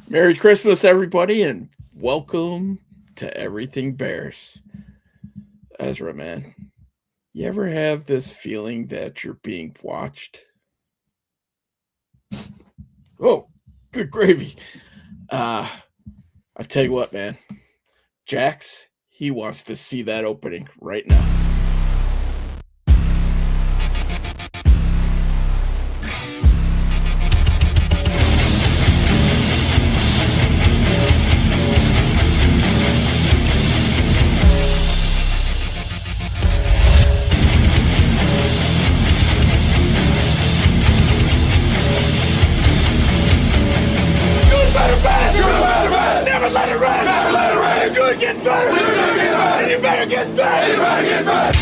Merry Christmas, everybody, and welcome to Everything Bears. Ezra, man, you ever have this feeling that you're being watched? Oh, good gravy. Uh, I tell you what, man, Jax, he wants to see that opening right now. Never let it rain. Never let it rain. Good gets better. Good gets better. And you better get better. You better get better.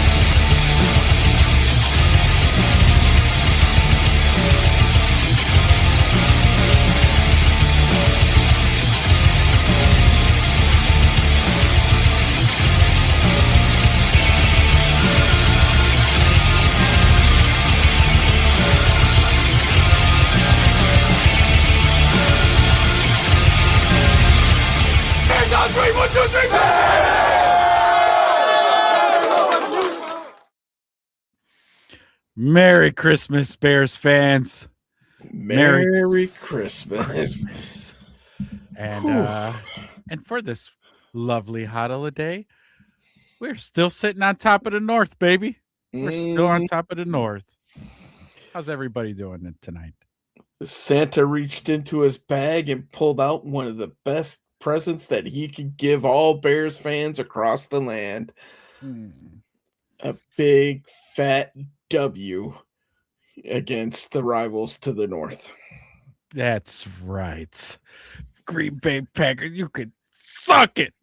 Hands on three. 1, 2, 3. Merry Christmas, Bears fans. Merry Christmas. And for this lovely holiday, we're still sitting on top of the North, baby. We're still on top of the North. How's everybody doing tonight? Santa reached into his bag and pulled out one of the best presents that he could give all Bears fans across the land. A big fat W against the rivals to the north. That's right. Green Bay Packers, you could suck it.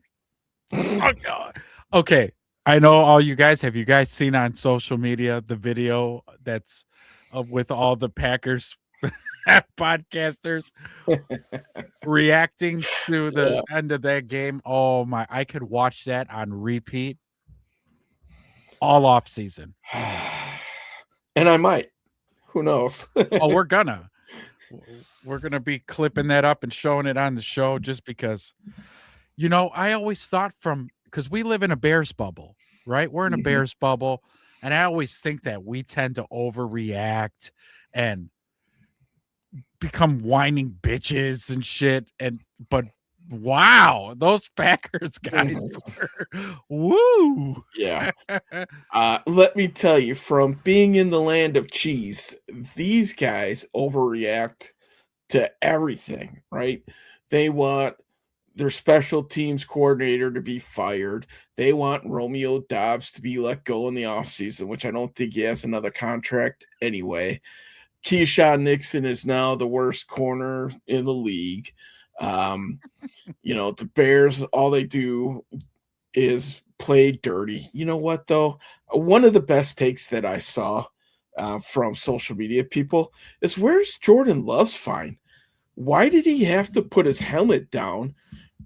Okay. I know all you guys. Have you guys seen on social media the video that's with all the Packers podcasters reacting to the end of that game? Oh my, I could watch that on repeat all off season. And I might. Who knows? Oh, we're gonna be clipping that up and showing it on the show just because, I always thought because we live in a Bears bubble, right? We're in a Bears bubble. And I always think that we tend to overreact and become whining bitches and shit. But wow, those Packers guys woo. Yeah. Let me tell you, from being in the land of cheese, these guys overreact to everything, right? They want their special teams coordinator to be fired. They want Romeo Dobbs to be let go in the offseason, which I don't think he has another contract anyway. Keyshawn Nixon is now the worst corner in the league. The Bears, all they do is play dirty. You know what, though? One of the best takes that I saw from social media people is, where's Jordan Love's fine? Why did he have to put his helmet down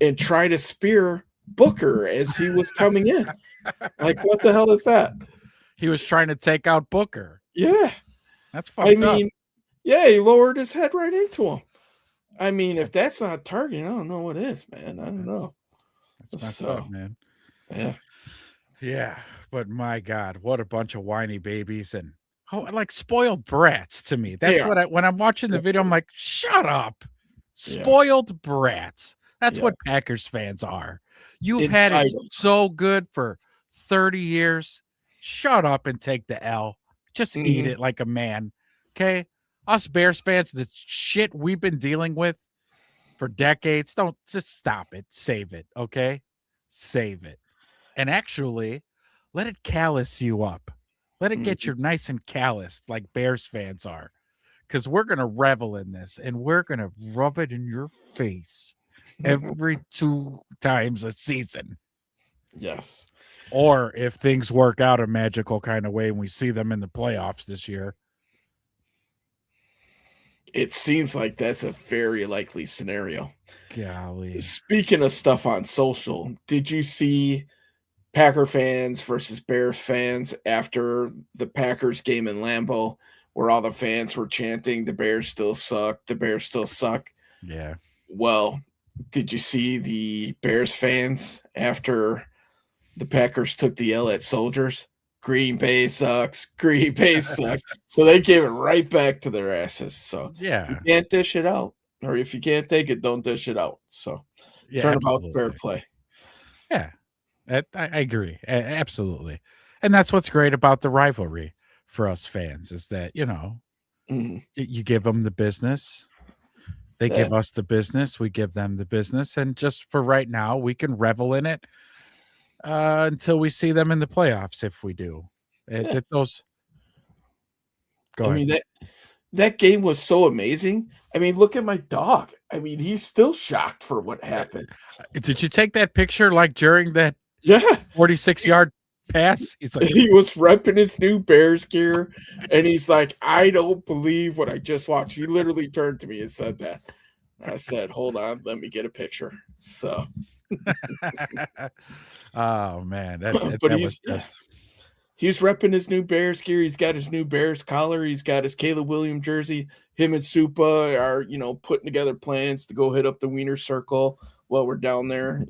and try to spear Booker as he was coming in? Like, what the hell is that? He was trying to take out Booker. Yeah. That's fucked up. Yeah, he lowered his head right into him. I mean, if that's not targeting, I don't know what is, man. I don't know. That's messed up, man. Yeah. Yeah. But my God, what a bunch of whiny babies and like spoiled brats to me. That's what when I'm watching the video, I'm like, shut up. Spoiled brats. That's what Packers fans are. You've had it so good for 30 years. Shut up and take the L. Just eat it like a man. Okay? Us Bears fans, the shit we've been dealing with for decades, don't just stop it. Save it. Okay? Save it. And actually, let it callous you up. Let it get you nice and calloused like Bears fans are. Because we're going to revel in this and we're going to rub it in your face every 2 times a season. Yes. Or if things work out a magical kind of way and we see them in the playoffs this year. It seems like that's a very likely scenario. Golly. Speaking of stuff on social, did you see Packer fans versus Bears fans after the Packers game in Lambeau, where all the fans were chanting, "The Bears still suck, the Bears still suck"? Yeah. Well, did you see the Bears fans after the Packers took the L at Soldiers? Green Bay sucks. Green Bay sucks. So they gave it right back to their asses. So if you Yeah. can't dish it out, or if you can't take it, don't dish it out. So Yeah, turnabout's fair absolutely. play. Yeah. I agree. Absolutely. And that's what's great about the rivalry for us fans is that, Mhm. you give them the business. They Yeah. give us the business, we give them the business, and just for right now, we can revel in it, until we see them in the playoffs if we do. Yeah. Those Go I ahead. mean that game was so amazing. I mean, look at my dog. I mean, he's still shocked for what happened. Did you take that picture, like, during that Yeah. 46-yard pass? He's like, He was repping his new Bears gear, and he's like, "I don't believe what I just watched." He literally turned to me and said that. I said, "Hold on, let me get a picture." So, oh, man, that but that was just he's repping his new Bears gear. He's got his new Bears collar. He's got his Caleb Williams jersey. Him and Supa are, putting together plans to go hit up the Wiener Circle while we're down there,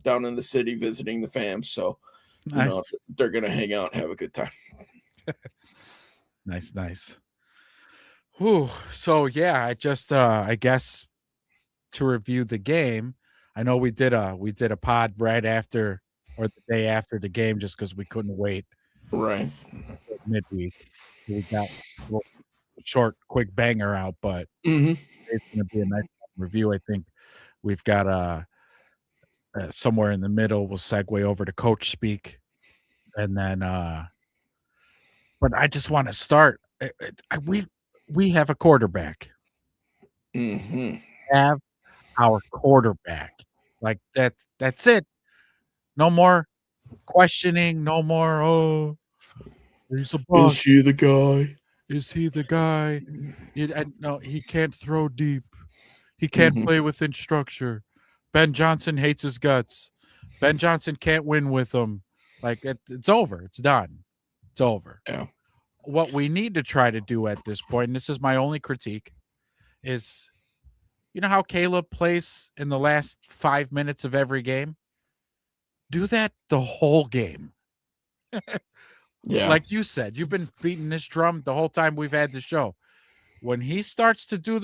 down in the city visiting the fam. So, nice. they're gonna hang out and have a good time. Nice, nice. Whew. So, yeah, I guess to review the game, I know we did a pod right after or the day after the game just because we couldn't wait Right. till midweek. So we got a little short, quick banger out, but Hmm. it's gonna be a nice review. I think we've got, somewhere in the middle, we'll segue over to coach speak, and then, but I just wanna start, we have a quarterback. Hmm. Have our quarterback. Like, that's it. No more questioning, no more, "Oh, he's a Is bust. she the guy? Is he the guy? No, he can't throw deep. He can't Hmm. play within structure. Ben Johnson hates his guts. Ben Johnson can't win with him." Like, it's over. It's done. It's over. Yeah. What we need to try to do at this point, and this is my only critique, is you know how Caleb plays in the last 5 minutes of every game? Do that the whole game. Yeah. Like you said, you've been beating this drum the whole time we've had the show. When he starts to do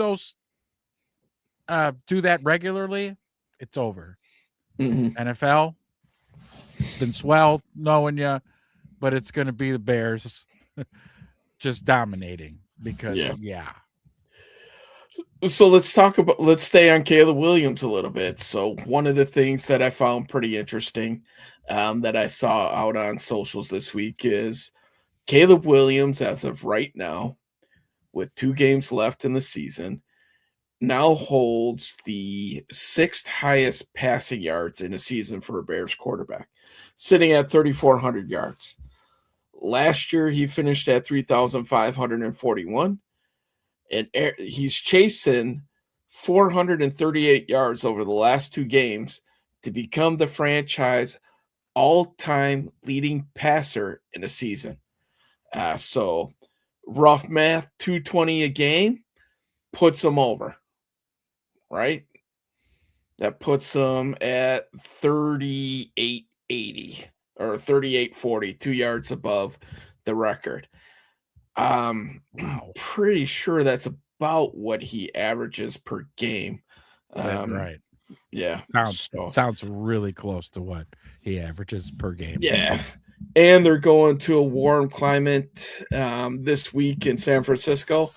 that regularly, it's over. Hmm. NFL, it's been swell knowing you, but it's going to be the Bears just dominating because, Yeah. yeah. So let's stay on Caleb Williams a little bit. So one of the things that I found pretty interesting, that I saw out on socials this week is Caleb Williams, as of right now, with 2 games left in the season, now holds the sixth highest passing yards in a season for a Bears quarterback, sitting at 3,400 yards. Last year, he finished at 3,541, and he's chasing 438 yards over the last 2 games to become the franchise all-time leading passer in a season. So rough math, 220 a game puts him over, right? That puts him at 3880 or 3840, 2 yards above the record. I'm Wow. pretty sure that's about what he averages per game. Right. Yeah. Sounds really close to what he averages per game. Yeah. And they're going to a warm climate this week in San Francisco.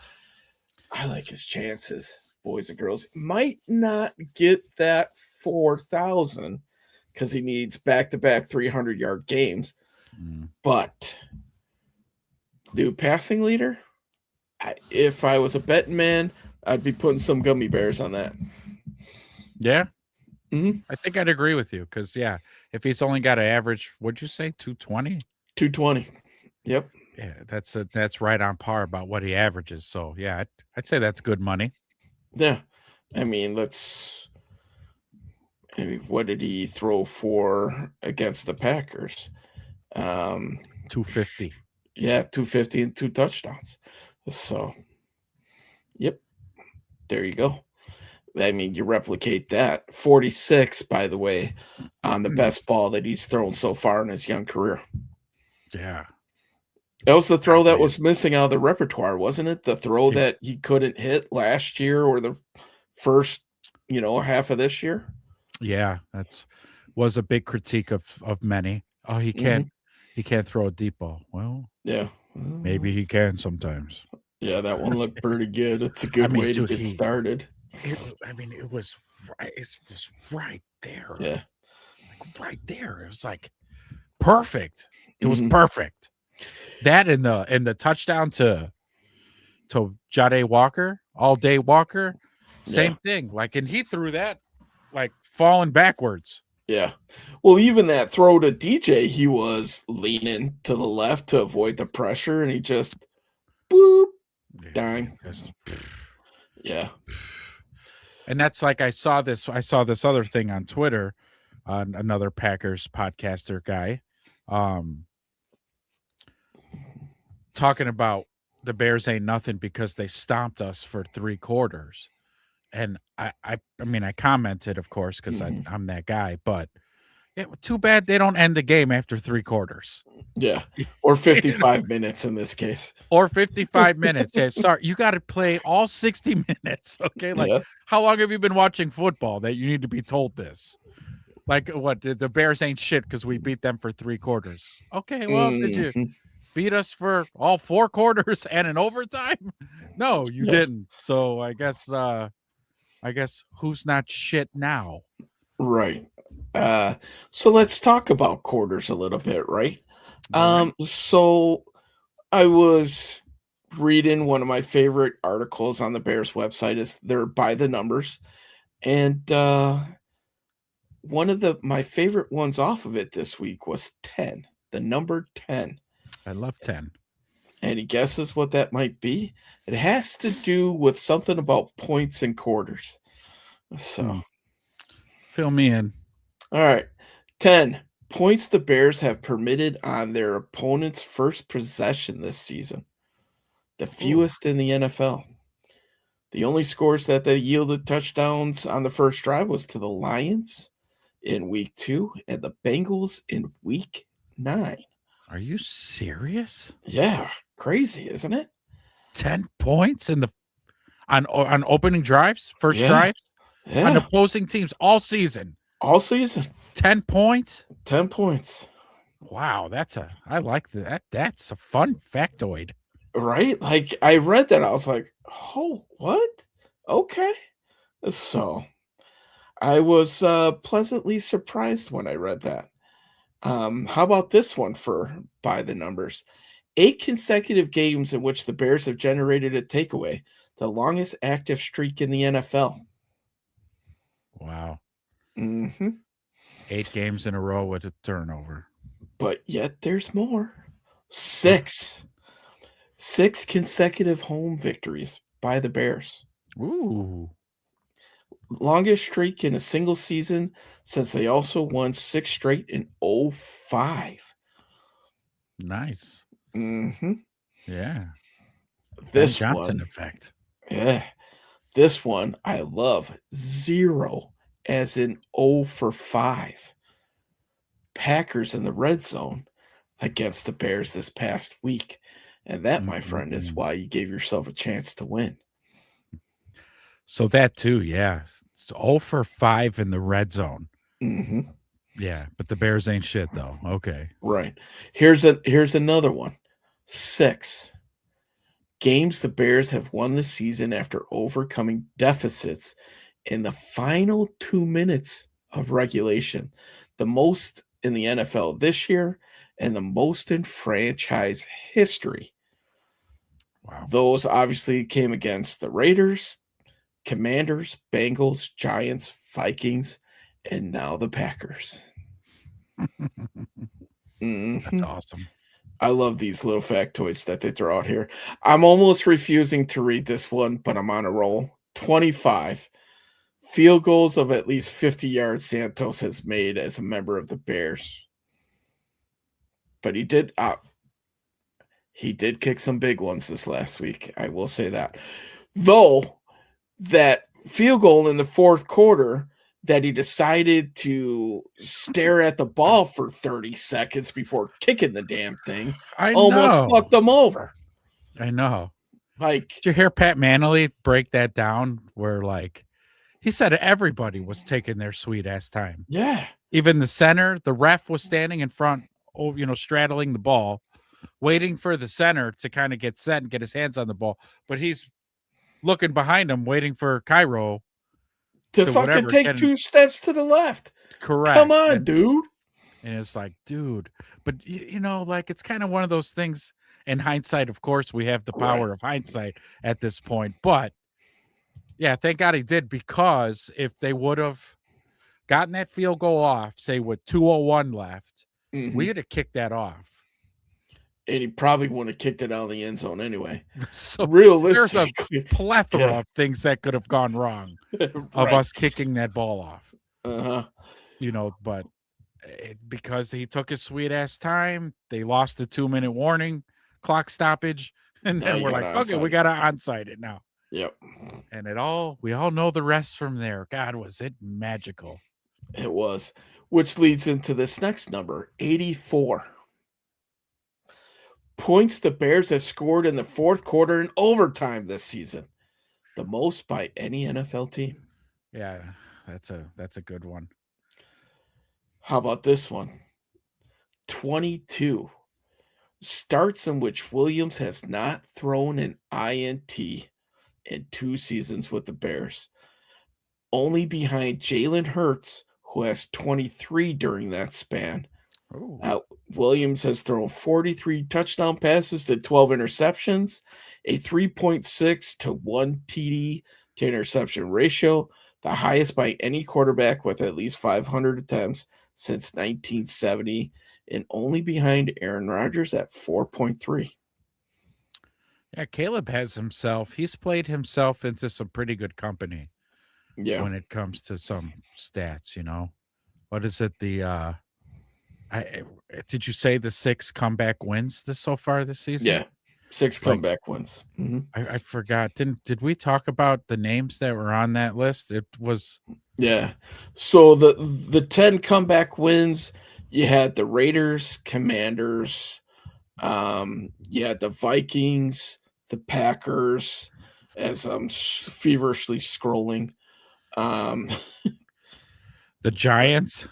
I like his chances, boys and girls. Might not get that 4,000 because he needs back-to-back 300-yard games. Mm. But dude, passing leader, if I was a betting man, I'd be putting some gummy bears on that. Yeah. Mm-hmm. I think I'd agree with you because, yeah, if he's only got an average, what'd you say, 220? 220. Yep. Yeah, that's right on par about what he averages. So, yeah, I'd say that's good money. Yeah. I mean, what did he throw for against the Packers? 250. Yeah, 250 and 2 touchdowns. So, yep. There you go. I mean, you replicate that. 46, by the way, on the best ball that he's thrown so far in his young career. Yeah. That was the throw that man. was missing out of the repertoire, wasn't it? The throw Yeah. that he couldn't hit last year or the first, half of this year. Yeah, was a big critique of many. Oh, he can't throw a deep ball. Well, Yeah. maybe he can sometimes. Yeah, that one looked pretty good. It's a good way to get started. It was right. It was right there. Yeah. Like right there. It was like perfect. It was perfect. That and the touchdown to Jade Walker, all day Walker, same thing. Like, and he threw that like falling backwards. Yeah. Well, even that throw to DJ, he was leaning to the left to avoid the pressure, and he just boop, dying. Yeah. And that's like I saw this other thing on Twitter on another Packers podcaster guy talking about the Bears ain't nothing because they stomped us for 3 quarters. And I mean, I commented, of course, because I'm that guy, but too bad they don't end the game after 3 quarters. Yeah. Or 55 minutes in this case. Or 55 minutes. Yeah, sorry, you got to play all 60 minutes. Okay. Like, how long have you been watching football that you need to be told this? Like, what? The Bears ain't shit because we beat them for 3 quarters. Okay. Well, did you beat us for all 4 quarters and an overtime? No, you didn't. So I guess who's not shit now? Right. So let's talk about quarters a little bit, right? So I was reading one of my favorite articles on the Bears website is they're by the numbers. And one of my favorite ones off of it this week was 10, the number 10. I love 10. Any guesses what that might be? It has to do with something about points and quarters. So fill me in. All right. 10 points the Bears have permitted on their opponent's first possession this season. The fewest in the NFL. The only scores that they yielded touchdowns on the first drive was to the Lions in week 2 and the Bengals in week 9. Are you serious? Yeah, crazy, isn't it? 10 points on opening drives, first drives on opposing teams all season. All season. 10 points? 10 points. Wow, I like that. That's a fun factoid. Right? Like I read that, I was like, "Oh, what? Okay." So, I was pleasantly surprised when I read that. How about this one for by the numbers? 8 consecutive games in which the Bears have generated a takeaway, the longest active streak in the NFL. Wow. 8 games in a row with a turnover. But yet there's more. 6 consecutive home victories by the Bears. Ooh. Longest streak in a single season since they also won 6 straight in 2005. Nice. Yeah. This Johnson effect. Yeah. This one I love. 0 as in 0 for 5. Packers in the red zone against the Bears this past week. And that, my friend, is why you gave yourself a chance to win. So that too, yeah. It's 0 for 5 in the red zone. Yeah, but the Bears ain't shit though. Okay. Right. Here's another one. 6 games the Bears have won this season after overcoming deficits in the final 2 minutes of regulation. The most in the NFL this year and the most in franchise history. Wow. Those obviously came against the Raiders, Commanders, Bengals, Giants, Vikings, and now the Packers. That's awesome. I love these little factoids that they throw out here. I'm almost refusing to read this one, but I'm on a roll. 25 field goals of at least 50 yards Santos has made as a member of the Bears. But he did kick some big ones this last week. I will say that. Though that field goal in the fourth quarter that he decided to stare at the ball for 30 seconds before kicking the damn thing almost fucked them over. I know. Like, did you hear Pat Manley break that down where, like, he said everybody was taking their sweet ass time. Yeah. Even the center, the ref was standing in front, straddling the ball, waiting for the center to kind of get set and get his hands on the ball. But he's looking behind him, waiting for Cairo to fucking take 2 steps to the left. Correct. Come on, dude. And it's like, dude, but like, it's kind of one of those things. In hindsight, of course, we have the power of hindsight at this point. But yeah, thank God he did, because if they would have gotten that field goal off, say with 2:01 left, we had to kick that off. And he probably wouldn't have kicked it out of the end zone anyway. So realistically, there's a plethora of things that could have gone wrong of us kicking that ball off. But because he took his sweet ass time, they lost the 2-minute warning, clock stoppage, and then we're like, okay, we got to onside it now. Yep. And we all know the rest from there. God, was it magical. It was, which leads into this next number, 84. Points the Bears have scored in the fourth quarter and overtime this season. The most by any NFL team. Yeah, that's a good one. How about this one? 22. Starts in which Williams has not thrown an INT in 2 seasons with the Bears. Only behind Jalen Hurts, who has 23 during that span. Williams has thrown 43 touchdown passes to 12 interceptions, a 3.6 to 1 TD to interception ratio, the highest by any quarterback with at least 500 attempts since 1970, and only behind Aaron Rodgers at 4.3. Yeah, Caleb he's played himself into some pretty good company. Yeah. When it comes to some stats, what is it? Did you say the 6 comeback wins so far this season? Yeah, 6 comeback wins. Mm-hmm. I forgot. Did we talk about the names that were on that list? It was So the 10 comeback wins. You had the Raiders, Commanders. You had the Vikings, the Packers. As I'm feverishly scrolling, the Giants.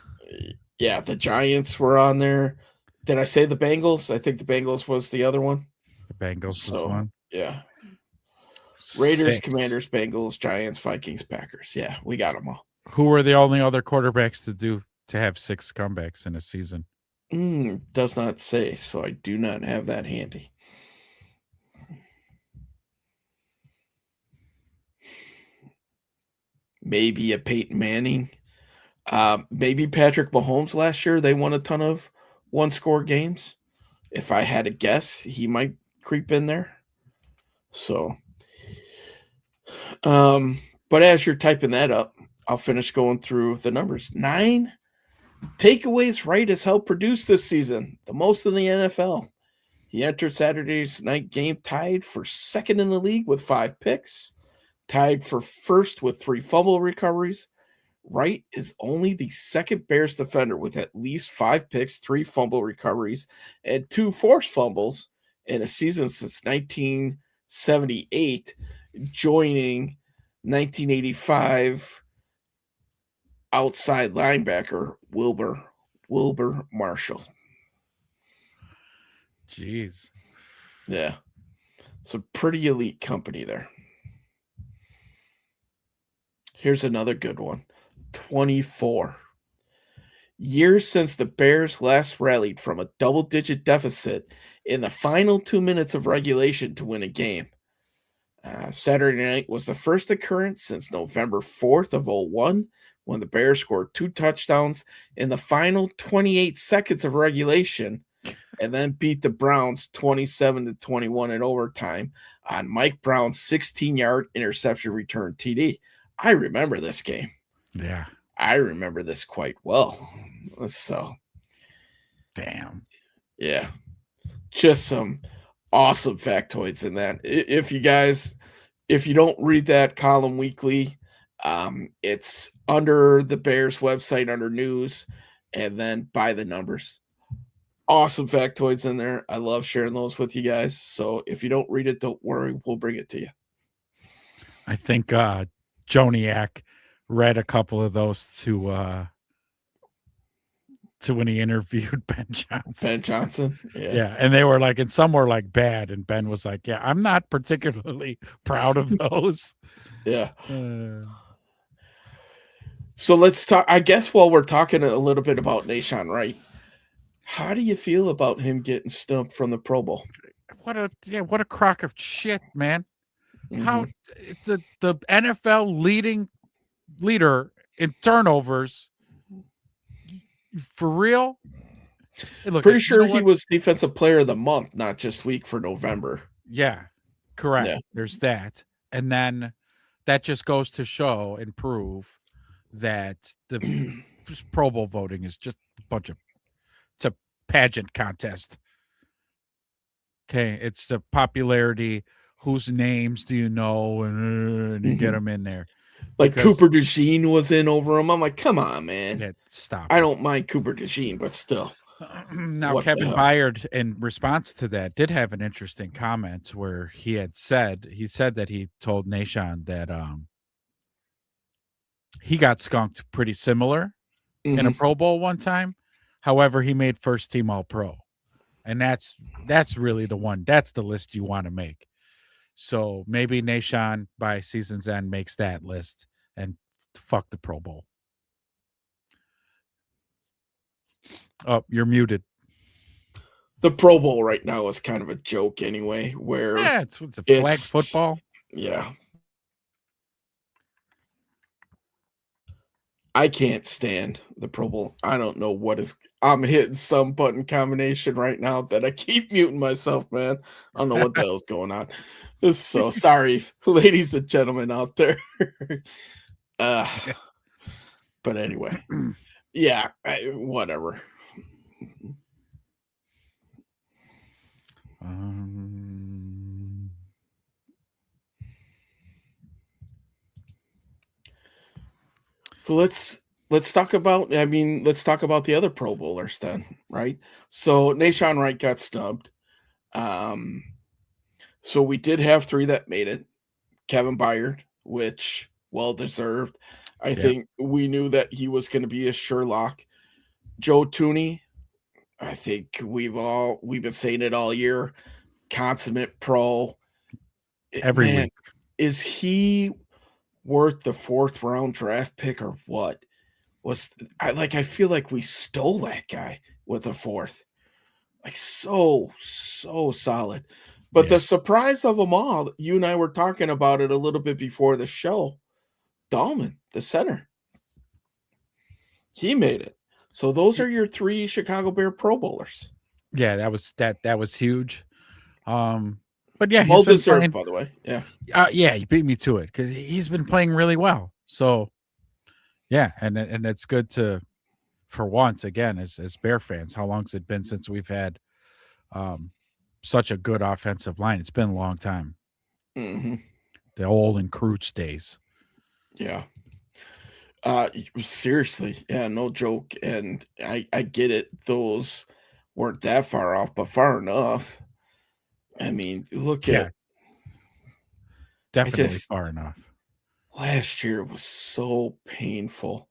Yeah, the Giants were on there. Did I say the Bengals? I think the Bengals was the other one. The Bengals was one. Yeah. Raiders, 6. Commanders, Bengals, Giants, Vikings, Packers. Yeah, we got them all. Who were the only other quarterbacks to have 6 comebacks in a season? Does not say, so I do not have that handy. Maybe a Peyton Manning. Maybe Patrick Mahomes last year. They won a ton of 1-score games. If I had to guess, he might creep in there. So, but as you're typing that up, I'll finish going through the numbers. 9 takeaways Wright has helped produce this season, the most in the NFL. He entered Saturday's night game tied for 2nd in the league with 5 picks, tied for 1st with 3 fumble recoveries. Wright is only the 2nd Bears defender with at least 5 picks, 3 fumble recoveries, and 2 forced fumbles in a season since 1978, joining 1985 outside linebacker Wilber Marshall. Jeez. Yeah. Some pretty elite company there. Here's another good one. 24. Years since the Bears last rallied from a double-digit deficit in the final 2 minutes of regulation to win a game. Saturday night was the first occurrence since November 4th of 2001, when the Bears scored 2 touchdowns in the final 28 seconds of regulation and then beat the Browns 27-21 in overtime on Mike Brown's 16-yard interception return TD. I remember this game. Yeah. I remember this quite well. So, damn. Yeah. Just some awesome factoids in that. If you don't read that column weekly, It's under the Bears website under news, and then by the numbers. Awesome factoids in there. I love sharing those with you guys. So if you don't read it, don't worry, we'll bring it to you. I think Joniak read a couple of those to when he interviewed Ben Johnson. Ben Johnson, yeah, and they were like, and some were like bad, and Ben was like, "Yeah, I'm not particularly proud of those." Yeah. So let's talk. I guess while we're talking a little bit about Nahshon Wright, how do you feel about him getting stumped from the Pro Bowl? What a crock of shit, man. How the NFL leader in turnovers, for real? Hey, look, pretty sure he was Defensive Player of the Month, not just week for November. Yeah, correct. Yeah. There's that. And then that just goes to show and prove that the Pro Bowl voting is just it's a pageant contest. Okay, it's the popularity. Whose names do you know? And you get them in there. Like Cooper DeJean was in over him. I'm like, come on, man. Yeah, stop. I don't mind Cooper DeJean, but still. Now, Kevin Byard, in response to that, did have an interesting comment where he said that he told Nahshon that he got skunked pretty similar in a Pro Bowl one time. However, he made first team All-Pro. And that's really the one. That's the list you want to make. So maybe Nahshon by season's end makes that list and fuck the Pro Bowl. Oh, you're muted. The Pro Bowl right now is kind of a joke anyway, where it's a flag football. Yeah. I can't stand the Pro Bowl. I don't know what is. I'm hitting some button combination right now that I keep muting myself, man. I don't know what the hell's going on. So sorry, ladies and gentlemen out there. But anyway, yeah, whatever. So let's talk about. Let's talk about the other Pro Bowlers then, right? So Nahshon Wright got snubbed. So we did have 3 that made it. Kevin Byard, which well deserved. I think we knew that he was going to be a Sherlock. Joe Thuney, I think we've been saying it all year. Consummate pro. Every week. Is he worth the 4th round draft pick or what? I feel like we stole that guy with a 4th. Like so solid. But the surprise of them all, you and I were talking about it a little bit before the show. Dahlman, the center. He made it. So those are your 3 Chicago Bear Pro Bowlers. Yeah, that was huge. But yeah, well deserved, by the way. Yeah. Yeah, you beat me to it because he's been playing really well. So yeah, and it's good to, for once again, as Bear fans, how long has it been since we've had such a good offensive line? It's been a long time. The old and Crooch days. Yeah. Seriously, yeah, no joke. And I get it. Those weren't that far off, but far enough. I mean, look at definitely far enough. Last year was so painful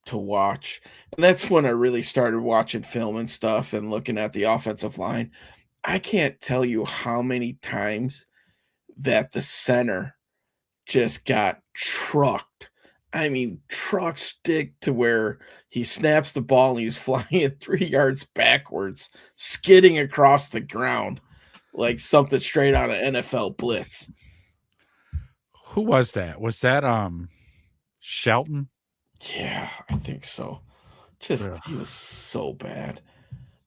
to watch. And that's when I really started watching film and stuff and looking at the offensive line. I can't tell you how many times that the center just got trucked. I mean, truck stick to where he snaps the ball and he's flying 3 yards backwards, skidding across the ground like something straight out of NFL blitz. Who was that? Was that Shelton? Yeah, I think so. He was so bad.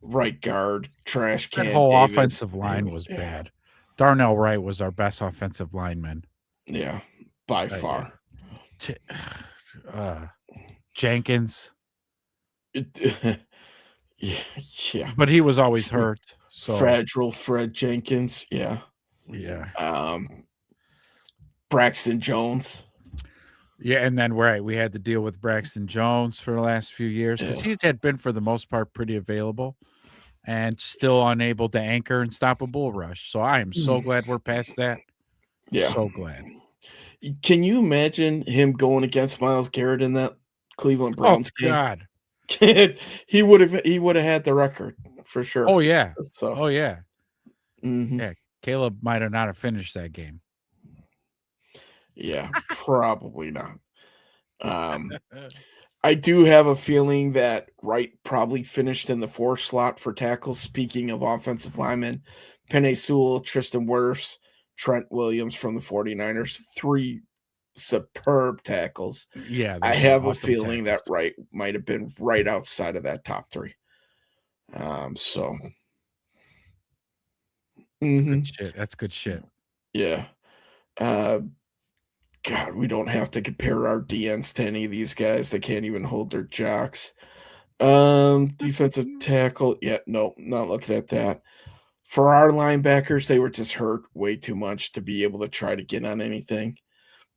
Right guard, trash can. That whole offensive line was bad. Darnell Wright was our best offensive lineman. Yeah, by far. Jenkins. Yeah. But he was always hurt. So Fragile Fred Jenkins. Yeah. Yeah. Braxton Jones. Yeah, and then we had to deal with Braxton Jones for the last few years because he had been for the most part pretty available and still unable to anchor and stop a bull rush. So I am so glad we're past that. Yeah. So glad. Can you imagine him going against Myles Garrett in that Cleveland Browns game? God. he would have had the record for sure. Oh yeah. So Oh yeah. mhm. Yeah. Caleb might have not have finished that game. Yeah, probably not. I do have a feeling that Wright probably finished in the 4 slot for tackles. Speaking of offensive linemen, Penei Sewell, Tristan Wirfs, Trent Williams from the 49ers, 3 superb tackles. Yeah, I they have a awesome feeling that tackles. Wright might have been right outside of that top 3. So Good shit. That's good shit. Yeah. God, we don't have to compare our DNs to any of these guys. They can't even hold their jocks. Defensive tackle. Yeah, no, not looking at that. For our linebackers, they were just hurt way too much to be able to try to get on anything.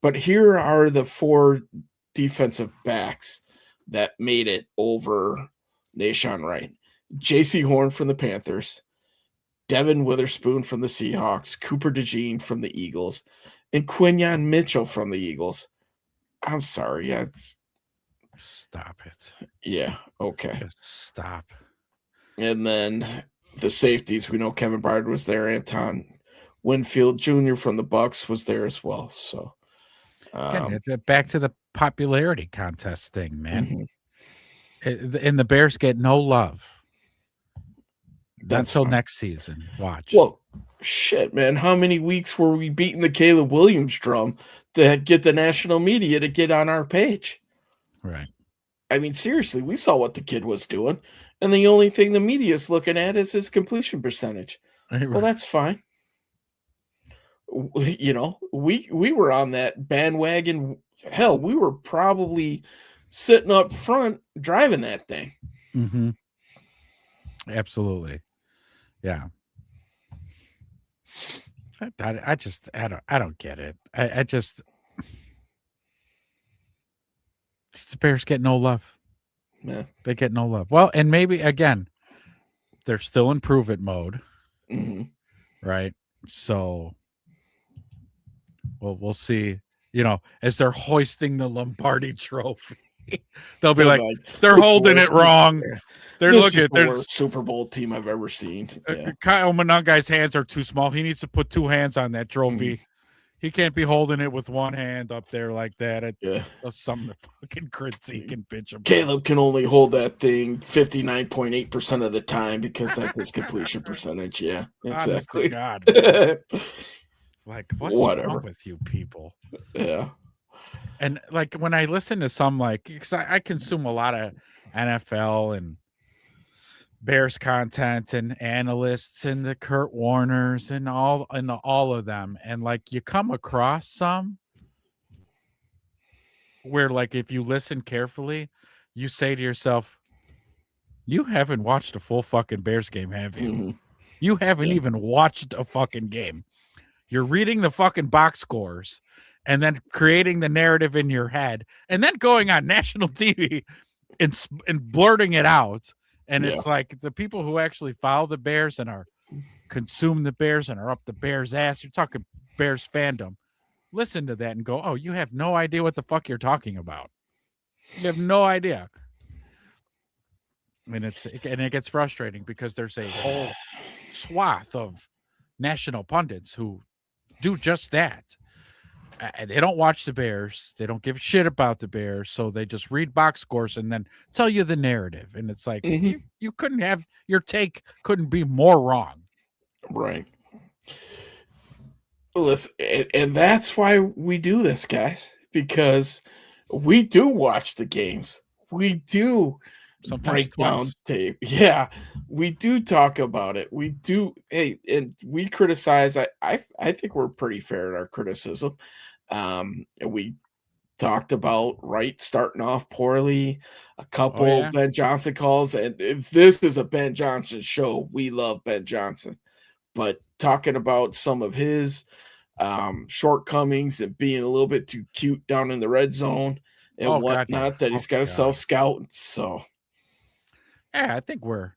But here are the 4 defensive backs that made it over Nahshon Wright. J.C. Horn from the Panthers, Devin Witherspoon from the Seahawks, Cooper DeJean from the Eagles, and Quinyon Mitchell from the Eagles. I'm sorry. Stop it. Yeah. Okay. Just stop. And then the safeties, we know Kevin Byard was there. Anton Winfield Jr. from the Bucks was there as well. So again, back to the popularity contest thing, man. Mm-hmm. And the Bears get no love. That's until next season. Watch. Well, shit, man. How many weeks were we beating the Caleb Williams drum to get the national media to get on our page? Right. I mean, seriously, we saw what the kid was doing, and the only thing the media is looking at is his completion percentage. Well, that's fine. You know, we were on that bandwagon. Hell, we were probably sitting up front driving that thing. Mm-hmm. Absolutely. Yeah. I don't get it. I just the Bears get no love. Yeah. They get no love. Well, and maybe again, they're still in prove it mode. Mm-hmm. Right. So we'll see, you know, as they're hoisting the Lombardi trophy. They'll be like, they're holding it wrong. They're looking at the worst Super Bowl team I've ever seen. Yeah. Kyle Monangai's hands are too small. He needs to put 2 hands on that trophy. Mm-hmm. He can't be holding it with 1 hand up there like that. That's something to fucking critique and bitch about. Caleb can only hold that thing 59.8% of the time because that's his completion percentage. Yeah, exactly. God. Like, what's wrong with you people? Yeah. And like when I listen to some, like, because I consume a lot of NFL and Bears content and analysts and the Kurt Warners and all of them, and like you come across some where, like, if you listen carefully, you say to yourself, "You haven't watched a full fucking Bears game, have you? Mm-hmm. You haven't even watched a fucking game. You're reading the fucking box scores." And then creating the narrative in your head, and then going on national TV and blurting it out. And it's like the people who actually follow the Bears and are consume the Bears and are up the Bears' ass. You're talking Bears fandom. Listen to that and go, "Oh, you have no idea what the fuck you're talking about. You have no idea." And it gets frustrating because there's a whole swath of national pundits who do just that. They don't watch the Bears. They don't give a shit about the Bears. So they just read box scores and then tell you the narrative. And it's like, you couldn't have, your take couldn't be more wrong. Right. Listen, and that's why we do this, guys, because we do watch the games. We do break down tape. Yeah, we do talk about it. We do. Hey, and we criticize. I think we're pretty fair in our criticism. We talked about Wright starting off poorly, a couple Ben Johnson calls, and if this is a Ben Johnson show, we love Ben Johnson. But talking about some of his shortcomings and being a little bit too cute down in the red zone and Oh God, yeah. whatnot, that he's Oh got to God. self-scout. So Yeah, I think we're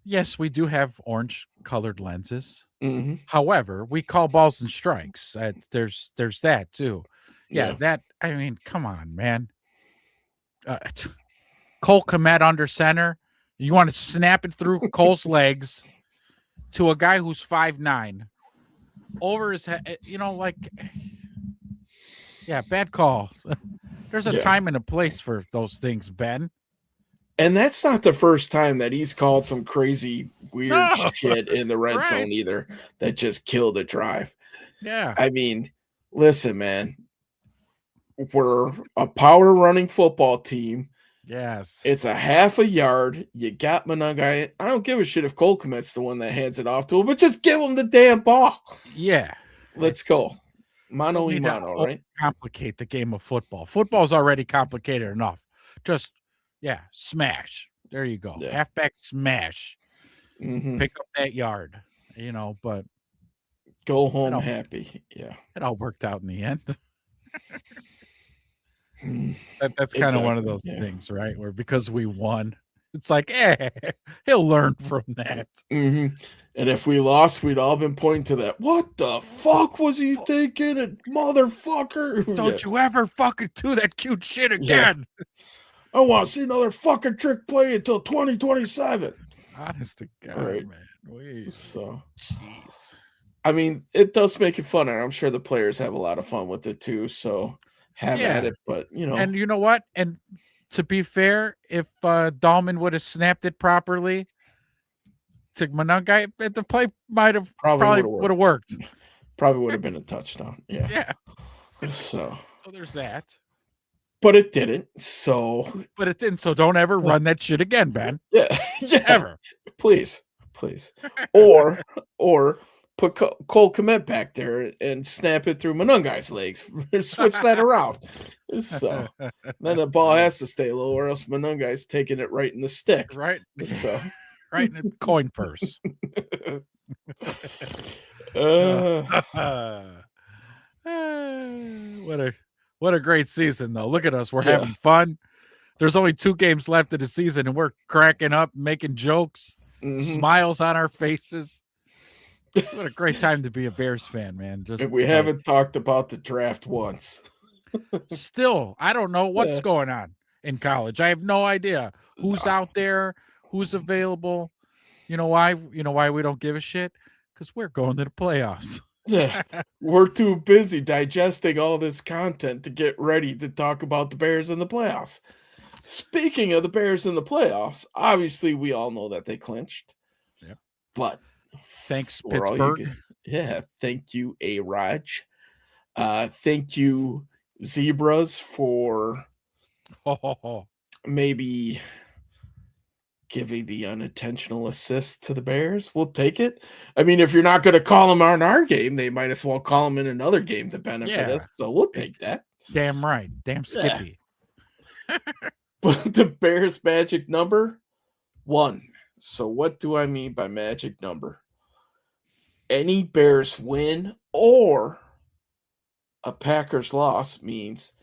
yes, we do have orange colored lenses. mhm, However, we call balls and strikes. There's that too. Yeah, yeah. that I mean, come on, man. Cole Kmet under center. You want to snap it through Cole's legs to a guy who's 5'9" over his head. Like, yeah, bad call. There's a Yeah. time and a place for those things, Ben. And that's not the first time that he's called some crazy weird No, shit in the red right? zone either that just killed the drive. Yeah. I mean, listen, man, we're a power running football team. Yes. It's a half a yard. You got Monangai. I don't give a shit if Cole Kmet's the one that hands it off to him, but just give him the damn ball. Yeah. Let's go. Mano Don't y need to mano, right? complicate the game of football. Football's already complicated enough. Just smash. There you go. Yeah. Halfback smash. Mhm. Pick up that yard. But Go home happy. Yeah. it all worked out in the end. Mm, That's kind of one of those things, right? Where because we won, it's like, he'll learn from that. Mhm. And if we lost, we'd all been pointing to that. What the fuck was he thinking? Motherfucker. Don't you ever fucking do that cute shit Yeah. again. I want to see another fucking trick play until 2027. Honest to God, Right. man. So, jeez. I mean, it does make it fun, and I'm sure the players have a lot of fun with it too. So have at it. But And you know what? And to be fair, if Dahlman would have snapped it properly to Monangai, the play might have probably would have worked. Probably would have been a touchdown. Yeah. Yeah. So there's that. But it didn't. So don't ever run that shit again, Ben. Yeah. Ever. Please. Or put Cole Kmet back there and snap it through Monungai's legs. Switch that around. So then the ball has to stay low, or else Monungai's taking it right in the stick. Right. So right in the coin purse. What a great season, though. Look at us. We're having fun. There's only 2 games left of the season, and we're cracking up, making jokes, smiles on our faces. What a great time to be a Bears fan, man. Just we haven't talked about the draft once. Still, I don't know what's going on in college. I have no idea who's out there, who's available. You know why we don't give a shit? Because we're going to the playoffs. Yeah, we're too busy digesting all this content to get ready to talk about the Bears in the playoffs. Speaking of the Bears in the playoffs, obviously we all know that they clinched. Yeah. But thanks, Pittsburgh. Thank you, A-Raj. Thank you, Zebras, for maybe giving the unintentional assist to the Bears. We'll take it. I mean, if you're not going to call them on our game, they might as well call them in another game to benefit us. So we'll take that. Damn right. Damn Skippy. But the Bears magic number 1. So what do I mean by magic number? Any Bears win or a Packers loss means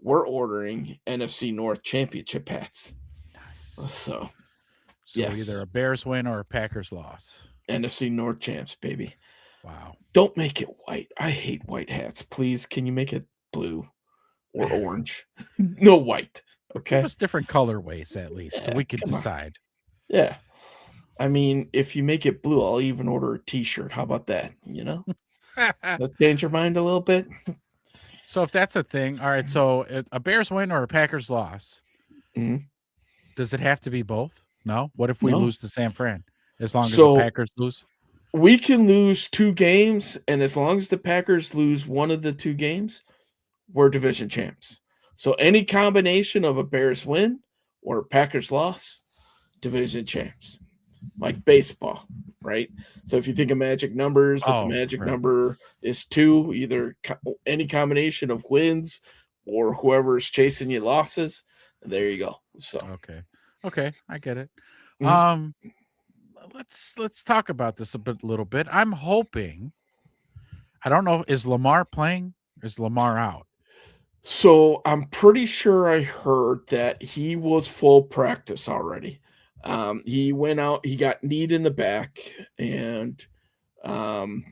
we're ordering NFC North championship hats. Nice. So yes. Either a Bears win or a Packers loss. NFC North champs, baby. Wow. Don't make it white. I hate white hats. Please, can you make it blue or orange? No white. Okay. Give us different colorways at least so we can decide. Yeah. I mean, if you make it blue, I'll even order a t-shirt. How about that? Let's change your mind a little bit. So if that's a thing, all right. So a Bears win or a Packers loss, does it have to be both? No. What if we lose to San Fran? As long as the Packers lose, we can lose 2 games, and as long as the Packers lose one of the 2 games, we're division champs. So any combination of a Bears win or a Packers loss, division champs. Like baseball, right? So if you think of magic numbers, if the magic number is 2, either any combination of wins or whoever is chasing you losses, there you go. So okay, I get it. let's talk about this little bit. I'm hoping. I don't know. Is Lamar playing? Or is Lamar out? So I'm pretty sure I heard that he was full practice already. He went out, he got kneed in the back, and um,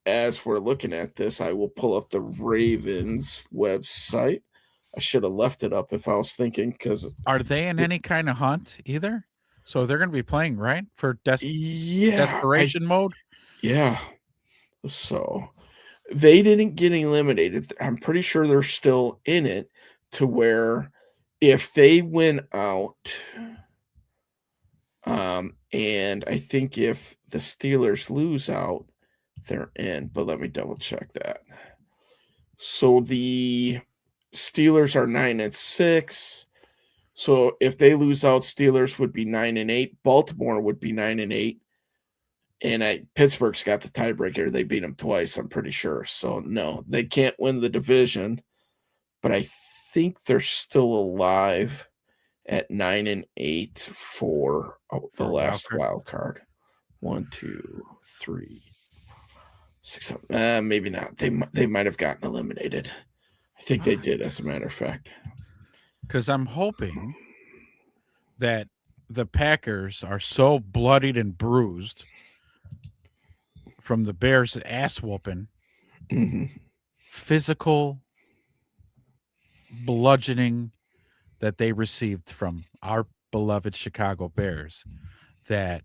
as we're looking at this, I will pull up the Ravens website. I should have left it up if I was thinking, because Are they in any kind of hunt either? So they're going to be playing, right? For desperation mode? Yeah. So they didn't get eliminated. I'm pretty sure they're still in it, to where if they win out, and I think if the Steelers lose out, they're in. But let me double check that. So the Steelers are 9-6. So if they lose out, Steelers would be 9-8. Baltimore would be 9-8. And Pittsburgh's got the tiebreaker. They beat them twice, I'm pretty sure. So no, they can't win the division. But I think they're still alive at 9-8 for the last wild card. 1, 2, 3, 6, 7. Maybe not. They might have gotten eliminated. I think they did, as a matter of fact. Because I'm hoping that the Packers are so bloodied and bruised from the Bears' ass whooping, physical bludgeoning that they received from our beloved Chicago Bears, that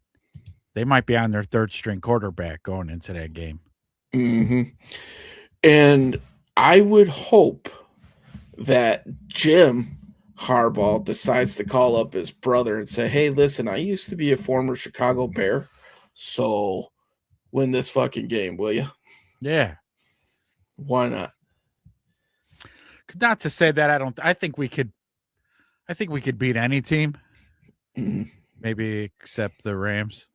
they might be on their third string quarterback going into that game. And I would hope that Jim Harbaugh decides to call up his brother and say, hey, listen, I used to be a former Chicago Bear, so win this fucking game, will you? Yeah. Why not? Not to say that I think we could beat any team. Maybe except the Rams.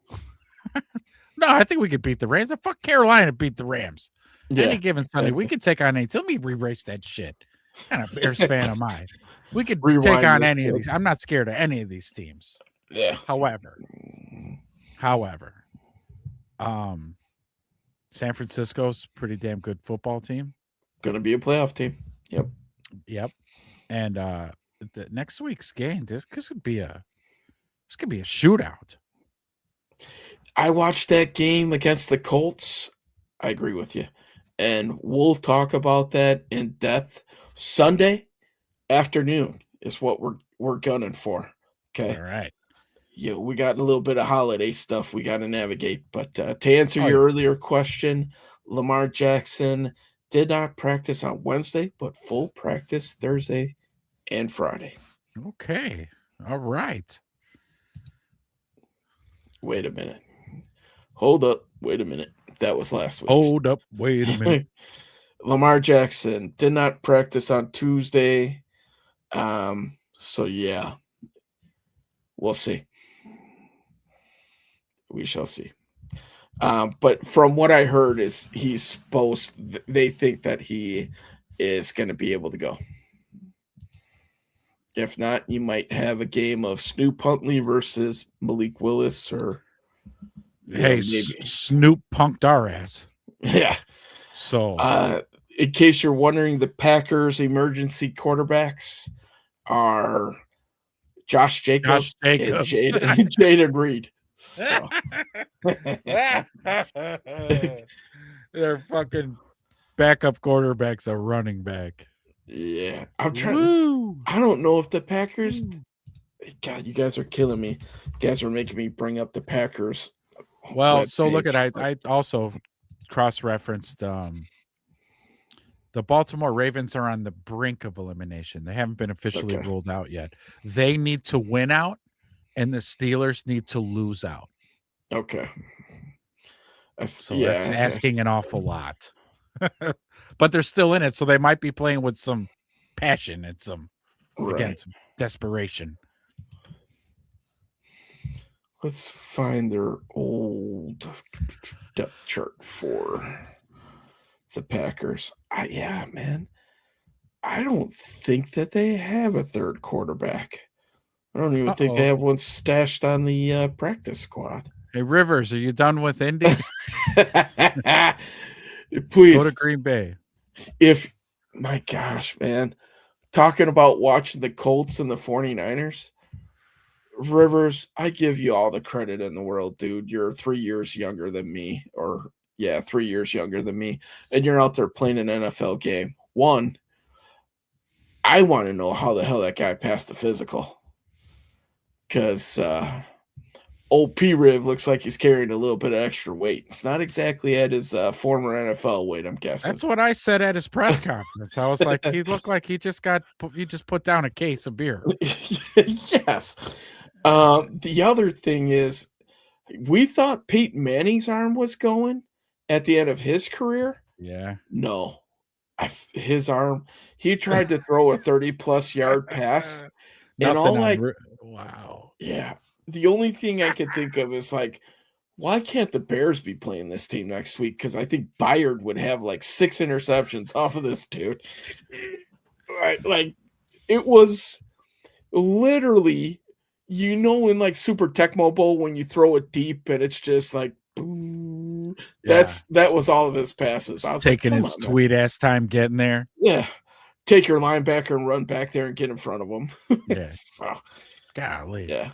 No, I think we could beat the Rams. Fuck Carolina beat the Rams. Yeah, any given Sunday, we could take on any. Let me erase that shit. Kind of Bears fan of mine. We could take on any of these. I'm not scared of any of these teams. Yeah. However, San Francisco's pretty damn good football team. Gonna be a playoff team. Yep. And the next week's game, this could be a shootout. I watched that game against the Colts. I agree with you. And we'll talk about that in depth. Sunday afternoon is what we're gunning for. Okay. All right. Yeah, we got a little bit of holiday stuff we got to navigate. But to answer your earlier question, Lamar Jackson did not practice on Wednesday, but full practice Thursday and Friday. Okay. All right. Wait a minute. Hold up. Wait a minute. That was last week. Hold up. Wait a minute. Lamar Jackson did not practice on Tuesday. So, yeah. We'll see. We shall see. But from what I heard is they think that he is going to be able to go. If not, you might have a game of Snoop Huntley versus Malik Willis, or hey, Snoop punked our ass. Yeah. So, in case you're wondering, the Packers' emergency quarterbacks are Josh Jacobs. And Jaden Reed. So. Their fucking backup quarterback's a running back. Yeah, I'm trying. I don't know if the Packers. God, you guys are killing me. You guys are making me bring up the Packers. Well, so look at I also cross-referenced. The Baltimore Ravens are on the brink of elimination. They haven't been officially ruled out yet. They need to win out, and the Steelers need to lose out. Okay. So that's asking an awful lot. But they're still in it, so they might be playing with some passion and some desperation. Let's find their old depth chart for the Packers. Man. I don't think that they have a third quarterback. I don't even think they have one stashed on the practice squad. Hey, Rivers, are you done with Indy? Please. Go to Green Bay. My gosh, man. Talking about watching the Colts and the 49ers. Rivers, I give you all the credit in the world, dude. You're 3 years younger than me, or yeah, 3 years younger than me, and you're out there playing an NFL game. One, I want to know how the hell that guy passed the physical, because old P Riv looks like he's carrying a little bit of extra weight. It's not exactly at his former NFL weight, I'm guessing. That's what I said at his press conference. I was like, he looked like he just put down a case of beer. Yes. The other thing is, we thought Peyton Manning's arm was going at the end of his career. Yeah. No. His arm, he tried to throw a 30-plus yard pass. And all wow. Yeah. The only thing I could think of is like, why can't the Bears be playing this team next week? Because I think Byard would have like 6 interceptions off of this dude. Right. Like, it was literally, in like Super Tecmo Bowl when you throw it deep and it's just like, boom. That was all of his passes. I was taking his sweet ass time getting there. Yeah. Take your linebacker and run back there and get in front of him. Yeah. So, golly. Yeah.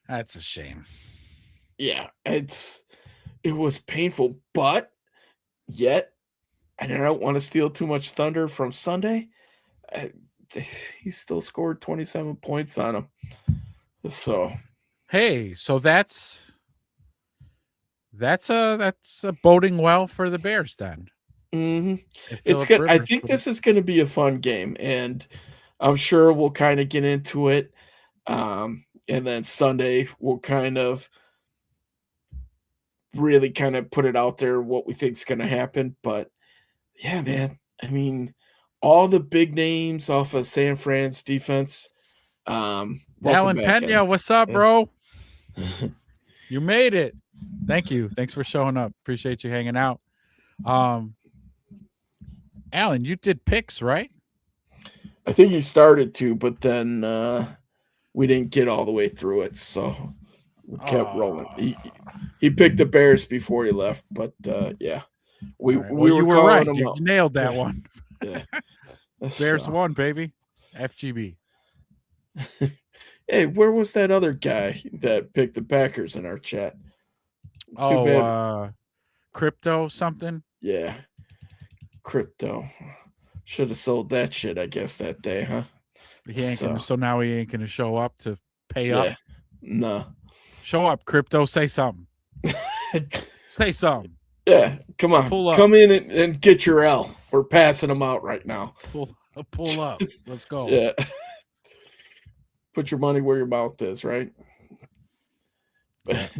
That's a shame. Yeah. It was painful, but yet, and I don't want to steal too much thunder from Sunday, he still scored 27 points on him. So, hey, so that's boding well for the Bears then. Mm-hmm. It's good. I think this is going to be a fun game, and I'm sure we'll kind of get into it. And then Sunday we'll kind of really kind of put it out there what we think is going to happen. But yeah, man, I mean, all the big names off of San Fran's defense. Alan Pena, what's up, bro? You made it. Thank you. Thanks for showing up. Appreciate you hanging out. Alan, you did picks, right? I think he started to, but then we didn't get all the way through it, so we kept rolling. He picked the Bears before he left, but yeah, we were right. You nailed that one. Yeah, Bears won, baby. FGB. Hey, where was that other guy that picked the Packers in our chat? Crypto something? Yeah. Crypto. Should have sold that shit, I guess, that day, huh? So now he ain't gonna show up to pay up. No. Show up, Crypto. Say something. Say something. Yeah, come on. Pull up. Come in and get your L. We're passing them out right now. Pull up. Let's go. Yeah. Put your money where your mouth is, right? But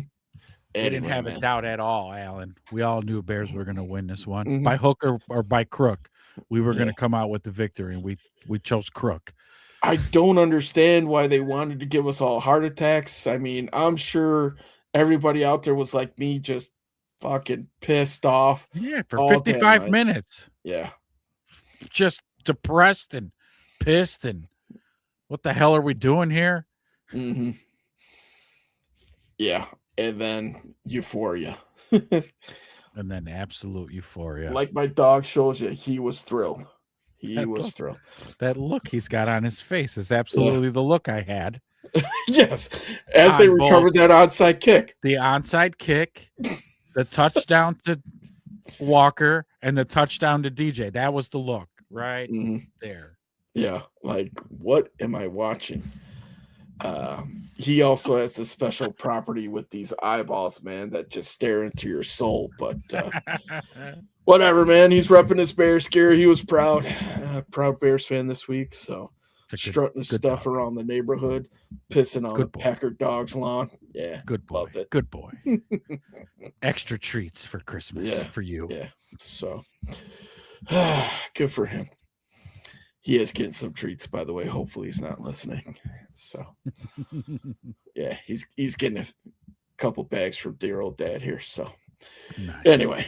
anyway, didn't have a doubt at all, Alan. We all knew Bears were going to win this one by hook or by crook. We were going to come out with the victory, and we chose crook. I don't understand why they wanted to give us all heart attacks. I mean, I'm sure everybody out there was like me, just fucking pissed off. Yeah, for 55 minutes. Yeah. Just depressed and pissed and what the hell are we doing here? Mm-hmm. Yeah. And then euphoria. And then absolute euphoria. Like my dog shows you, he was thrilled. He was thrilled. That look he's got on his face is absolutely the look I had. Yes. As they recovered that onside kick. The onside kick, the touchdown to Walker, and the touchdown to DJ. That was the look right there. Yeah. Like, what am I watching? He also has the special property with these eyeballs, man, that just stare into your soul. But whatever, man. He's repping his Bears gear. He was proud. Proud Bears fan this week. So strutting his stuff around the neighborhood, pissing on the Packer dog's lawn. Yeah. Good boy. Loved it. Good boy. Extra treats for Christmas for you. Yeah. So good for him. He is getting some treats, by the way. Hopefully he's not listening. So yeah, he's getting a couple bags from dear old dad here. So anyway.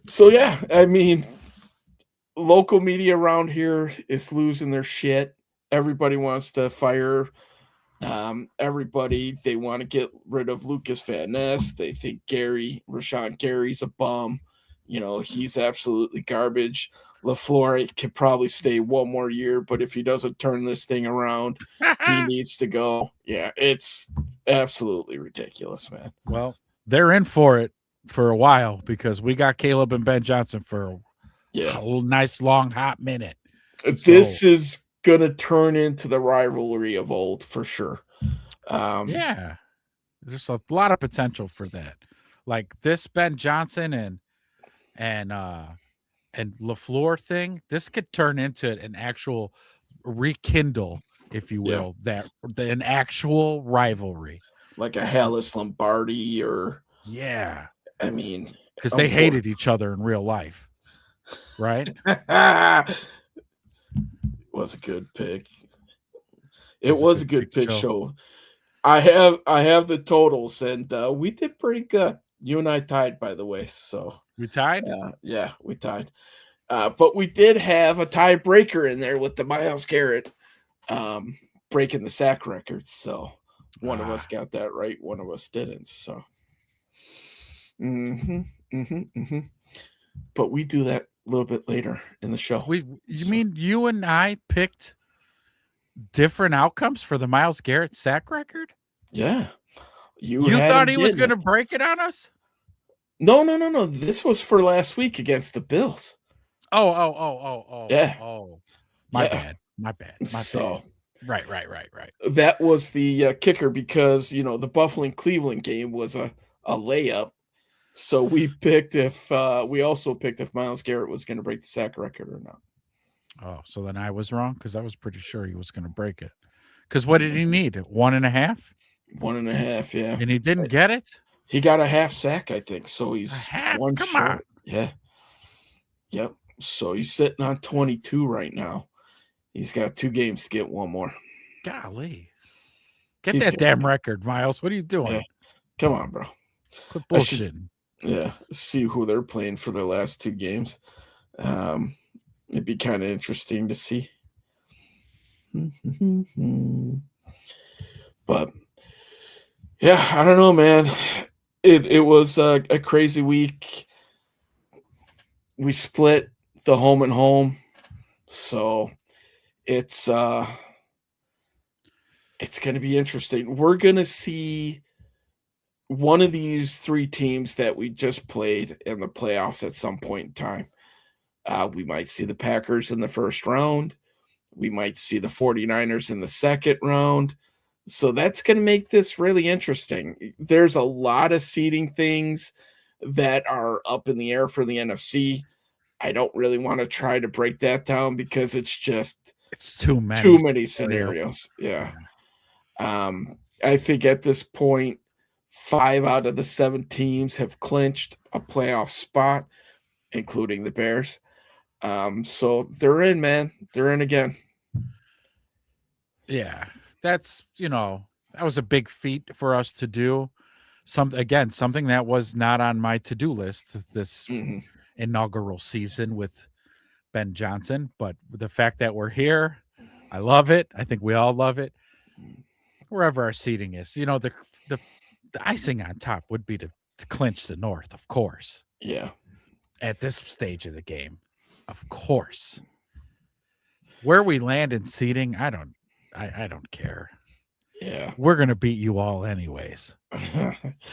So yeah, I mean, local media around here is losing their shit. Everybody wants to fire Everybody, they want to get rid of Lucas Van Ness. They think Rashawn Gary's a bum. He's absolutely garbage. LaFleur could probably stay one more year, but if he doesn't turn this thing around, he needs to go. Yeah, it's absolutely ridiculous, man. Well, they're in for it for a while because we got Caleb and Ben Johnson for a nice long hot minute. This is going to turn into the rivalry of old for sure. Yeah, there's a lot of potential for that. Like this Ben Johnson and LaFleur thing, this could turn into an actual rekindle, if you will, an actual rivalry, like a Hallis Lombardi or I mean, because they hated each other in real life, right? Was a good pick. It was a good pick show. I have the totals, and we did pretty good. You and I tied, by the way. So we tied. Yeah, we tied. But we did have a tiebreaker in there with the Myles Garrett breaking the sack record. So one of us got that right, one of us didn't. So, but we do that a little bit later in the show. You mean you and I picked different outcomes for the Myles Garrett sack record? Yeah. You thought he was going to break it on us? No. This was for last week against the Bills. Oh. Yeah. Oh, my bad. So, right. That was the kicker because, the Buffalo-Cleveland game was a layup. So we also picked if Myles Garrett was going to break the sack record or not. Oh, so then I was wrong because I was pretty sure he was going to break it. Because what did he need? 1.5? 1.5, yeah. And he didn't get it? He got a half sack, I think. So he's one Come short. on. Yeah. Yep. So he's sitting on 22 right now. He's got 2 games to get one more. Golly. Get that damn record, Myles. What are you doing? Yeah. Come on, bro. Quit bullshitting. See who they're playing for their last 2 games. It'd be kind of interesting to see. But yeah, I don't know, man. It was a crazy week. We split the home and home, so it's going to be interesting. We're going to see one of these 3 teams that we just played in the playoffs at some point in time. We might see the Packers in the first round. We might see the 49ers in the second round. So that's going to make this really interesting. There's a lot of seeding things that are up in the air for the NFC. I don't really want to try to break that down because it's too many scenarios. Yeah. I think at this point, 5 out of the 7 teams have clinched a playoff spot, including the Bears. So they're in, man. They're in again. Yeah, that's, that was a big feat for us to do. Something that was not on my to-do list this inaugural season with Ben Johnson. But the fact that we're here, I love it. I think we all love it. Wherever our seating is, the icing on top would be to clinch the North, of course. Yeah. At this stage of the game, of course. Where we land in seating, I don't care. Yeah. We're going to beat you all anyways.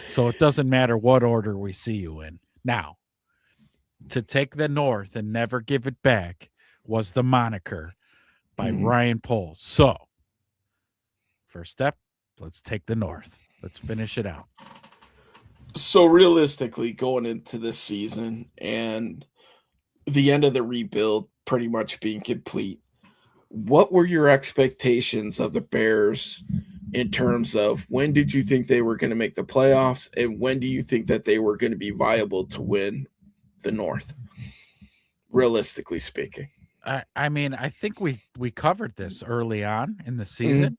So it doesn't matter what order we see you in. Now, to take the North and never give it back was the moniker by Ryan Poles. So, first step, let's take the North. Let's finish it out. So realistically, going into this season and the end of the rebuild pretty much being complete, what were your expectations of the Bears in terms of when did you think they were going to make the playoffs and when do you think that they were going to be viable to win the North, realistically speaking? I mean, I think we covered this early on in the season.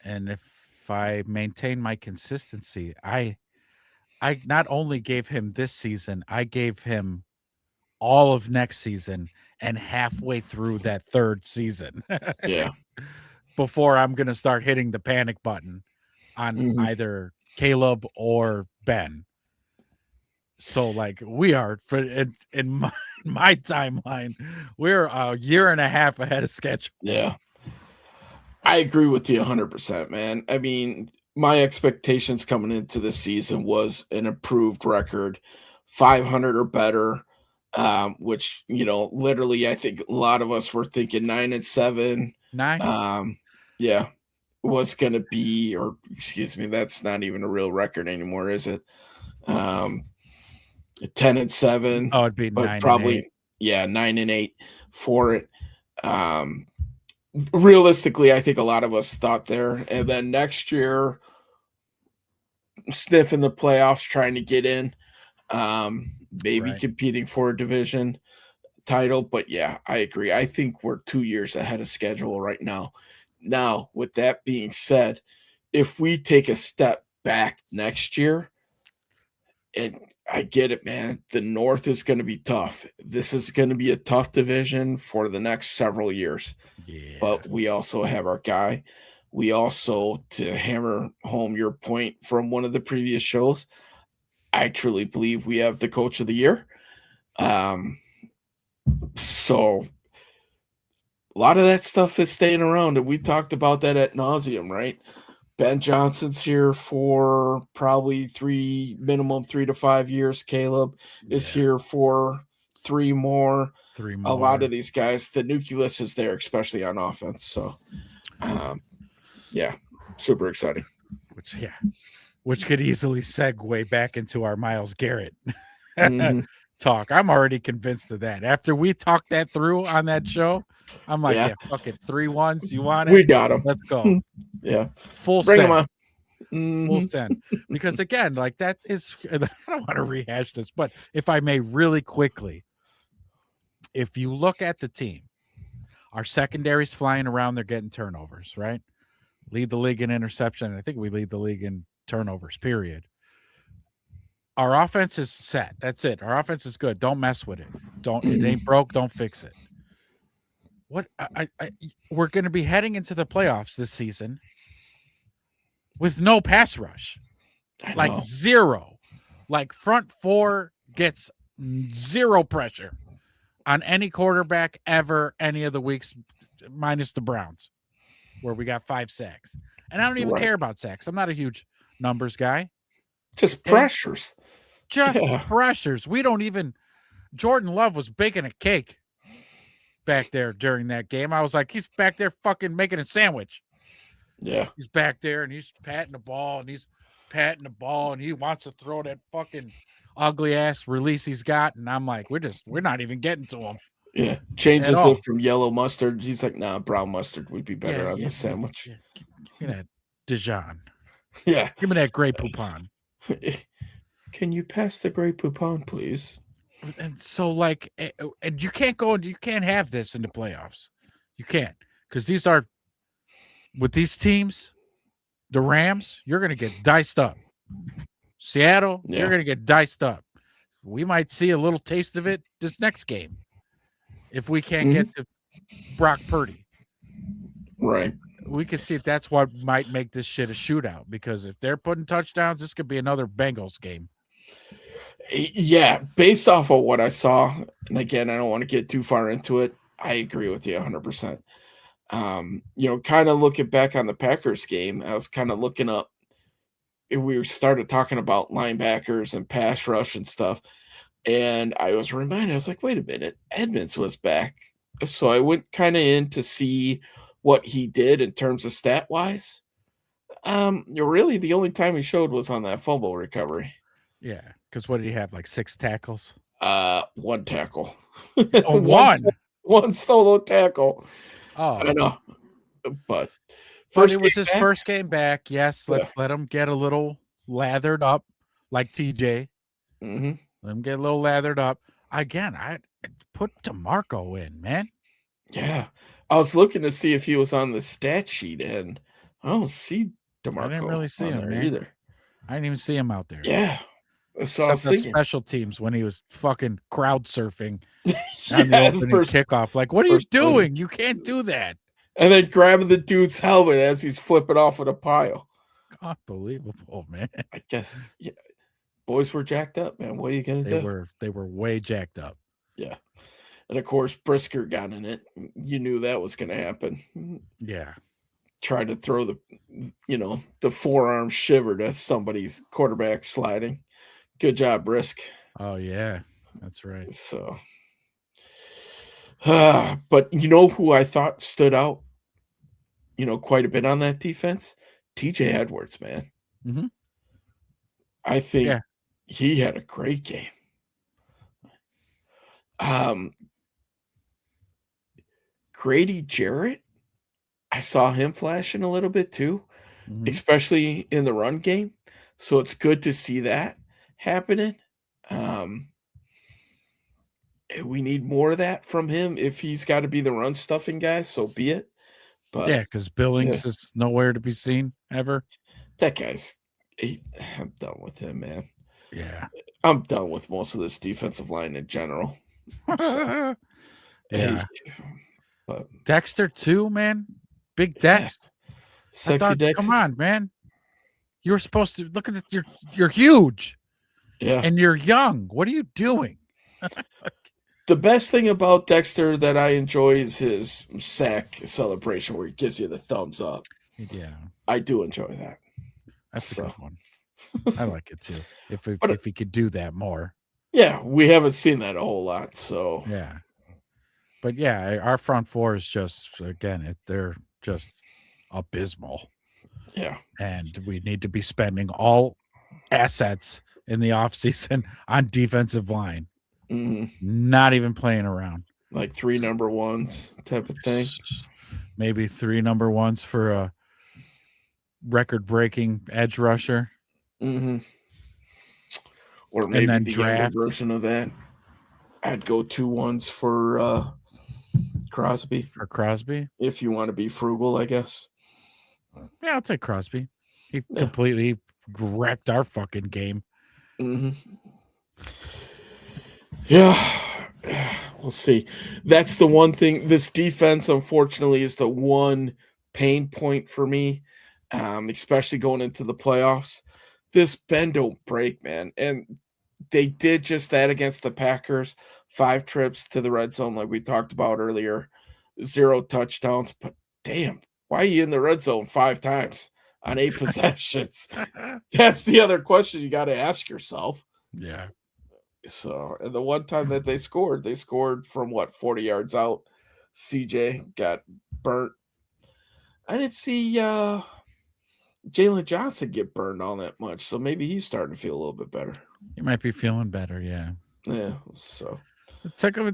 And if I maintain my consistency, I not only gave him this season, I gave him all of next season and halfway through that third season. Yeah. before I'm going to start hitting the panic button on either Caleb or Ben. So like we are in my timeline, we're a year and a half ahead of schedule. Yeah. I agree with you 100%, man. I mean, my expectations coming into the season was an improved record, 500 or better, which, literally, I think a lot of us were thinking 9-7. 9? Yeah, was going to be, or excuse me, that's not even a real record anymore, is it? 10-7. Oh, it'd be 9 probably, and 8. Yeah, 9-8 for it. Realistically, I think a lot of us thought there, and then next year, sniffing the playoffs, trying to get in, maybe competing for a division title. But yeah, I agree. I think we're 2 years ahead of schedule right now. Now, with that being said, if we take a step back next year, and I get it, man, the North is going to be tough. This is going to be a tough division for the next several years. Yeah. But we also have our guy. We also, to hammer home your point from one of the previous shows, I truly believe we have the coach of the year. So a lot of that stuff is staying around, and we talked about that ad nauseum, right? Ben Johnson's here for probably minimum 3 to 5 years. Caleb is here for 3 more. 3 more. A lot of these guys, the nucleus is there, especially on offense. So, yeah, super exciting. Which could easily segue back into our Myles Garrett talk. I'm already convinced of that. After we talked that through on that show, I'm like, yeah fuck it. 3 1s. You want it? We got him. Let's go. Yeah. Full Bring send. him on. Full send. Because again, like that is, I don't want to rehash this, but if I may really quickly, if you look at the team, our secondary's flying around, they're getting turnovers, right? Lead the league in interception. I think we lead the league in turnovers, period. Our offense is set. That's it. Our offense is good. Don't mess with it. It ain't broke. Don't fix it. We're going to be heading into the playoffs this season with no pass rush, like zero. Like front four gets zero pressure on any quarterback ever, any of the weeks, minus the Browns, where we got 5 sacks. And I don't even care about sacks. I'm not a huge numbers guy. Just pressures. Pressures. We don't even. Jordan Love was baking a cake back there during that game. I was like, he's back there fucking making a sandwich. Yeah. He's back there and he's patting the ball and he wants to throw that fucking ugly ass release he's got. And I'm like, we're not even getting to him. Yeah. Changes it from yellow mustard. He's like, nah, brown mustard would be better on this sandwich. Yeah. Give me that Dijon. Yeah. Give me that Grey Poupon. Can you pass the Grey Poupon, please? And so, like, and you can't have this in the playoffs. You can't, because these are, with these teams, the Rams, you're going to get diced up. Seattle, you're going to get diced up. We might see a little taste of it this next game if we can't get to Brock Purdy. Right. We could see if that's what might make this shit a shootout, because if they're putting touchdowns, this could be another Bengals game. Yeah, based off of what I saw, and again, I don't want to get too far into it, I agree with you 100%. Kind of looking back on the Packers game, I was kind of looking up, and we started talking about linebackers and pass rush and stuff, and I was reminded, I was like, wait a minute, Edmonds was back. So I went kind of in to see what he did in terms of stat-wise. Really, the only time he showed was on that fumble recovery. Yeah, because what did he have, like 6 tackles? 1 tackle. Oh, one solo tackle. Oh, I know. But it was his first game back. Yes, let's let him get a little lathered up, like TJ. Mm-hmm. Let him get a little lathered up. Again, I put DeMarco in, man. Yeah. I was looking to see if he was on the stat sheet, and I don't see DeMarco. I didn't really see him there either. I didn't even see him out there. Yeah. So except the special teams when he was fucking crowd surfing on the opening kickoff. Like, what are you doing? You can't do that. and then grabbing the dude's helmet as he's flipping off with a pile. Unbelievable, man. I guess boys were jacked up, man. What are you gonna do? They were way jacked up. Yeah. And of course, Brisker got in it. You knew that was gonna happen. Yeah. Tried to throw the forearm shiver to somebody's quarterback sliding. Good job, Brisk. Oh yeah, that's right. So, but you know who I thought stood out, quite a bit on that defense? TJ Edwards, man. Mm-hmm. I think he had a great game. Grady Jarrett, I saw him flashing a little bit too, especially in the run game. So it's good to see that happening. We need more of that from him. If he's got to be the run stuffing guy, so be it. But yeah, because Billings is nowhere to be seen ever. That guy's. I'm done with him, man. Yeah, I'm done with most of this defensive line in general. So, yeah, but Dexter too, man. Big Dex, sexy Dex. Come on, man. You were supposed to look at it. You're huge, and you're young. What are you doing? The best thing about Dexter that I enjoy is his sack celebration where he gives you the thumbs up. Yeah, I do enjoy that. That's a good one. I like it too. If he could do that more. Yeah, we haven't seen that a whole lot. So yeah, but yeah, our front four is just they're just abysmal. Yeah, and we need to be spending all assets in the offseason on defensive line. Not even playing around. Like 3 number ones type of thing. Maybe 3 number ones for a record-breaking edge rusher. Or maybe the younger version of that. I'd go 2 1s for Crosby. For Crosby? If you want to be frugal, I guess. Yeah, I'll take Crosby. He completely wrecked our fucking game. Yeah, we'll see. That's the one thing. This defense, unfortunately, is the one pain point for me, especially going into the playoffs. This bend don't break, man. And they did just that against the Packers. 5 trips to the red zone, like we talked about earlier. 0 touchdowns. But damn, why are you in the red zone 5 times on 8 possessions? That's the other question you got to ask yourself. Yeah. So, and the one time that they scored from 40 yards out. CJ got burnt. I didn't see Jalen Johnson get burned all that much, so maybe he's starting to feel a little bit better. He might be feeling better, yeah. Yeah, so it took him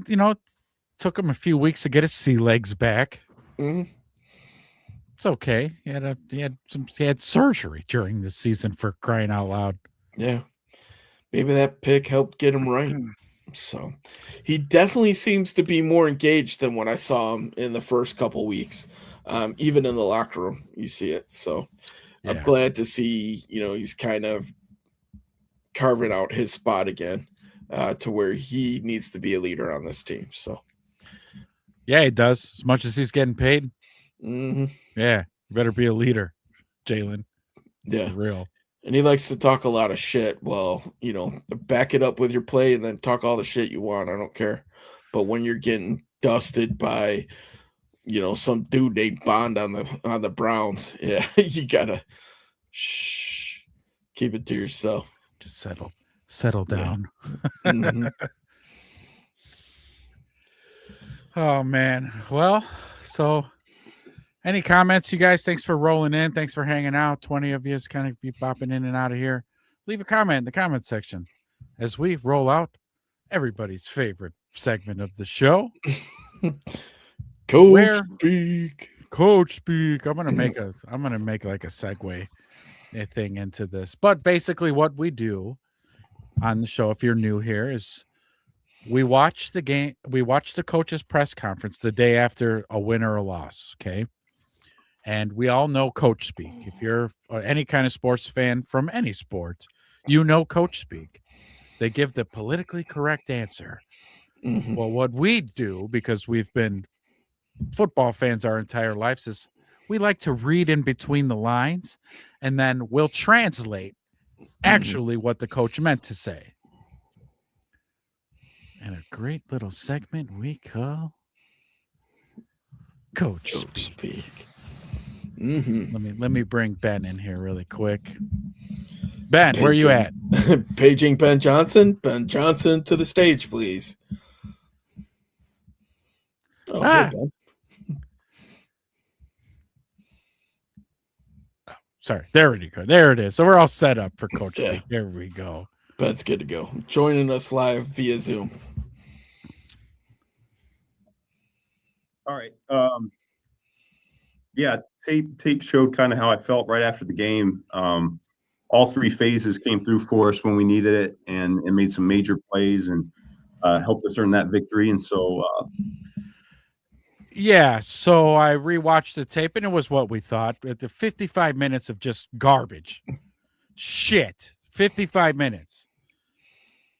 a few weeks to get his sea legs back. It's okay. He had surgery during the season, for crying out loud. Yeah. Maybe that pick helped get him right. So he definitely seems to be more engaged than when I saw him in the first couple weeks. Even in the locker room, you see it. So I'm glad to see, he's kind of carving out his spot again to where he needs to be a leader on this team. So yeah, he does. As much as he's getting paid. Yeah, better be a leader, Jalen. Yeah. For real. And he likes to talk a lot of shit. Well, back it up with your play and then talk all the shit you want. I don't care. But when you're getting dusted by, some dude named Bond on the Browns, yeah, you gotta keep it to yourself. Just settle down. Oh man. Well, so any comments, you guys? Thanks for rolling in. Thanks for hanging out. 20 of you is kind of be popping in and out of here. Leave a comment in the comment section as we roll out everybody's favorite segment of the show. Coach Speak. Coach Speak. I'm gonna make like a segue thing into this. But basically what we do on the show, if you're new here, is we watch the game, we watch the coach's press conference the day after a win or a loss. Okay. And we all know Coach Speak. If you're any kind of sports fan from any sport, Coach Speak. They give the politically correct answer. Well, what we do, because we've been football fans our entire lives is we like to read in between the lines, and then we'll translate actually what the coach meant to say. And a great little segment we call Coach Speak. Let me bring Ben in here really quick. Ben, where are you at? Paging Ben Johnson. Ben Johnson to the stage, please. Oh, hey, Ben. Sorry. There we go. There it is. So we're all set up for Coach Speak. There we go. Ben's good to go. Joining us live via Zoom. All right. Yeah, tape showed kind of how I felt right after the game. All three phases came through for us when we needed it, and made some major plays and helped us earn that victory. And so, so I rewatched the tape, and it was what we thought. At the 55 minutes of just garbage, shit. 55 minutes,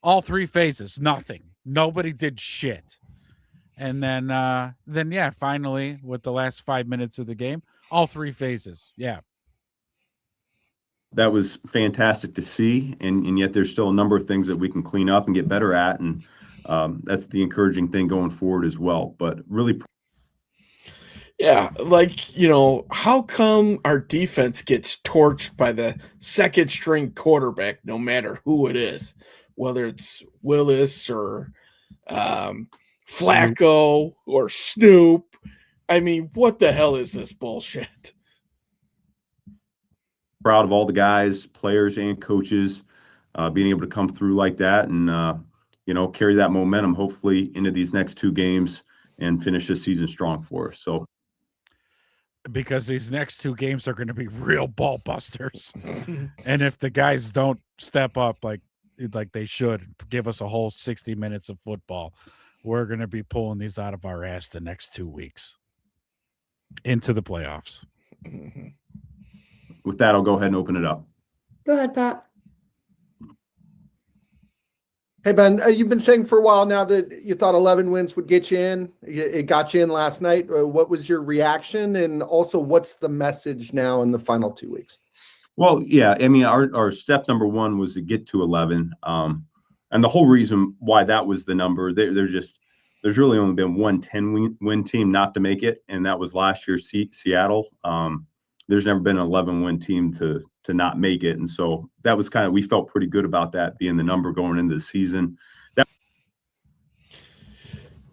all three phases, nothing. Nobody did shit. And then finally, with the last 5 minutes of the game, all three phases. Yeah. That was fantastic to see. And yet there's still a number of things that we can clean up and get better at. And that's the encouraging thing going forward as well. But really. Yeah. How come our defense gets torched by the second string quarterback, no matter who it is, whether it's Willis or Flacco or Snoop? I mean, what the hell is this bullshit? Proud of all the guys, players and coaches, being able to come through like that and, carry that momentum hopefully into these next two games and finish this season strong for us. So, because these next two games are going to be real ball busters. And if the guys don't step up like they should, give us a whole 60 minutes of football, we're going to be pulling these out of our ass the next 2 weeks into the playoffs. With that, I'll go ahead and open it up. Go ahead, Pat. Hey, Ben, you've been saying for a while now that you thought 11 wins would get you in. It got you in last night. What was your reaction? And also, what's the message now in the final 2 weeks? Well, yeah, I mean, our step number one was to get to 11. And the whole reason why that was the number, there's really only been one 10-win team not to make it, and that was last year, Seattle. There's never been an 11-win team to not make it. And so that was we felt pretty good about that being the number going into the season.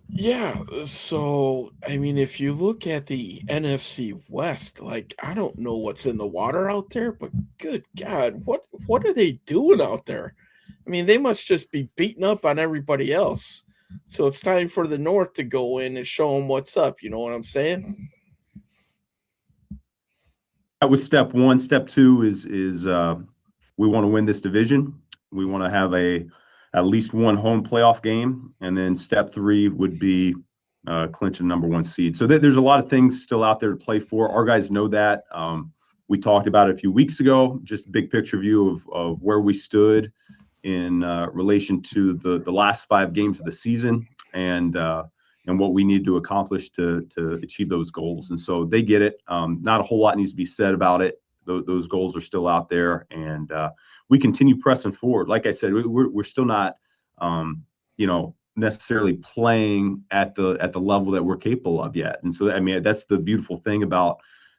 Yeah. So, I mean, if you look at the NFC West, I don't know what's in the water out there, but good God, what are they doing out there? I mean, they must just be beating up on everybody else. So it's time for the North to go in and show them what's up. You know what I'm saying? That was step one. Step two is we want to win this division. We want to have at least one home playoff game. And then step three would be clinching number one seed. So there's a lot of things still out there to play for. Our guys know that. We talked about it a few weeks ago, just a big picture view of where we stood in relation to the last 5 games of the season and what we need to accomplish to achieve those goals. And so they get it. Not a whole lot needs to be said about it. Those goals are still out there, and we continue pressing forward. Like I said, we're still not, necessarily playing at the level that we're capable of yet. And so, I mean, that's the beautiful thing about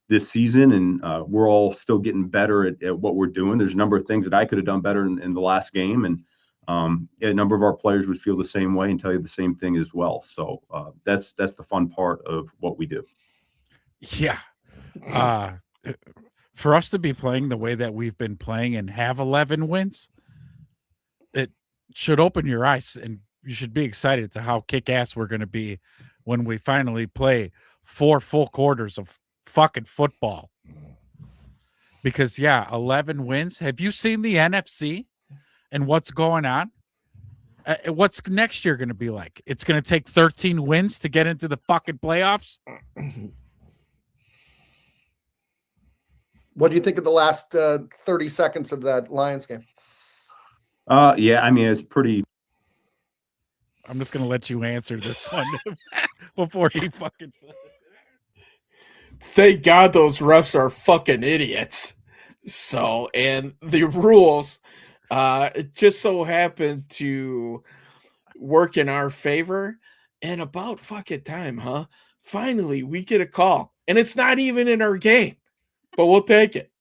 this season, and we're all still getting better at what we're doing. There's a number of things that I could have done better in the last game, and a number of our players would feel the same way and tell you the same thing as well. So that's the fun part of what we do. Yeah. For us to be playing the way that we've been playing and have 11 wins, it should open your eyes, and you should be excited to how kick-ass we're going to be when we finally play 4 full quarters of fucking football. Because 11 wins. Have you seen the NFC and what's going on? What's next year going to be like? It's going to take 13 wins to get into the fucking playoffs. What do you think of the last 30 seconds of that Lions game? Yeah, I mean, it's pretty. I'm just going to let you answer this one before he fucking. thank God those refs are fucking idiots. So, and the rules it just so happened to work in our favor. And about fucking time, huh? Finally, we get a call. And it's not even in our game, but we'll take it.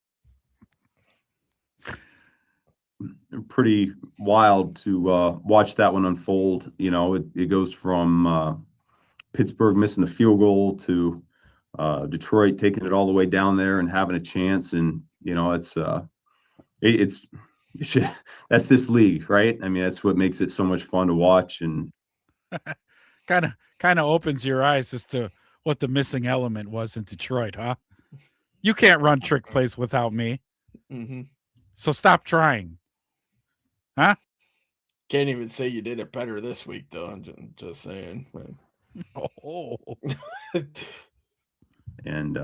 Pretty wild to watch that one unfold. You know, it goes from Pittsburgh missing the field goal to Detroit taking it all the way down there and having a chance. And, you know, it's that's this league, right? I mean, that's what makes it so much fun to watch, and kind of opens your eyes as to what the missing element was in Detroit, huh? You can't run trick plays without me. Mm-hmm. So stop trying. Huh? Can't even say you did it better this week, though. I'm just saying. Oh. And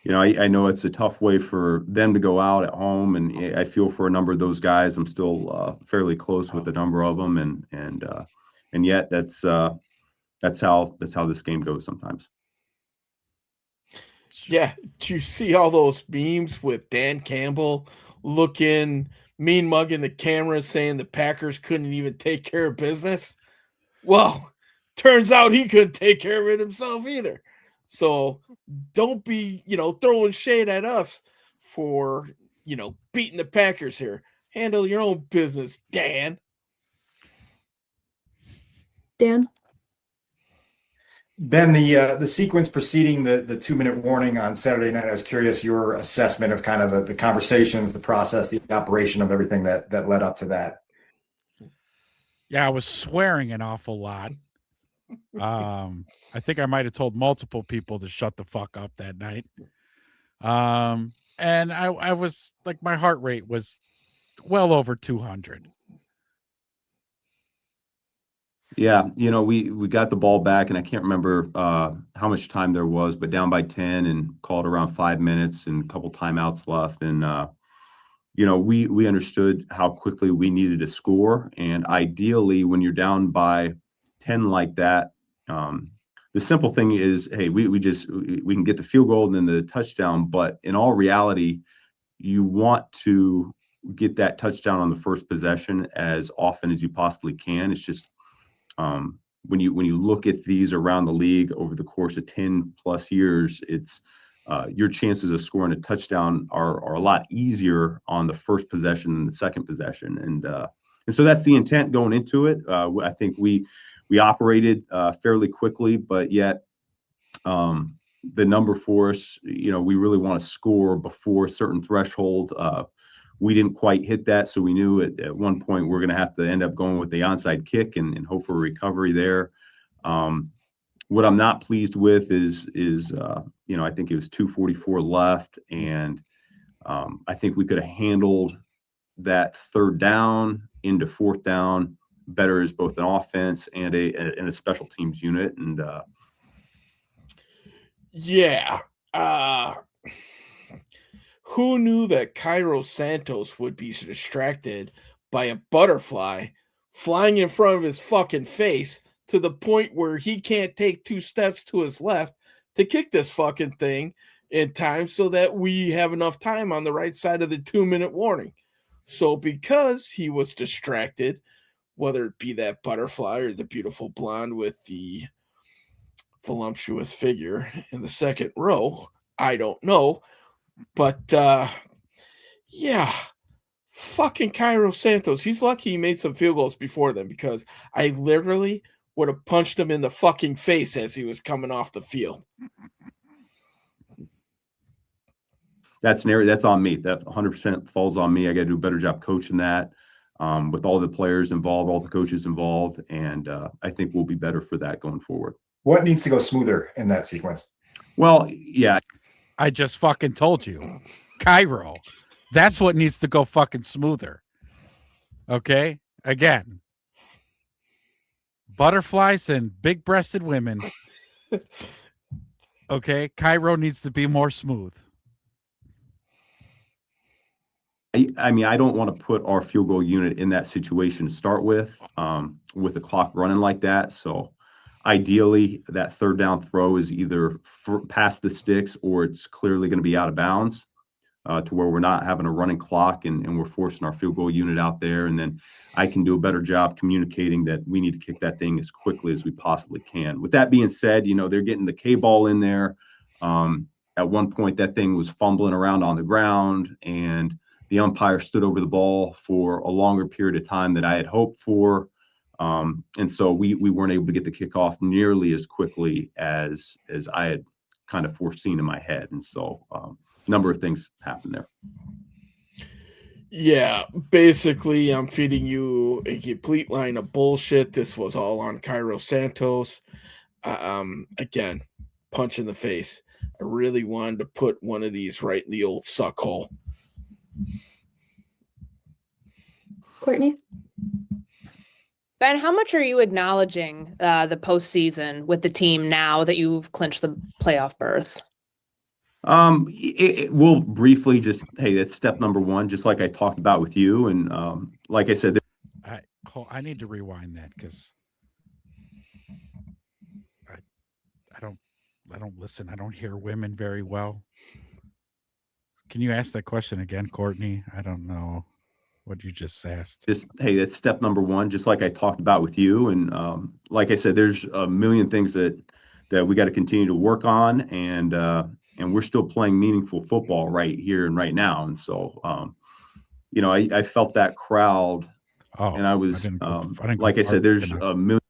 you know, I know it's a tough way for them to go out at home, and I feel for a number of those guys. I'm still fairly close with a number of them, and yet that's how this game goes sometimes. Yeah, do you see all those memes with Dan Campbell looking mean mugging the camera, saying the Packers couldn't even take care of business? Well, turns out he couldn't take care of it himself either. So don't be, throwing shade at us for, beating the Packers here. Handle your own business, Dan. Dan? Ben, the sequence preceding the 2-minute warning on Saturday night, I was curious your assessment of kind of the conversations, the process, the operation of everything that led up to that. Yeah, I was swearing an awful lot. I think I might have told multiple people to shut the fuck up that night. And I was like, my heart rate was well over 200. Yeah, we got the ball back, and I can't remember how much time there was, but down by 10 and called around 5 minutes and a couple timeouts left. And, we understood how quickly we needed to score. And ideally, when you're down by 10 like that, the simple thing is, hey, we can get the field goal and then the touchdown. But in all reality, you want to get that touchdown on the first possession as often as you possibly can. It's just, when you look at these around the league over the course of 10 plus years, it's your chances of scoring a touchdown are a lot easier on the first possession than the second possession. And so that's the intent going into it. I think we operated fairly quickly, but yet the number for us, we really want to score before a certain threshold. We didn't quite hit that, so we knew at one point we're going to have to end up going with the onside kick and hope for a recovery there. What I'm not pleased with is I think it was 2:44 left, and I think we could have handled that third down into fourth down better as both an offense and a special teams unit. And yeah. Who knew that Cairo Santos would be distracted by a butterfly flying in front of his fucking face to the point where he can't take 2 steps to his left to kick this fucking thing in time so that we have enough time on the right side of the 2-minute warning. So because he was distracted, whether it be that butterfly or the beautiful blonde with the voluptuous figure in the second row, I don't know. But, yeah, fucking Cairo Santos. He's lucky he made some field goals before then, because I literally would have punched him in the fucking face as he was coming off the field. that's on me. That 100% falls on me. I got to do a better job coaching that with all the players involved, all the coaches involved. And I think we'll be better for that going forward. What needs to go smoother in that sequence? Well, yeah. I just fucking told you. Cairo. That's what needs to go fucking smoother. Okay? Again. Butterflies and big-breasted women. Okay? Cairo needs to be more smooth. I mean, I don't want to put our field goal unit in that situation to start with the clock running like that. So ideally, that third down throw is either past the sticks or it's clearly going to be out of bounds, to where we're not having a running clock and we're forcing our field goal unit out there. And then I can do a better job communicating that we need to kick that thing as quickly as we possibly can. With that being said, they're getting the K-ball in there. At one point, that thing was fumbling around on the ground, and the umpire stood over the ball for a longer period of time than I had hoped for. And so we weren't able to get the kickoff nearly as quickly as I had kind of foreseen in my head. And so a number of things happened there. Yeah, basically, I'm feeding you a complete line of bullshit. This was all on Cairo Santos. Again, punch in the face. I really wanted to put one of these right in the old suck hole. Courtney? Ben, how much are you acknowledging the postseason with the team now that you've clinched the playoff berth? We'll briefly just, hey, that's step number one, just like I talked about with you. And like I said, I need to rewind that because I don't listen. I don't hear women very well. Can you ask that question again, Courtney? I don't know what you just asked. Hey, that's step number one, just like I talked about with you. And like I said, there's a million things that we got to continue to work on, and we're still playing meaningful football right here and right now. And so, I felt that crowd, and I was, like I said, there's a million.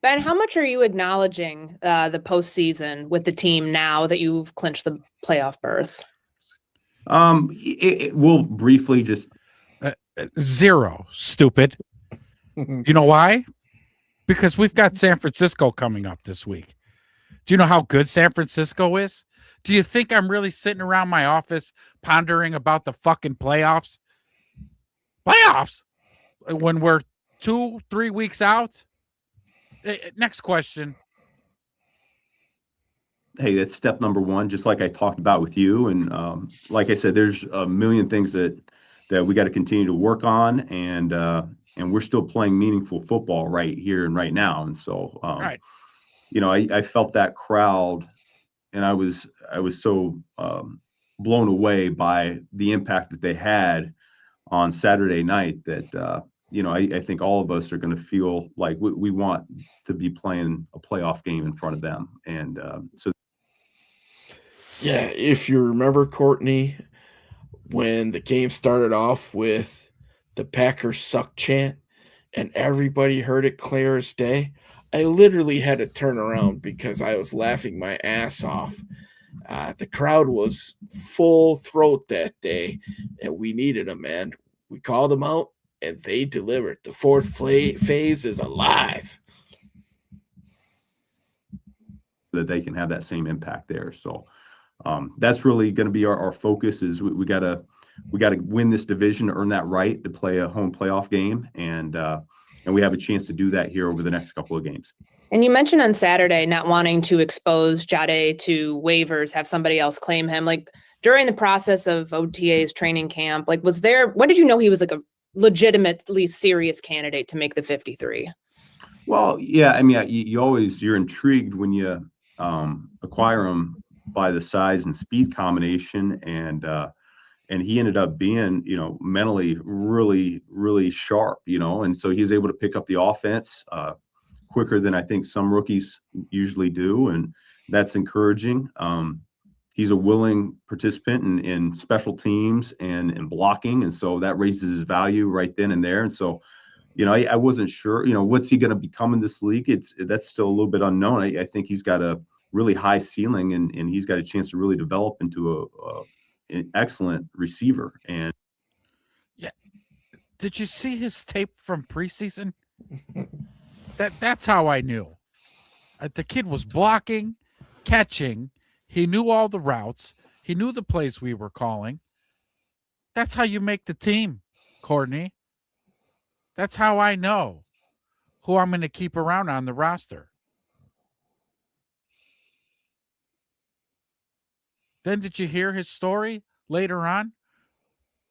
Ben, how much are you acknowledging the postseason with the team now that you've clinched the playoff berth? We'll briefly just. 0, stupid. You know why? Because we've got San Francisco coming up this week. Do you know how good San Francisco is? Do you think I'm really sitting around my office pondering about the fucking playoffs? Playoffs? When we're 2-3 weeks out? Next question. Hey, that's step number one, just like I talked about with you. And like I said, there's a million things that we got to continue to work on, and we're still playing meaningful football right here and right now. And so, right. I felt that crowd, and I was so blown away by the impact that they had on Saturday night that, I think all of us are going to feel like we want to be playing a playoff game in front of them. And so. Yeah, if you remember, Courtney, when the game started off with the Packers suck chant and everybody heard it clear as day, I literally had to turn around because I was laughing my ass off. The crowd was full throat that day, and we needed them, man. We called them out, and they delivered. The fourth phase is alive. That they can have that same impact there. So that's really going to be our focus. Is we got to win this division to earn that right to play a home playoff game, and we have a chance to do that here over the next couple of games. And you mentioned on Saturday not wanting to expose Jade to waivers, have somebody else claim him. Like during the process of OTA's training camp, like when did you know he was like a legitimately serious candidate to make the 53? Well, yeah, I mean, you're intrigued when you acquire him by the size and speed combination, and he ended up being, mentally really, really sharp, and so he's able to pick up the offense quicker than I think some rookies usually do, and that's encouraging. He's a willing participant in special teams and blocking, and so that raises his value right then and there. And so, I wasn't sure, what's he going to become in this league? That's still a little bit unknown. I think he's got a really high ceiling, and he's got a chance to really develop into an excellent receiver. And yeah, did you see his tape from preseason? That's how I knew. The kid was blocking, catching. He knew all the routes. He knew the plays we were calling. That's how you make the team, Courtney. That's how I know who I'm going to keep around on the roster. Then did you hear his story later on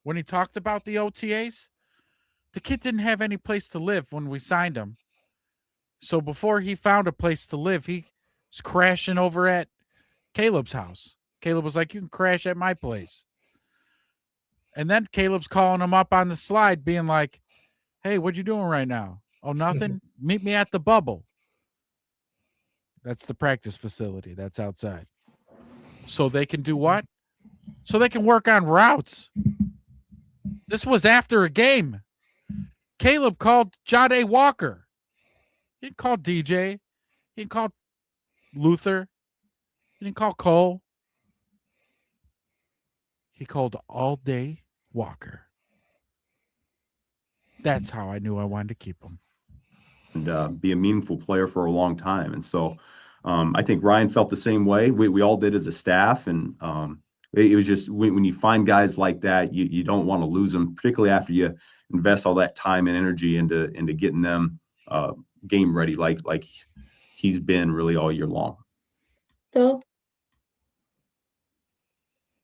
when he talked about the OTAs? The kid didn't have any place to live when we signed him. So before he found a place to live, he was crashing over at Caleb's house. Caleb was like, "You can crash at my place." And then Caleb's calling him up on the slide, being like, "Hey, what you doing right now?" "Oh, nothing. Meet me at the bubble." That's the practice facility. That's outside. So they can do what? So they can work on routes. This was after a game. Caleb called Jade Walker. He didn't call DJ. He didn't call Luther. He didn't call Cole. He called all day Walker. That's how I knew I wanted to keep him. And be a meaningful player for a long time. And so I think Ryan felt the same way. We all did as a staff. And it was just when you find guys like that, you don't want to lose them, particularly after you invest all that time and energy into getting them game ready, like he's been really all year long. Bill?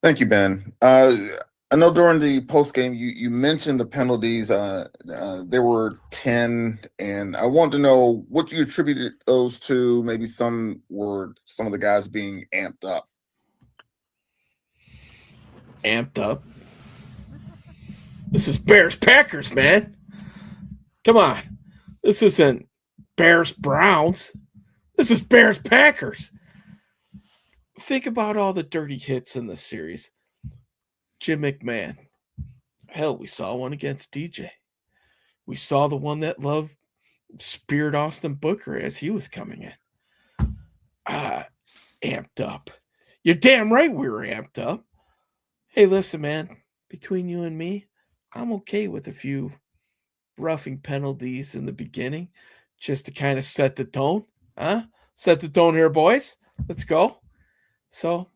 Thank you, Ben. I know during the post game you mentioned the penalties. There were 10, and I wanted to know what you attributed those to. Maybe some were some of the guys being amped up. Amped up. This is Bears Packers, man. Come on. This isn't Bears Browns. This is Bears Packers. Think about all the dirty hits in the series. Jim McMahon. Hell, we saw one against DJ. We saw the one that Love speared Austin Booker as he was coming in. Amped up. You're damn right we were amped up. Hey, listen, man. Between you and me, I'm okay with a few roughing penalties in the beginning just to kind of set the tone. Set the tone here, boys. Let's go. So,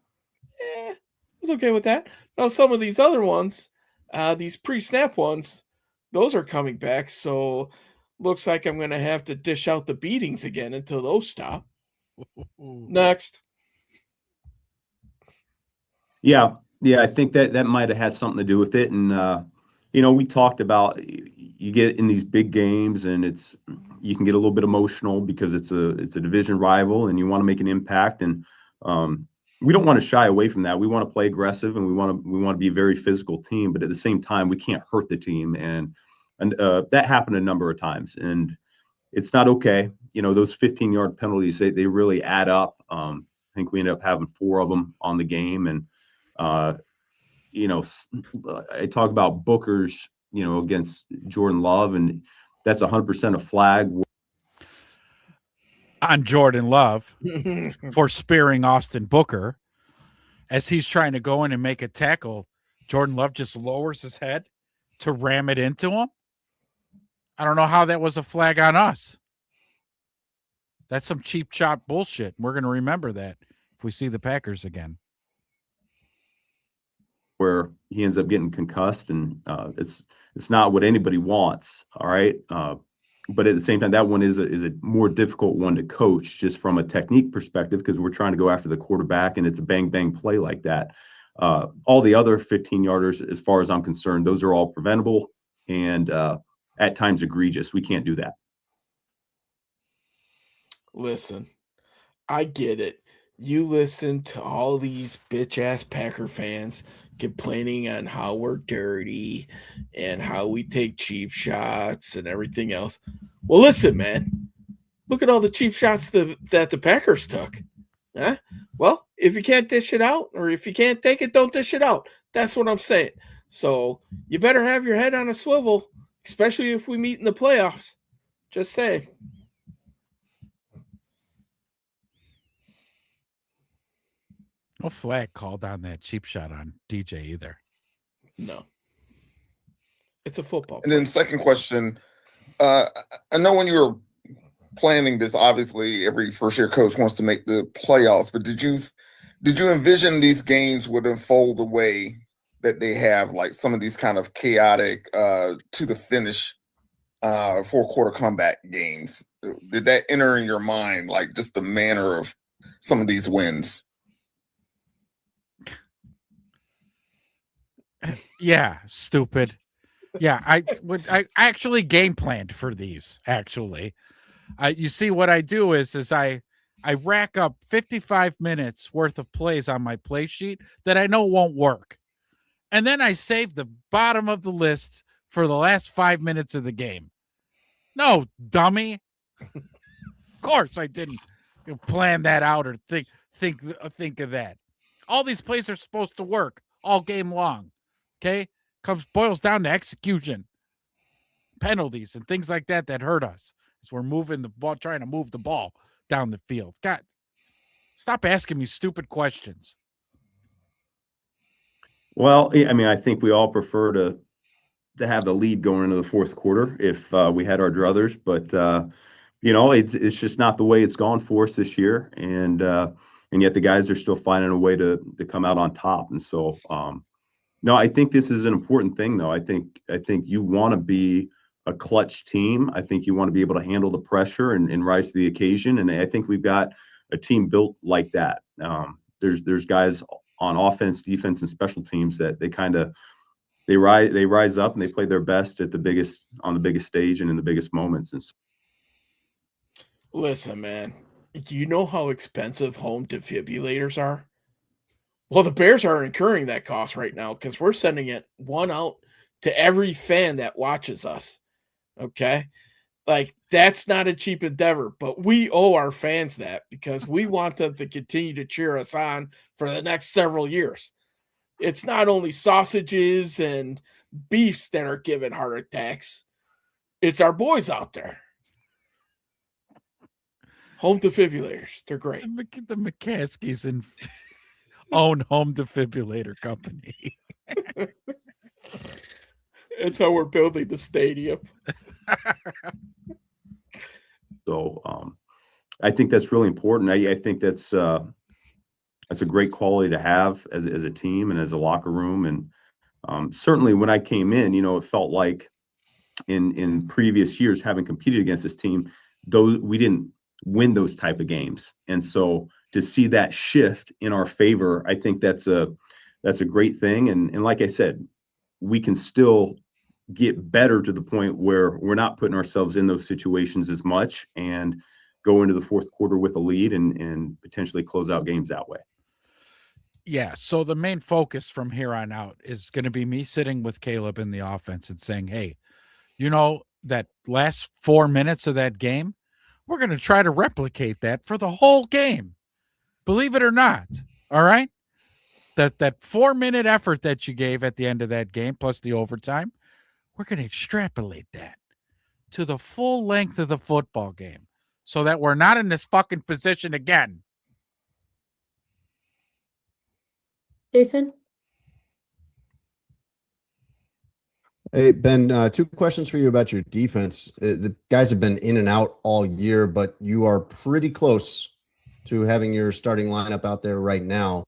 I was okay with that. Now, some of these other ones, these pre-snap ones, those are coming back. So, looks like I'm going to have to dish out the beatings again until those stop. Next. Yeah, I think that might have had something to do with it. And, we talked about you get in these big games and you can get a little bit emotional because it's a division rival and you want to make an impact. And we don't want to shy away from that. We want to play aggressive and we want to be a very physical team, but at the same time, we can't hurt the team. And that happened a number of times, and it's not okay. Those 15-yard penalties, they really add up. I think we ended up having 4 of them on the game. And, I talk about Booker's, against Jordan Love, and that's 100% a flag. On Jordan Love for spearing Austin Booker as he's trying to go in and make a tackle. Jordan Love just lowers his head to ram it into him. I don't know how that was a flag on us. That's some cheap shot bullshit. We're going to remember that if we see the Packers again. Where he ends up getting concussed, and it's not what anybody wants. All right. But at the same time, that one is a more difficult one to coach just from a technique perspective, because we're trying to go after the quarterback and it's a bang, bang play like that. All the other 15-yarders, as far as I'm concerned, those are all preventable and at times egregious. We can't do that. Listen, I get it. You listen to all these bitch-ass Packer fans complaining on how we're dirty and how we take cheap shots and everything else. Well, listen, man. Look at all the cheap shots that the Packers took. Huh? Well, if you can't dish it out, or if you can't take it, don't dish it out. That's what I'm saying. So you better have your head on a swivel, especially if we meet in the playoffs. Just saying. No flag called on that cheap shot on DJ either. No. It's a football. And then second question, I know when you were planning this, obviously every first-year coach wants to make the playoffs, but did you envision these games would unfold the way that they have, like some of these kind of chaotic to the finish 4-quarter comeback games? Did that enter in your mind, like just the manner of some of these wins? Yeah, stupid. Yeah, I actually game planned for these, actually. You see what I do is I rack up 55 minutes worth of plays on my play sheet that I know won't work. And then I save the bottom of the list for the last 5 minutes of the game. No, dummy. Of course I didn't plan that out or think of that. All these plays are supposed to work all game long. Okay? Boils down to execution. Penalties and things like that hurt us as we're moving the ball, trying to move the ball down the field. God, stop asking me stupid questions. Well, I mean, I think we all prefer to have the lead going into the fourth quarter if we had our druthers, but it's just not the way it's gone for us this year, and yet the guys are still finding a way to come out on top. And so, no, I think this is an important thing, though. I think you want to be a clutch team. I think you want to be able to handle the pressure and rise to the occasion, and I think we've got a team built like that. There's guys on offense, defense, and special teams that they rise up and they play their best on the biggest stage and in the biggest moments. And listen, man, you know how expensive home defibrillators are? Well, the Bears are incurring that cost right now because we're sending it one out to every fan that watches us. Okay? Like, that's not a cheap endeavor, but we owe our fans that because we want them to continue to cheer us on for the next several years. It's not only sausages and beefs that are giving heart attacks. It's our boys out there. Home defibrillators. They're great. The McCaskies own home defibrillator company. That's how we're building the stadium. So I think that's really important. I think that's a great quality to have as a team and as a locker room. And certainly when I came in, it felt like in previous years, having competed against this team, we didn't win those type of games. And so to see that shift in our favor, I think that's a great thing. And like I said, we can still get better to the point where we're not putting ourselves in those situations as much and go into the fourth quarter with a lead and potentially close out games that way. Yeah. So the main focus from here on out is going to be me sitting with Caleb in the offense and saying, hey, that last 4 minutes of that game, we're going to try to replicate that for the whole game. Believe it or not. All right. That 4-minute effort that you gave at the end of that game, plus the overtime, we're going to extrapolate that to the full length of the football game so that we're not in this fucking position again. Jason? Hey, Ben, 2 questions for you about your defense. The guys have been in and out all year, but you are pretty close to having your starting lineup out there right now.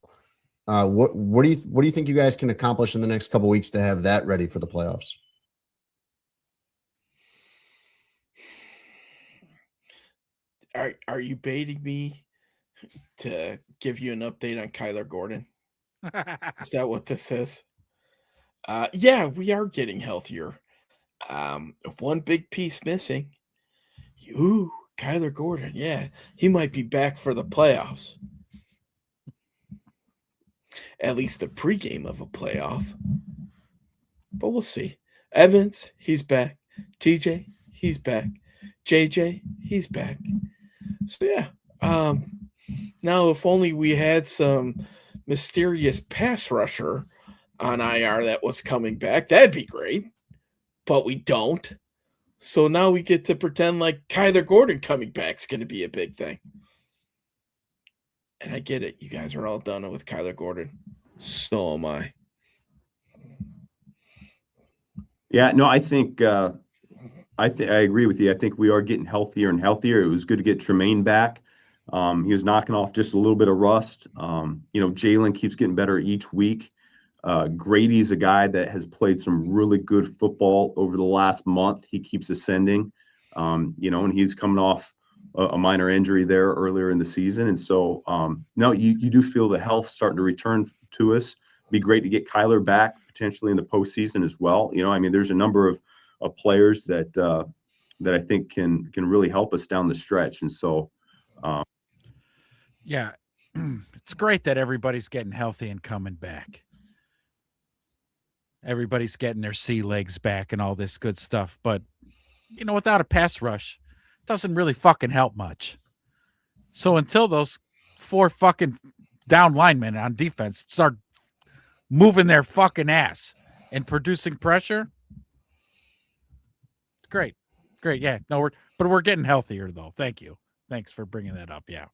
What do you think you guys can accomplish in the next couple weeks to have that ready for the playoffs? Are you baiting me to give you an update on Kyler Gordon? Is that what this is? Yeah, we are getting healthier. One big piece missing. Kyler Gordon. Yeah, he might be back for the playoffs. At least the pregame of a playoff. But we'll see. Evans, he's back. TJ, he's back. JJ, he's back. So yeah. Now if only we had some mysterious pass rusher on IR that was coming back, that'd be great. But we don't. So now we get to pretend like Kyler Gordon coming back is going to be a big thing. And I get it. You guys are all done with Kyler Gordon. So am I. Yeah, no, I think I agree with you. I think we are getting healthier and healthier. It was good to get Tremaine back. He was knocking off just a little bit of rust. Jalen keeps getting better each week. Grady's a guy that has played some really good football over the last month. He keeps ascending, and he's coming off a minor injury there earlier in the season. And so, no, you do feel the health starting to return to us. It'd be great to get Kyler back potentially in the postseason as well. There's a number of players that that I think can really help us down the stretch. And so, yeah, it's great that everybody's getting healthy and coming back. Everybody's getting their sea legs back and all this good stuff. But, you know, without a pass rush, it doesn't really fucking help much. So until those 4 fucking down linemen on defense start moving their fucking ass and producing pressure, it's great. Great. Yeah. No, we're getting healthier though. Thank you. Thanks for bringing that up. Yeah.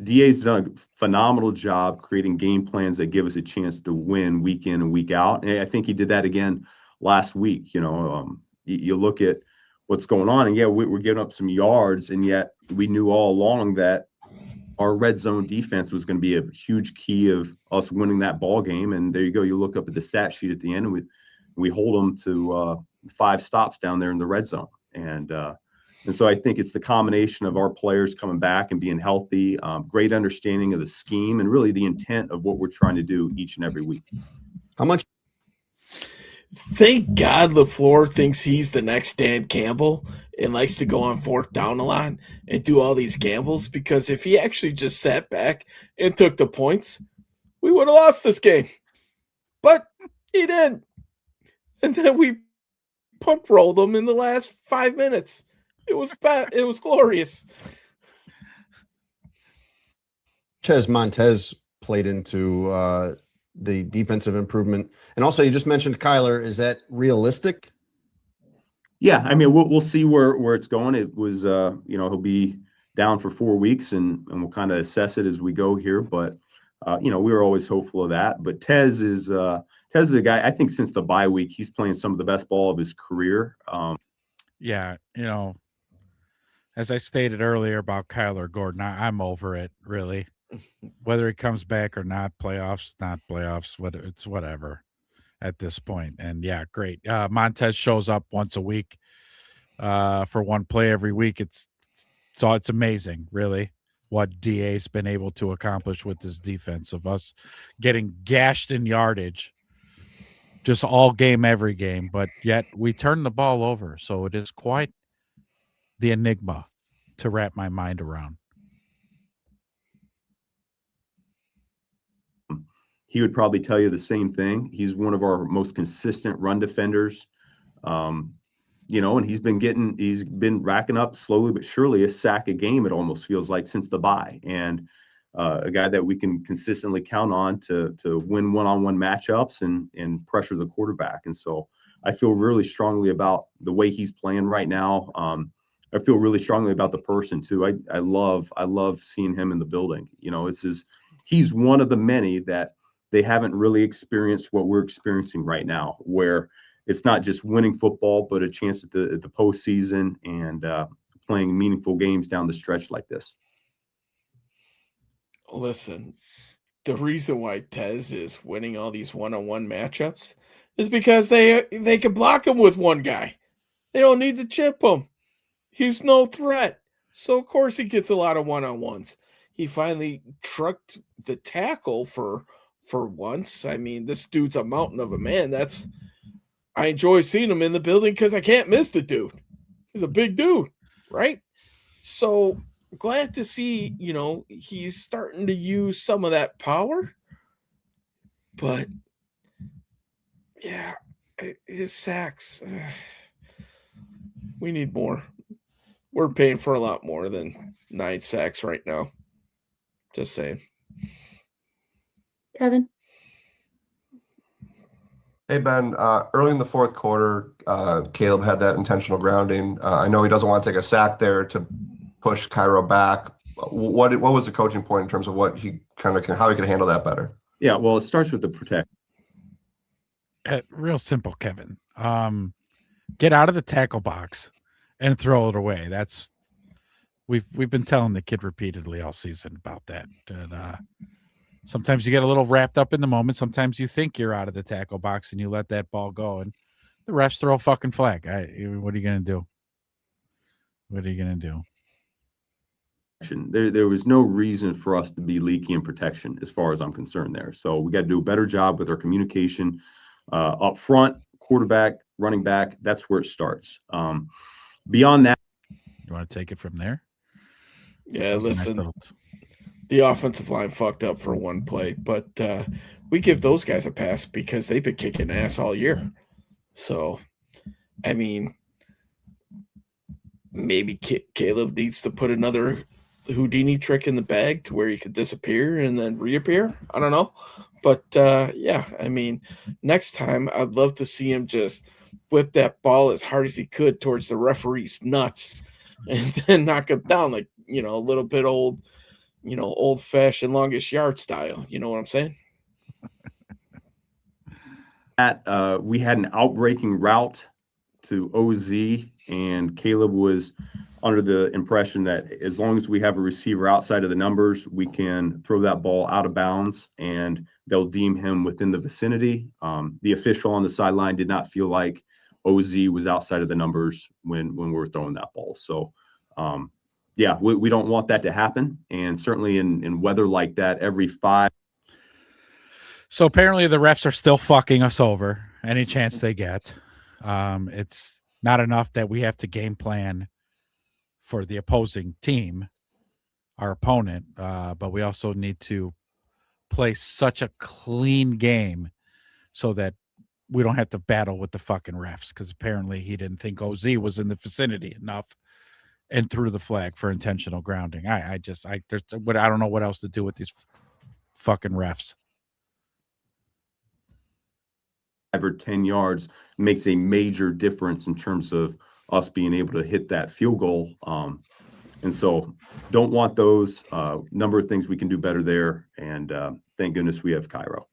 DA's done a phenomenal job creating game plans that give us a chance to win week in and week out. And I think he did that again last week. You know, you look at what's going on, and yeah, we're giving up some yards, and yet we knew all along that our red zone defense was going to be a huge key of us winning that ball game. And there you go. You look up at the stat sheet at the end, and we hold them to 5 stops down there in the red zone. And so I think it's the combination of our players coming back and being healthy, great understanding of the scheme, and really the intent of what we're trying to do each and every week. How much? Thank God LaFleur thinks he's the next Dan Campbell and likes to go on 4th down a lot and do all these gambles, because if he actually just sat back and took the points, we would have lost this game. But he didn't. And then we pump rolled them in the last 5 minutes. It was bad. It was glorious. Has Montez played into the defensive improvement? And also, you just mentioned Kyler. Is that realistic? Yeah, I mean, we'll see where it's going. It was, you know, he'll be down for 4 weeks, and we'll kind of assess it as we go here. But you know, we were always hopeful of that. But Tez is a guy. I think since the bye week, he's playing some of the best ball of his career. Yeah, you know, as I stated earlier about Kyler Gordon, I'm over it, really. Whether he comes back or not, playoffs, not playoffs, it's whatever at this point. And yeah, great. Montez shows up once a week for one play every week. It's amazing, really, what DA's been able to accomplish with this defense of us getting gashed in yardage just all game, every game, but yet we turn the ball over. So it is quite the enigma to wrap my mind around. He would probably tell you the same thing. He's one of our most consistent run defenders. You know, and he's been racking up slowly but surely a sack a game, it almost feels like, since the bye. And a guy that we can consistently count on to win one-on-one matchups and pressure the quarterback. And so I feel really strongly about the way he's playing right now. I feel really strongly about the person too. I love seeing him in the building. You know, he's one of the many that they haven't really experienced what we're experiencing right now, where it's not just winning football, but a chance at the postseason and playing meaningful games down the stretch like this. Listen, the reason why Tez is winning all these one-on-one matchups is because they can block him with one guy. They don't need to chip him. He's no threat. So, of course, he gets a lot of one-on-ones. He finally trucked the tackle for once. I mean, this dude's a mountain of a man. I enjoy seeing him in the building because I can't miss the dude. He's a big dude, right? So glad to see, you know, he's starting to use some of that power. But, yeah, his sacks, we need more. We're paying for a lot more than 9 sacks right now. Just saying. Kevin? Hey, Ben, early in the 4th quarter, Caleb had that intentional grounding. I know he doesn't want to take a sack there to push Cairo back. What was the coaching point in terms of what he how he could handle that better? Yeah, well, it starts with the protect. Real simple, Kevin. Get out of the tackle box and throw it away. We've been telling the kid repeatedly all season about that. And sometimes you get a little wrapped up in the moment. Sometimes you think you're out of the tackle box and you let that ball go, and the refs throw a fucking flag. What are you going to do? What are you going to do? There was no reason for us to be leaky in protection as far as I'm concerned there. So we got to do a better job with our communication up front, quarterback, running back, that's where it starts. Beyond that, You want to take it from there? Yeah, That was a nice listen, little- the offensive line fucked up for one play, but we give those guys a pass because they've been kicking ass all year. So, I mean, maybe Caleb needs to put another Houdini trick in the bag to where he could disappear and then reappear. I don't know. But yeah, I mean, next time I'd love to see him just whip that ball as hard as he could towards the referee's nuts and then knock him down like, a little bit old fashioned longest yard style. You know what I'm saying? we had an outbreaking route to OZ, and Caleb was under the impression that as long as we have a receiver outside of the numbers, we can throw that ball out of bounds and they'll deem him within the vicinity. The official on the sideline did not feel like OZ was outside of the numbers when we were throwing that ball. So, yeah, we don't want that to happen. And certainly in weather like that, every 5. So apparently the refs are still fucking us over any chance they get. It's not enough that we have to game plan for the opposing team, our opponent, but we also need to play such a clean game so that we don't have to battle with the fucking refs, because apparently he didn't think OZ was in the vicinity enough and threw the flag for intentional grounding. I don't know what else to do with these fucking refs. 5 or 10 yards makes a major difference in terms of us being able to hit that field goal. And so don't want those. Number of things we can do better there. And thank goodness we have Cairo.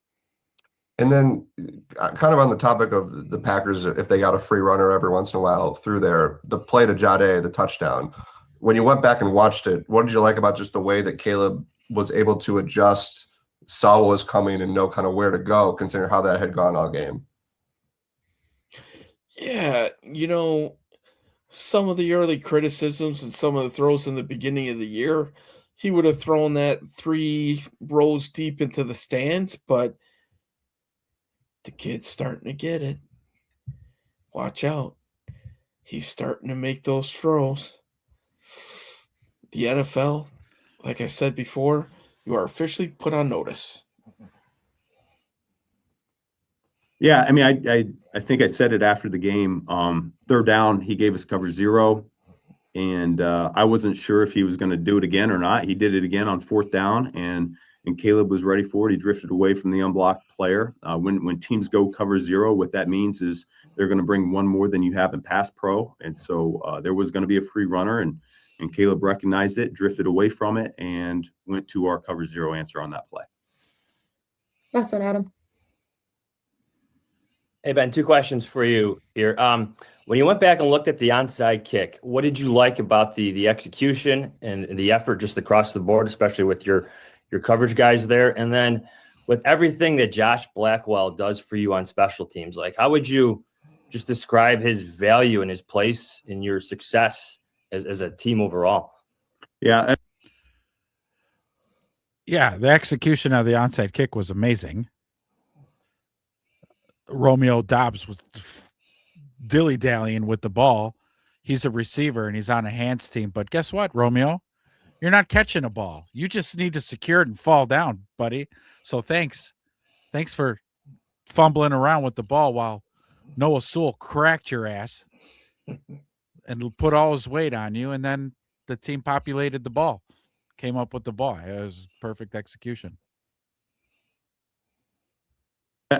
And then kind of on the topic of the Packers, if they got a free runner every once in a while through there, the play to Jade, the touchdown, when you went back and watched it, what did you like about just the way that Caleb was able to adjust, saw what was coming and know kind of where to go, considering how that had gone all game? Yeah, some of the early criticisms and some of the throws in the beginning of the year, he would have thrown that 3 rows deep into the stands, but the kid's starting to get it. Watch out. He's starting to make those throws. The NFL, like I said before, you are officially put on notice. Yeah, I mean, I think I said it after the game. Third down, he gave us cover 0, and I wasn't sure if he was going to do it again or not. He did it again on 4th down, and Caleb was ready for it. He drifted away from the unblocked player. When teams go cover 0, what that means is they're going to bring one more than you have in pass pro, and so there was going to be a free runner, and Caleb recognized it, drifted away from it, and went to our cover 0 answer on that play. That's on Adam. Hey, Ben, 2 questions for you here. When you went back and looked at the onside kick, what did you like about the execution and the effort just across the board, especially with your coverage guys there? And then with everything that Josh Blackwell does for you on special teams, like how would you just describe his value and his place in your success as a team overall? Yeah. Yeah, the execution of the onside kick was amazing. Romeo Dobbs was dilly-dallying with the ball. He's a receiver and he's on a hands team. But guess what, Romeo? You're not catching a ball. You just need to secure it and fall down, buddy. So thanks. Thanks for fumbling around with the ball while Noah Sewell cracked your ass and put all his weight on you. And then the team populated the ball, came up with the ball. It was perfect execution.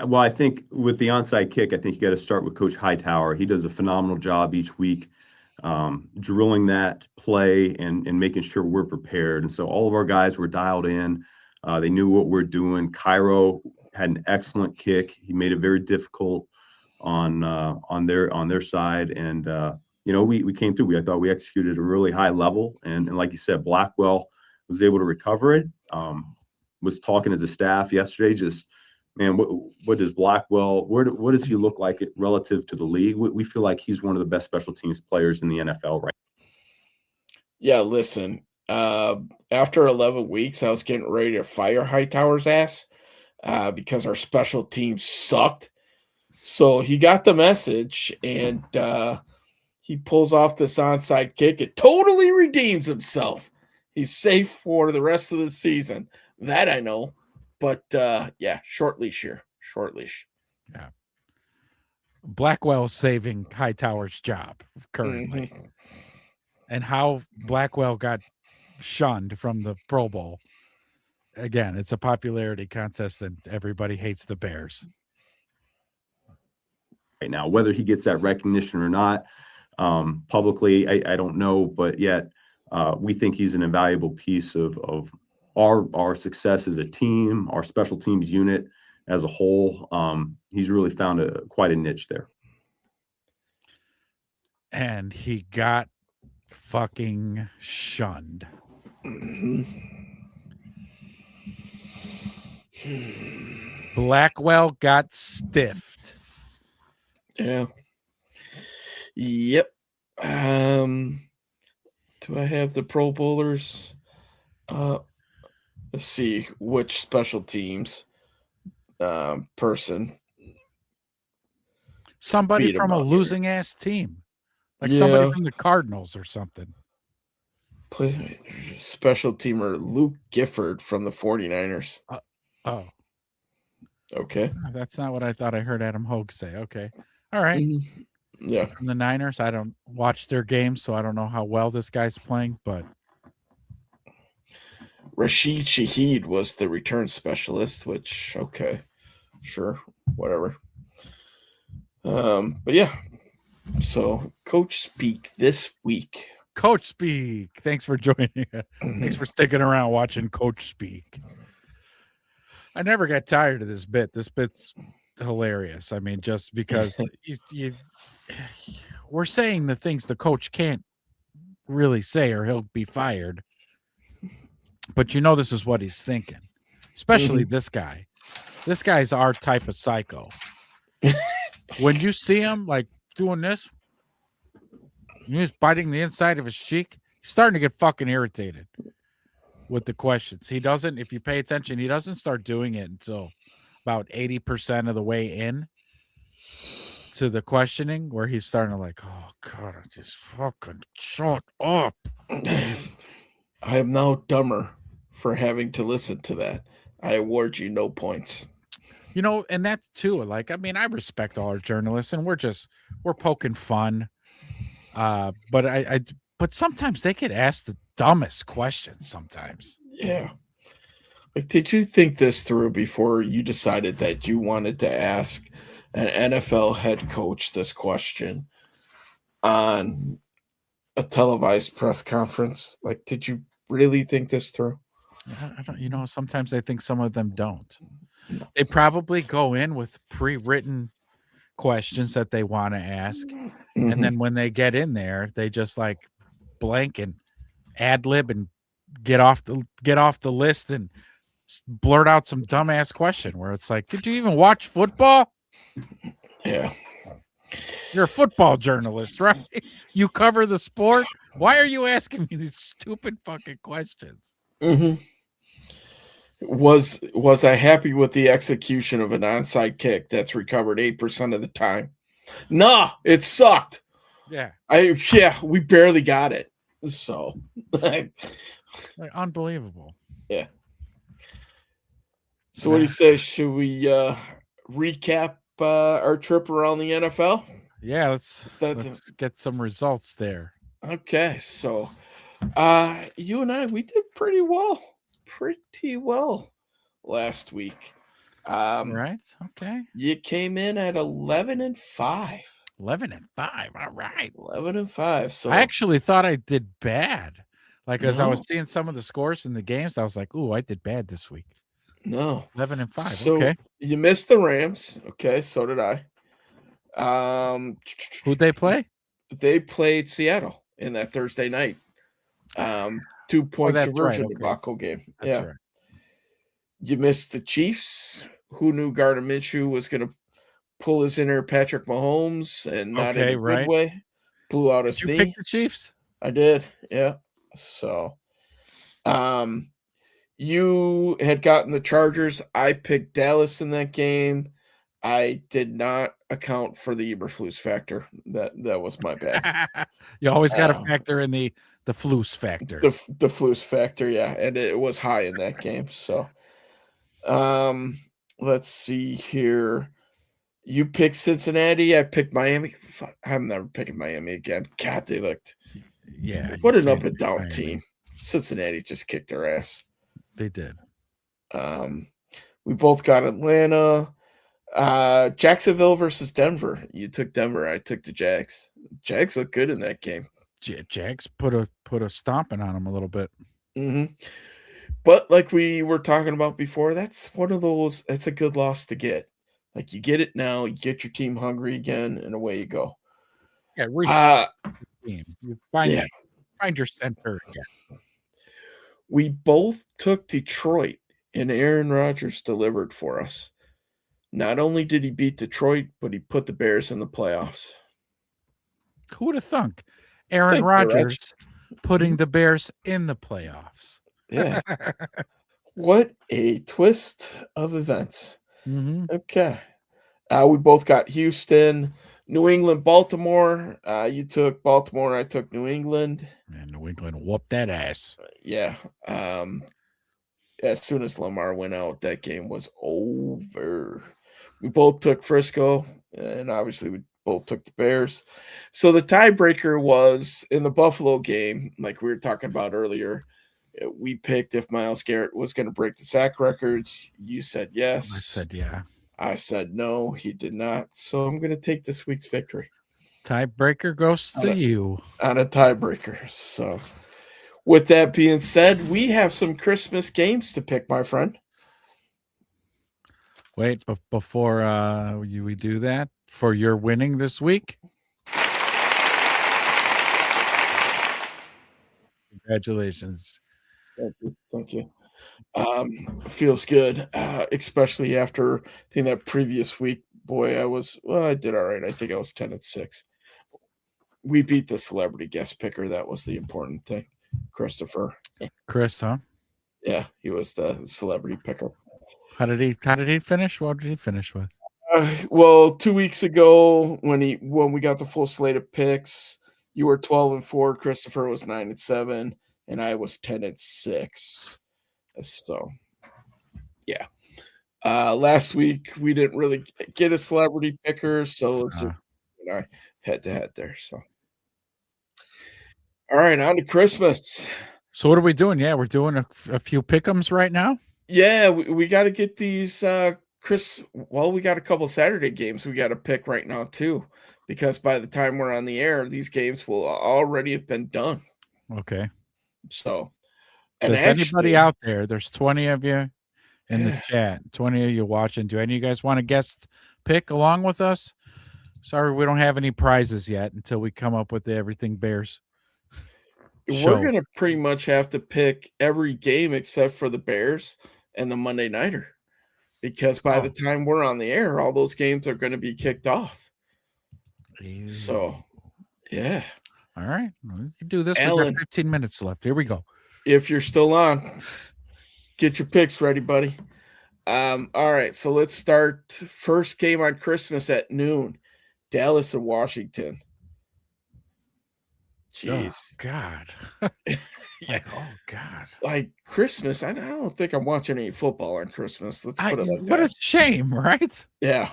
Well, I think with the onside kick, I think you got to start with Coach Hightower. He does a phenomenal job each week drilling that play and making sure we're prepared. And so all of our guys were dialed in. They knew what we're doing. Cairo had an excellent kick. He made it very difficult on their side. And, we came through. I thought we executed at a really high level. And like you said, Blackwell was able to recover it. Was talking as a staff yesterday, just, man, what does Blackwell, what does he look like relative to the league? We feel like he's one of the best special teams players in the NFL right now. Yeah, listen, after 11 weeks, I was getting ready to fire Hightower's ass because our special teams sucked. So he got the message, and he pulls off this onside kick. It totally redeems himself. He's safe for the rest of the season. That I know. But yeah, short leash here. Short leash. Yeah. Blackwell saving Hightower's job currently. And how Blackwell got shunned from the Pro Bowl. Again, it's a popularity contest and everybody hates the Bears. Right now, whether he gets that recognition or not, publicly, I don't know, but yet we think he's an invaluable piece of our success as a team, our special teams unit as a whole. He's really found quite a niche there. And he got fucking shunned. Blackwell got stiffed. Yeah. Yep. Do I have the Pro Bowlers? Let's see which special teams person. Somebody beat him from a out here. losing ass team. Like somebody Yeah. from the Cardinals or something. Special teamer Luke Gifford from the 49ers. Oh, Okay. that's not what I thought I heard Adam Hogue say. Okay. All right. Yeah. From the Niners. I don't watch their games, so I don't know how well this guy's playing, but Rashid Shaheed was the return specialist, which, okay, sure, whatever. But yeah, so Coach Speak this week. Coach Speak. Thanks for joining. Thanks for sticking around watching Coach Speak. I never got tired of this bit. This bit's hilarious. I mean, just because we're saying the things the coach can't really say or he'll be fired. But you know this is what he's thinking. Especially this guy. This guy's our type of psycho. When you see him like doing this, he's biting the inside of his cheek, he's starting to get fucking irritated with the questions. He doesn't, if you pay attention, he doesn't start doing it until about 80% of the way in to the questioning, where he's starting to like, oh God, I just fucking shut up. I am now dumber for having to listen to that. I award you no points. You know, and that too, like, I mean, I respect all our journalists and we're poking fun. But sometimes they get asked the dumbest questions sometimes. Yeah. Like, did you think this through before you decided that you wanted to ask an NFL head coach this question on a televised press conference? Like, did you really think this through? I don't, you know, sometimes I think some of them don't. They probably go in with pre-written questions that they want to ask. And then when they get in there, they just like blank and ad lib and get off the list and blurt out some dumbass question where it's like, did you even watch football? Yeah. You're a football journalist, right? You cover the sport. Why are you asking me these stupid fucking questions? Was I happy with the execution of an onside kick that's recovered 8% of the time? Nah, it sucked. Yeah. We barely got it. So like, unbelievable. Yeah. So what do you say? Should we recap our trip around the NFL? Yeah, let's get some results there. Okay, so you and I, we did pretty well last week. Right. Okay. You came in at 11-5. 11-5. All right. 11-5. So I actually thought I did bad. Like as I was seeing some of the scores in the games, I was like, "Ooh, I did bad this week." No. 11-5. So okay. You missed the Rams. Okay, so did I. Who'd they play? They played Seattle in that Thursday night. 2-point conversion debacle game. That's right. You missed the Chiefs. Who knew Gardner Minshew was going to pull his inner Patrick Mahomes and not in a good way? Blew out his knee. Did you pick the Chiefs? I did. Yeah. So, you had gotten the Chargers. I picked Dallas in that game. I did not account for the Eberflus factor. That was my bad. You always got to factor in the Flus factor. The Flus factor, yeah, and it was high in that game. So, let's see here. You picked Cincinnati. I picked Miami. Fuck, I'm never picking Miami again. God, they looked. Yeah. What an up and down team. Cincinnati just kicked their ass. They did. We both got Atlanta. Jacksonville versus Denver. You took Denver. I took the Jags. Jags look good in that game. Jags put a stomping on them a little bit. Mm-hmm. But like we were talking about before, that's one of those. That's a good loss to get. Like you get it now, you get your team hungry again, and away you go. Yeah, reset team. You find your center again. We both took Detroit, and Aaron Rodgers delivered for us. Not only did he beat Detroit, but he put the Bears in the playoffs. Who would have thunk? Aaron Rodgers putting the Bears in the playoffs. Yeah. What a twist of events. Mm-hmm. Okay. We both got Houston, New England, Baltimore. You took Baltimore. I took New England. And New England whooped that ass. Yeah. As soon as Lamar went out, that game was over. We both took Frisco, and obviously we both took the Bears. So the tiebreaker was in the Buffalo game, like we were talking about earlier. We picked if Myles Garrett was going to break the sack records. You said yes. I said yeah. I said no, he did not. So I'm going to take this week's victory. Tiebreaker goes to you. On a tiebreaker. So with that being said, we have some Christmas games to pick, my friend. Wait, but before we do that, for your winning this week, congratulations. Thank you. Feels good, especially after I think that previous week. Boy, I did all right. I think I was 10-6. We beat the celebrity guest picker. That was the important thing. Christopher. Chris, huh? Yeah, he was the celebrity picker. How did he finish? What did he finish with? Well, 2 weeks ago when we got the full slate of picks, you were 12-4, Christopher was 9-7, and I was 10-6. So yeah. Last week we didn't really get a celebrity picker, so let's just head to head there. So all right, on to Christmas. So what are we doing? Yeah, we're doing a few pick'ems right now. Yeah, we got to get these we got a couple Saturday games we got to pick right now too, because by the time we're on the air, these games will already have been done. Okay. So, and does anybody out there? There's 20 of you in the chat. 20 of you watching. Do any of you guys want to guest pick along with us? Sorry, we don't have any prizes yet until we come up with the Everything Bears. We're going to pretty much have to pick every game except for the Bears and the Monday Nighter, because by the time we're on the air, all those games are going to be kicked off. Ew. So, yeah. All right. We can do this. Alan, we got 15 minutes left. Here we go. If you're still on, get your picks ready, buddy. All right. So let's start. First game on Christmas at noon. Dallas and Washington. Jeez. Oh, God. Yeah. Oh, God. Like Christmas, I don't think I'm watching any football on Christmas. Let's put it like that. What a shame, right? Yeah.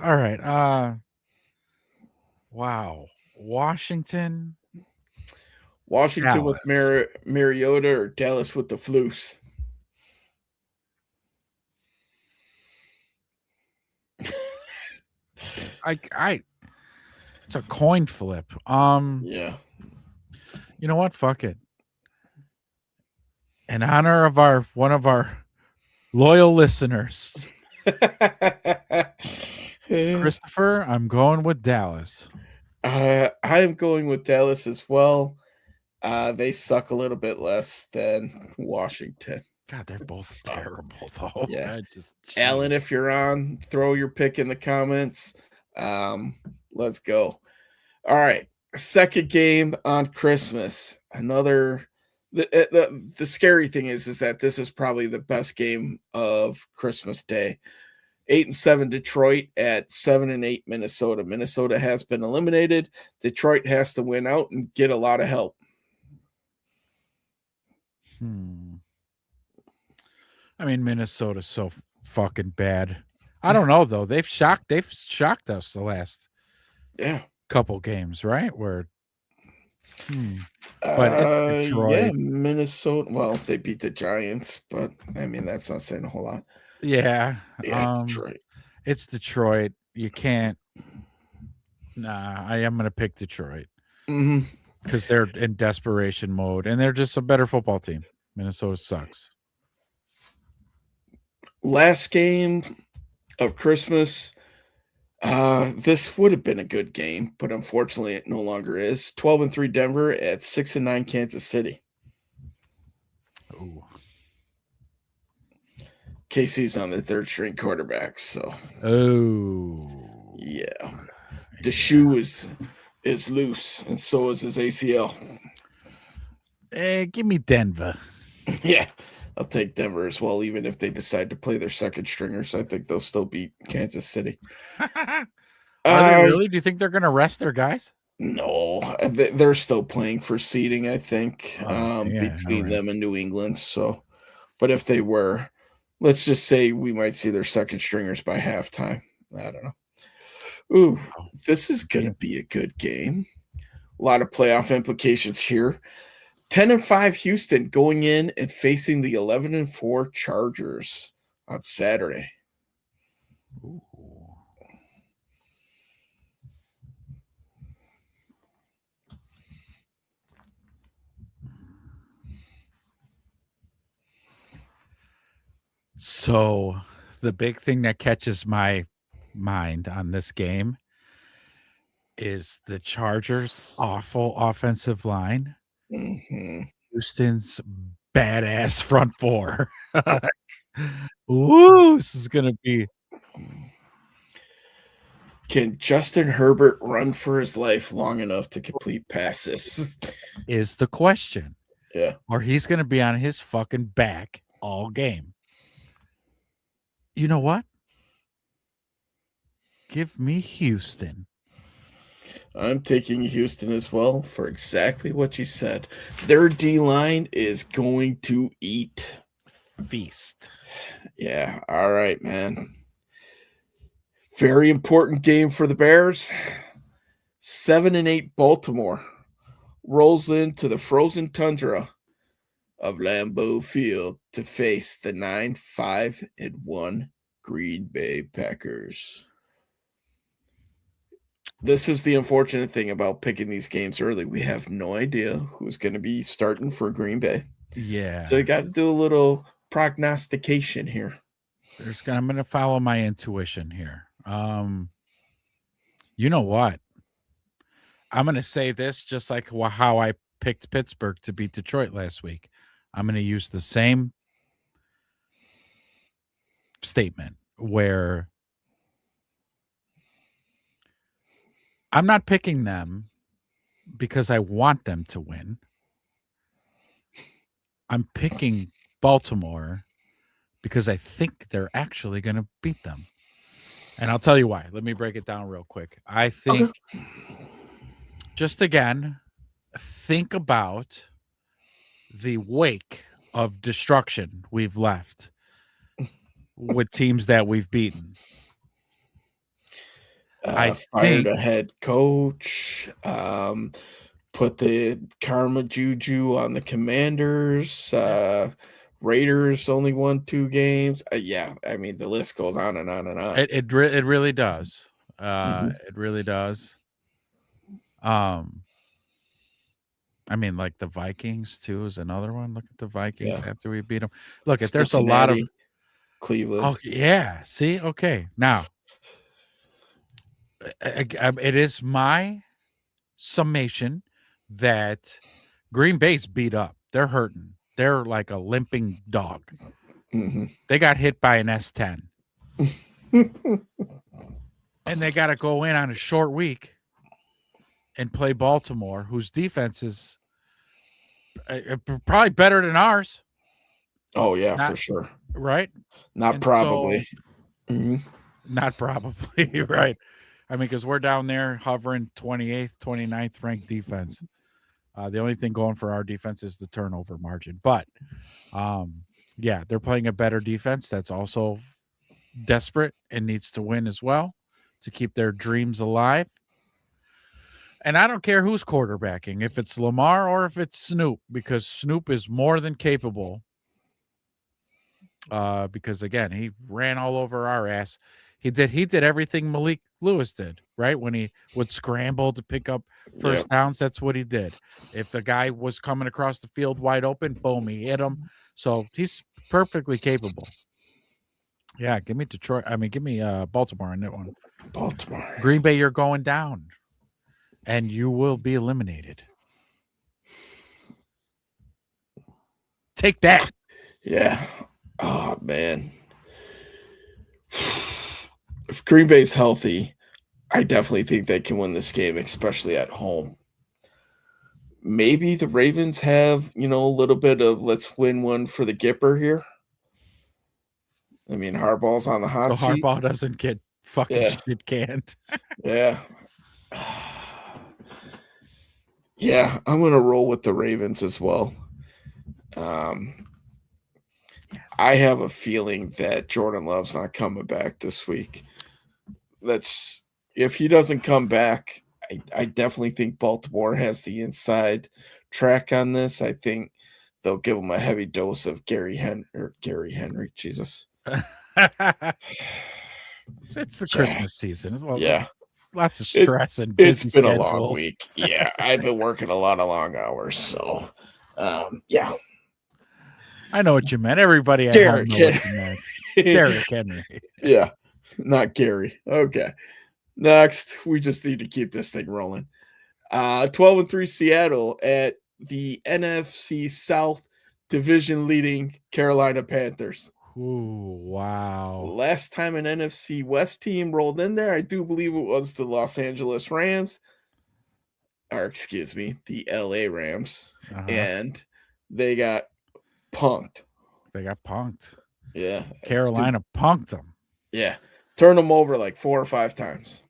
All right. Wow. Washington Dallas. With Mariota, or Dallas with the Flus? It's a coin flip. Yeah. You know what? Fuck it. In honor of one of our loyal listeners, Christopher, I'm going with Dallas. I am going with Dallas as well. They suck a little bit less than Washington. God, they're both terrible, though. Yeah. Alan, if you're on, throw your pick in the comments. Let's go. All right. Second game on Christmas. Another The scary thing is that this is probably the best game of Christmas Day. 8-7 Detroit at 7-8 Minnesota. Minnesota has been eliminated. Detroit has to win out and get a lot of help. I mean, Minnesota's so fucking bad. I don't know though. They've shocked us the last couple games, right? Where but it's Detroit. Yeah, Minnesota. Well, they beat the Giants, but I mean that's not saying a whole lot. Yeah. Detroit. It's Detroit. You can't. Nah, I am going to pick Detroit because they're in desperation mode and they're just a better football team. Minnesota sucks. Last game of Christmas. This would have been a good game, but unfortunately it no longer is. 12-3 Denver at 6-9 Kansas City. Ooh. KC's on the third string quarterback, so yeah. The shoe is loose, and so is his ACL. Give me Denver. Yeah, I'll take Denver as well, even if they decide to play their second stringers. I think they'll still beat Kansas City. Are they really? Do you think they're going to rest their guys? No, they're still playing for seeding, I think, between them and New England. So, but if they were, let's just say we might see their second stringers by halftime. I don't know. Ooh, this is going to be a good game. A lot of playoff implications here. 10-5 Houston going in and facing the 11-4 Chargers on Saturday. Ooh. So the big thing that catches my mind on this game is the Chargers' awful offensive line. Houston's badass front four. Ooh, this is going to be. Can Justin Herbert run for his life long enough to complete passes? Is the question. Yeah. Or he's going to be on his fucking back all game. You know what? Give me Houston. I'm taking Houston as well for exactly what you said. Their D-line is going to eat. Feast. Yeah. All right, man. Very important game for the Bears. 7-8 Baltimore rolls into the frozen tundra of Lambeau Field to face the 9-5-1 Green Bay Packers. This is the unfortunate thing about picking these games early. We have no idea who's going to be starting for Green Bay. Yeah. So you got to do a little prognostication here. I'm going to follow my intuition here. You know what? I'm going to say this just like how I picked Pittsburgh to beat Detroit last week. I'm going to use the same statement where I'm not picking them because I want them to win. I'm picking Baltimore because I think they're actually going to beat them. And I'll tell you why. Let me break it down real quick. I think, just again, think about the wake of destruction we've left with teams that we've beaten. I fired a head coach, put the karma juju on the Commanders, Raiders only won 2 games. Yeah, I mean, the list goes on and on and on. It really does. It really does. I mean, like the Vikings too is another one. Look at the Vikings after we beat them. Look, if there's a lot of Cleveland. Oh yeah, see, okay. Now, it is my summation that Green Bay's beat up. They're hurting. They're like a limping dog. They got hit by an S10, and they got to go in on a short week and play Baltimore, whose defense is probably better than ours, Oh yeah, Not- for sure. right? Not And probably. so- Mhm. Not probably, right? I mean, because we're down there hovering 28th, 29th ranked defense. The only thing going for our defense is the turnover margin. But yeah, they're playing a better defense that's also desperate and needs to win as well to keep their dreams alive. And I don't care who's quarterbacking, if it's Lamar or if it's Snoop, because Snoop is more than capable. Because again, he ran all over our ass. He did everything Malik Lewis did, right? When he would scramble to pick up first downs, that's what he did. If the guy was coming across the field wide open, boom, he hit him. So he's perfectly capable. Yeah, give me Detroit. I mean, give me Baltimore on that one. Baltimore. Green Bay, you're going down, and you will be eliminated. Take that. Yeah. Oh man. If Green Bay's healthy, I definitely think they can win this game, especially at home. Maybe the Ravens have, a little bit of let's win one for the Gipper here. I mean, Harbaugh's on the hot So seat. Harbaugh doesn't get fucking shit canned. Yeah. Yeah, I'm going to roll with the Ravens as well. I have a feeling that Jordan Love's not coming back this week. If he doesn't come back, I definitely think Baltimore has the inside track on this. I think they'll give him a heavy dose of Gary Henry. Jesus. It's the Christmas season. Yeah. Lots of stress and busy it's been schedules. a long week. Yeah, I've been working a lot of long hours. So, yeah. I know what you meant. Everybody at home know what you meant. Derrick Henry. Yeah, not Gary. Okay. Next, we just need to keep this thing rolling. 12-3 Seattle at the NFC South division leading Carolina Panthers. Ooh, wow. Last time an NFC West team rolled in there, I do believe it was the Los Angeles Rams. Or excuse me, the LA Rams. And they got punked. Yeah. Carolina punked them. Yeah. Turned them over like 4 or 5 times.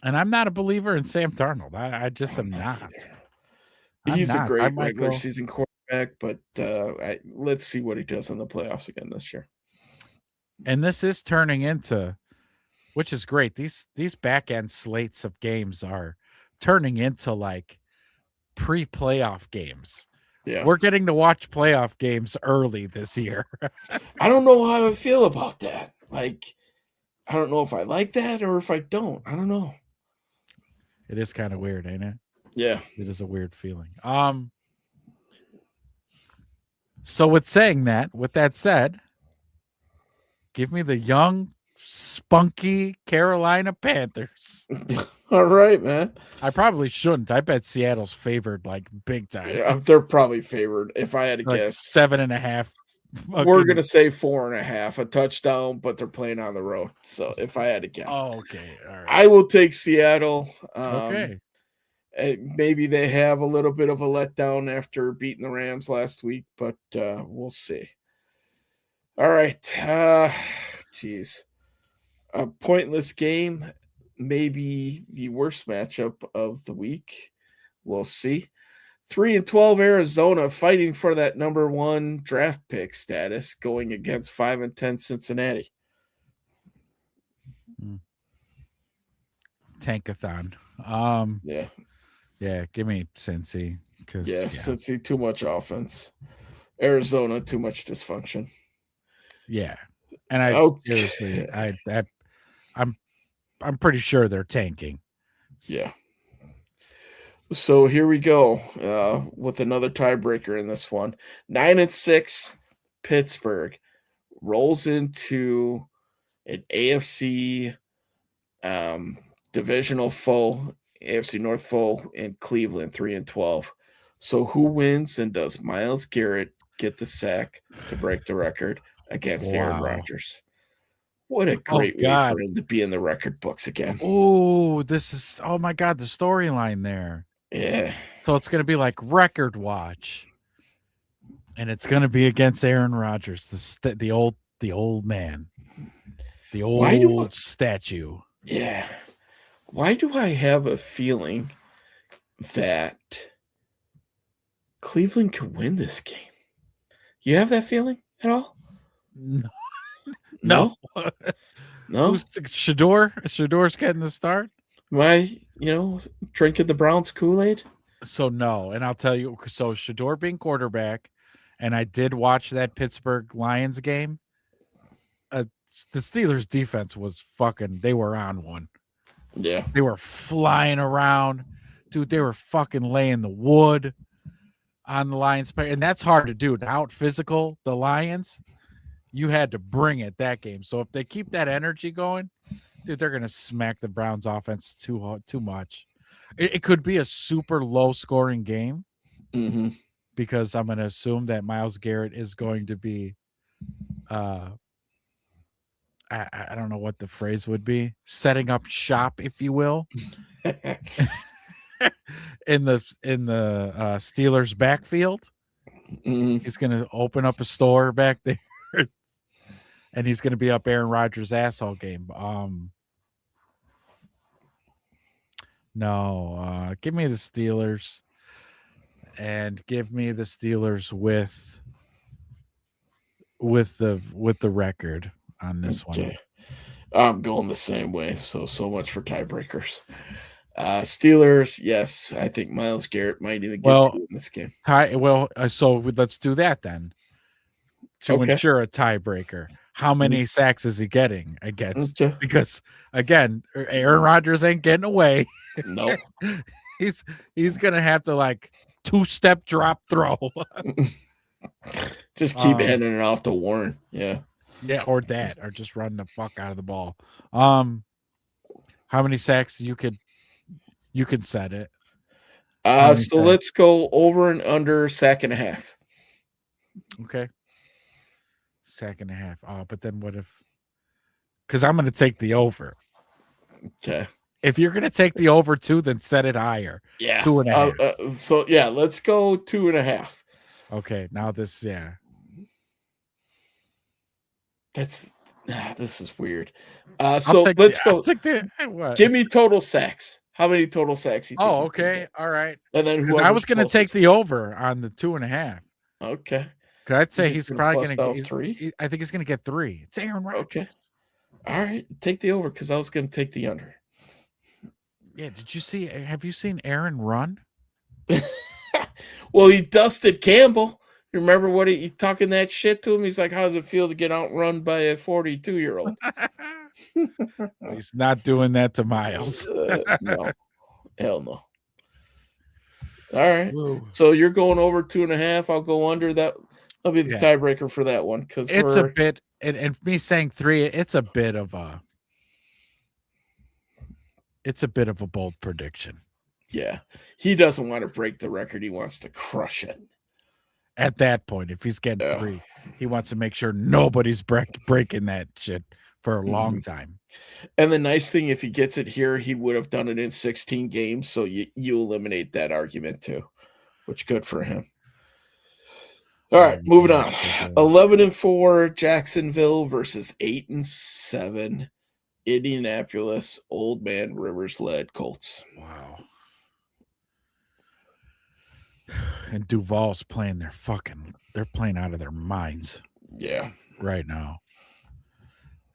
And I'm not a believer in Sam Darnold. I just am not. He's a great regular season quarterback, but let's see what he does in the playoffs again this year. And this is turning into, which is great. These back end slates of games are turning into like pre-playoff games. Yeah. We're getting to watch playoff games early this year. I don't know how I feel about that. Like, I don't know if I like that or if I don't. I don't know. It is kind of weird, ain't it? Yeah. It is a weird feeling. So with that said, give me the young, spunky Carolina Panthers. All right, man. I probably shouldn't. I bet Seattle's favored like big time. Yeah, they're probably favored. If I had to like guess, 7.5. We're gonna say 4.5, a touchdown, but they're playing on the road. So if I had to guess, okay, all right. I will take Seattle. Okay. Maybe they have a little bit of a letdown after beating the Rams last week, but we'll see. All right. Geez. A pointless game, maybe the worst matchup of the week. We'll see. 3-12 Arizona fighting for that number 1 draft pick status, going against 5-10 Cincinnati. Tankathon. Yeah, give me Cincy. Cincy, too much offense. Arizona, too much dysfunction. Yeah. And seriously, I'm pretty sure they're tanking. Yeah. So here we go with another tiebreaker in this one. 9-6 Pittsburgh rolls into an AFC divisional foe, AFC North foe in Cleveland, 3-12. So who wins, and does Myles Garrett get the sack to break the record against Aaron Rodgers? What a great way for him to be in the record books again. Oh, oh my God, the storyline there. Yeah. So it's going to be like record watch. And it's going to be against Aaron Rodgers, the old man. The old statue. Yeah. Why do I have a feeling that Cleveland could win this game? You have that feeling at all? No. No? No? No? Shador? Shador's getting the start? Am I, drinking the Browns Kool-Aid? So no. And I'll tell you, so Shador being quarterback, and I did watch that Pittsburgh Lions game. The Steelers defense was they were on one. Yeah. They were flying around. Dude, they were fucking laying the wood on the Lions player. And that's hard to do. To out physical the Lions, you had to bring it that game. So if they keep that energy going, dude, they're going to smack the Browns offense too much. It could be a super low scoring game because I'm going to assume that Myles Garrett is going to be I don't know what the phrase would be, setting up shop, if you will, in the Steelers backfield. He's going to open up a store back there, and he's going to be up Aaron Rodgers' ass all game. No, give me the Steelers, and give me the Steelers with the record on this one. I'm going the same way. So much for tiebreakers. Steelers, yes. I think Myles Garrett might even get two in this game. So let's do that then. To ensure a tiebreaker. How many sacks is he getting against? Because again, Aaron Rodgers ain't getting away. No. he's gonna have to two-step drop throw. Just keep handing it off to Warren. Yeah. Yeah, or just run the fuck out of the ball. How many sacks you could set it? So let's go over and under sack and a half. Okay. Sack and a half. Oh, but then what if? Because I'm going to take the over. Okay. If you're going to take the over 2, then set it higher. Yeah. 2.5. Let's go 2.5. Okay. Now this, yeah. This is weird. So let's go. Give me total sacks. How many total sacks? Oh, okay. All right. And then I was going to take the over on the 2.5. Okay. I'd say he's probably going to get 3. I think he's going to get 3. It's Aaron Rodgers. Okay. All right. Take the over because I was going to take the under. Yeah. Have you seen Aaron run? Well, he dusted Campbell. You remember what he talking that shit to him? He's like, how does it feel to get outrun by a 42-year-old? He's not doing that to Myles. No. Hell no. All right. Whoa. So you're going over 2.5. I'll go under that. I'll be the tiebreaker for that one because it's a bit. And me saying 3, it's a bit of a bold prediction. Yeah, he doesn't want to break the record. He wants to crush it. At that point, if he's getting 3, he wants to make sure nobody's breaking that shit for a long time. And the nice thing, if he gets it here, he would have done it in 16 games. So you eliminate that argument too, which good for him. All right, moving on. 11-4 Jacksonville versus 8-7 Indianapolis Old Man Rivers led Colts. Wow. And Duval's playing they're playing out of their minds. Yeah. Right now.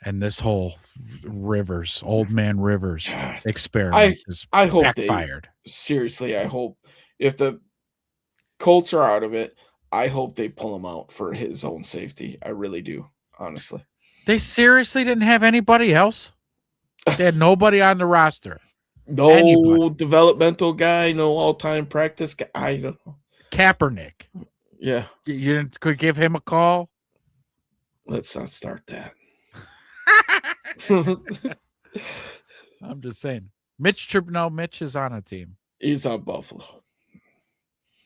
And this whole Old Man Rivers experiment is backfired. Seriously, I hope if the Colts are out of it, I hope they pull him out for his own safety. I really do, honestly. They seriously didn't have anybody else? They had nobody on the roster. No developmental guy, no all-time practice guy. I don't know. Kaepernick. Yeah. You could give him a call? Let's not start that. I'm just saying. Mitch is on a team. He's on Buffalo.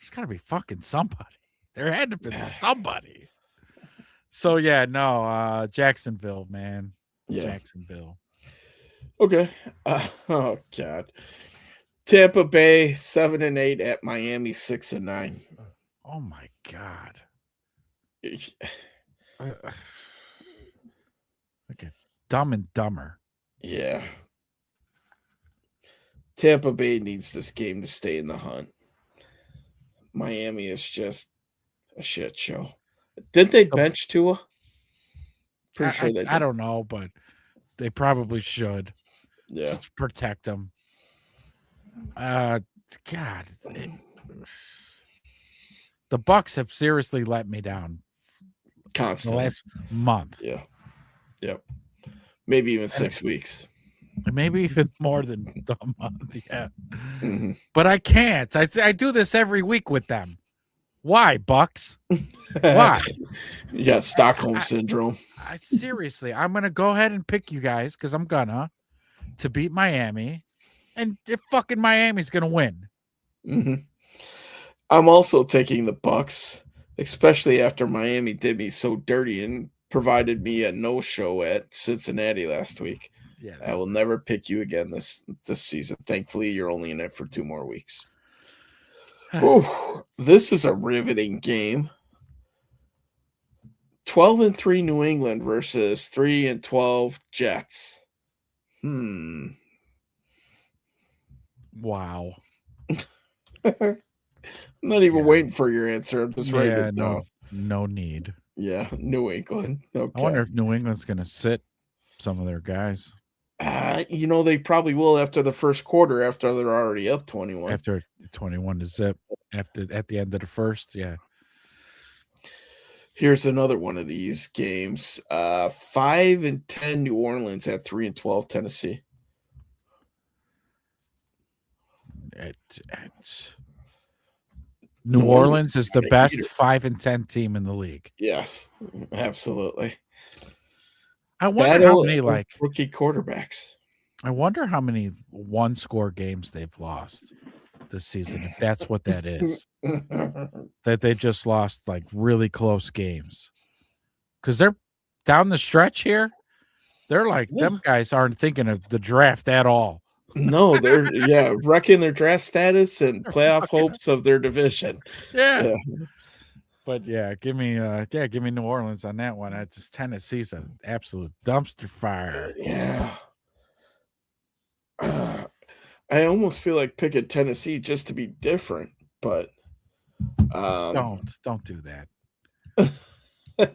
There's got to be fucking somebody. There had to be somebody. So, Jacksonville, man. Yeah. Jacksonville. Okay. Oh, God. Tampa Bay 7-8 at Miami 6-9. Oh my God. Like a Dumb and Dumber. Yeah. Tampa Bay needs this game to stay in the hunt. Miami is just a shit show. Didn't they bench Tua? Pretty sure they did. I don't know, but they probably should. Yeah. Just protect them. God, the Bucks have seriously let me down the Constantly. last month. Yeah. Yep. Maybe even 6 weeks. Maybe even more than a month. Yeah. Mhm. But I can't. I do this every week with them. Why, Bucks? Why? You got Stockholm syndrome. Seriously, I'm gonna go ahead and pick you guys because I'm gonna to beat Miami, and if fucking Miami's gonna win. Mm-hmm. I'm also taking the Bucks, especially after Miami did me so dirty and provided me a no-show at Cincinnati last week. Yeah, I will never pick you again this season. Thankfully, you're only in it for 2 more weeks. Ooh, this is a riveting game. 12-3 New England versus 3-12 Jets. Wow. I'm not even waiting for your answer. I'm just writing it down. No need. Yeah, New England. Okay. I wonder if New England's gonna sit some of their guys. They probably will after the first quarter, after they're already up 21. After 21 to zip, at the end of the first, yeah. Here's another one of these games. 5-10 New Orleans at 3-12 Tennessee. New Orleans is the kinda best heater. 5-10 team in the league. Yes, absolutely. I wonder Battle how many of rookie quarterbacks. I wonder how many one-score games they've lost this season, if that's what that is. That they just lost like really close games. Because they're down the stretch here. They're like, them guys aren't thinking of the draft at all. No, they're wrecking their draft status and playoff hopes of their division. Yeah. But give me New Orleans on that one. Just Tennessee's an absolute dumpster fire. Yeah. I almost feel like picking Tennessee just to be different, but don't do that.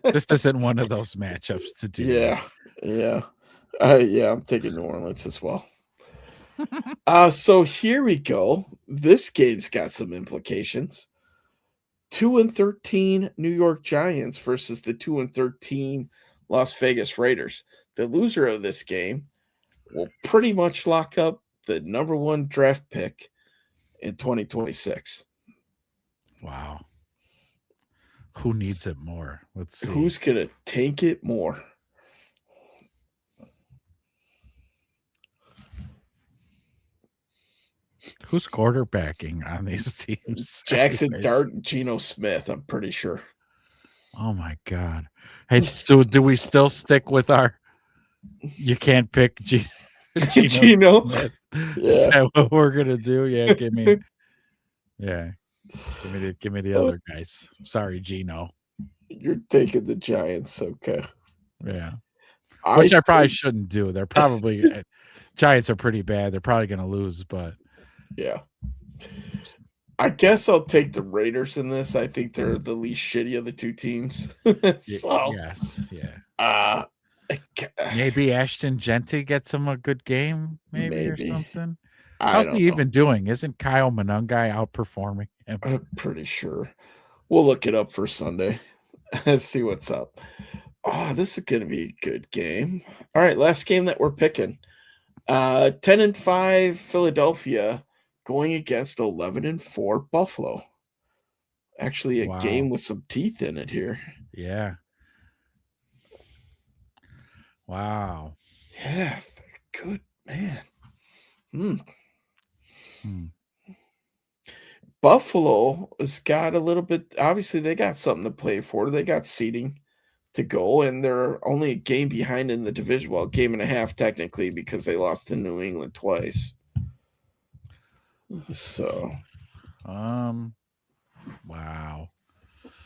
This isn't one of those matchups to do. Yeah. I'm taking New Orleans as well. So here we go. This game's got some implications. 2-13 New York Giants versus the 2-13 Las Vegas Raiders. The loser of this game will pretty much lock up the number 1 draft pick in 2026. Wow. Who needs it more? Let's see. Who's going to tank it more? Who's quarterbacking on these teams? Jackson Dart and Geno Smith, I'm pretty sure. Oh my God. Hey, so do we still stick with our you can't pick Geno? Yeah. Is that what we're gonna do? Yeah, give me the other guys. Sorry, Geno. You're taking the Giants, okay. Yeah. Which I probably shouldn't do. They're probably Giants are pretty bad. They're probably gonna lose, but yeah. I guess I'll take the Raiders in this. I think they're the least shitty of the 2 teams. Yes, yeah. Maybe Ashton Genty gets him a good game, maybe. Or something. How's he even doing? Isn't Kyle Monangai outperforming him? I'm pretty sure. We'll look it up for Sunday. Let's see what's up. Oh, this is going to be a good game. All right, last game that we're picking. 10-5 Philadelphia going against 11-4 Buffalo. Actually, a game with some teeth in it here. Yeah. Wow. Yeah, good man. Buffalo has got a little bit. Obviously, they got something to play for. They got seeding to go, and they're only a game behind in the division. Well, game and a half technically, because they lost to New England twice. So, wow.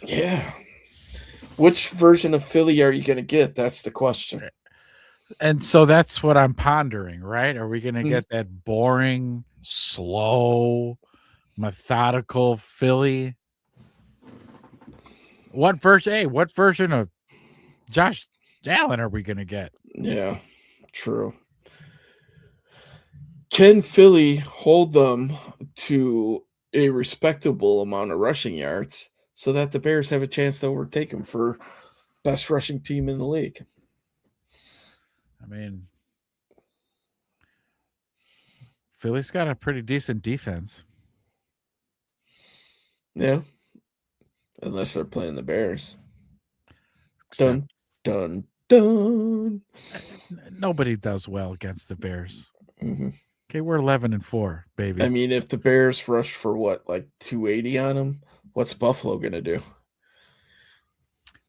Yeah. Which version of Philly are you going to get? That's the question. And so that's what I'm pondering, right? Are we going to Mhm. get that boring, slow, methodical Philly? What version of Josh Allen are we going to get? Yeah, true. Can Philly hold them to a respectable amount of rushing yards so that the Bears have a chance to overtake them for best rushing team in the league? I mean, Philly's got a pretty decent defense. Yeah. Unless they're playing the Bears. Except Dun, dun. nobody does well against the Bears. Mhm. Okay, we're 11-4, baby. I mean, if the Bears rush for what, like 280 on them, what's Buffalo going to do?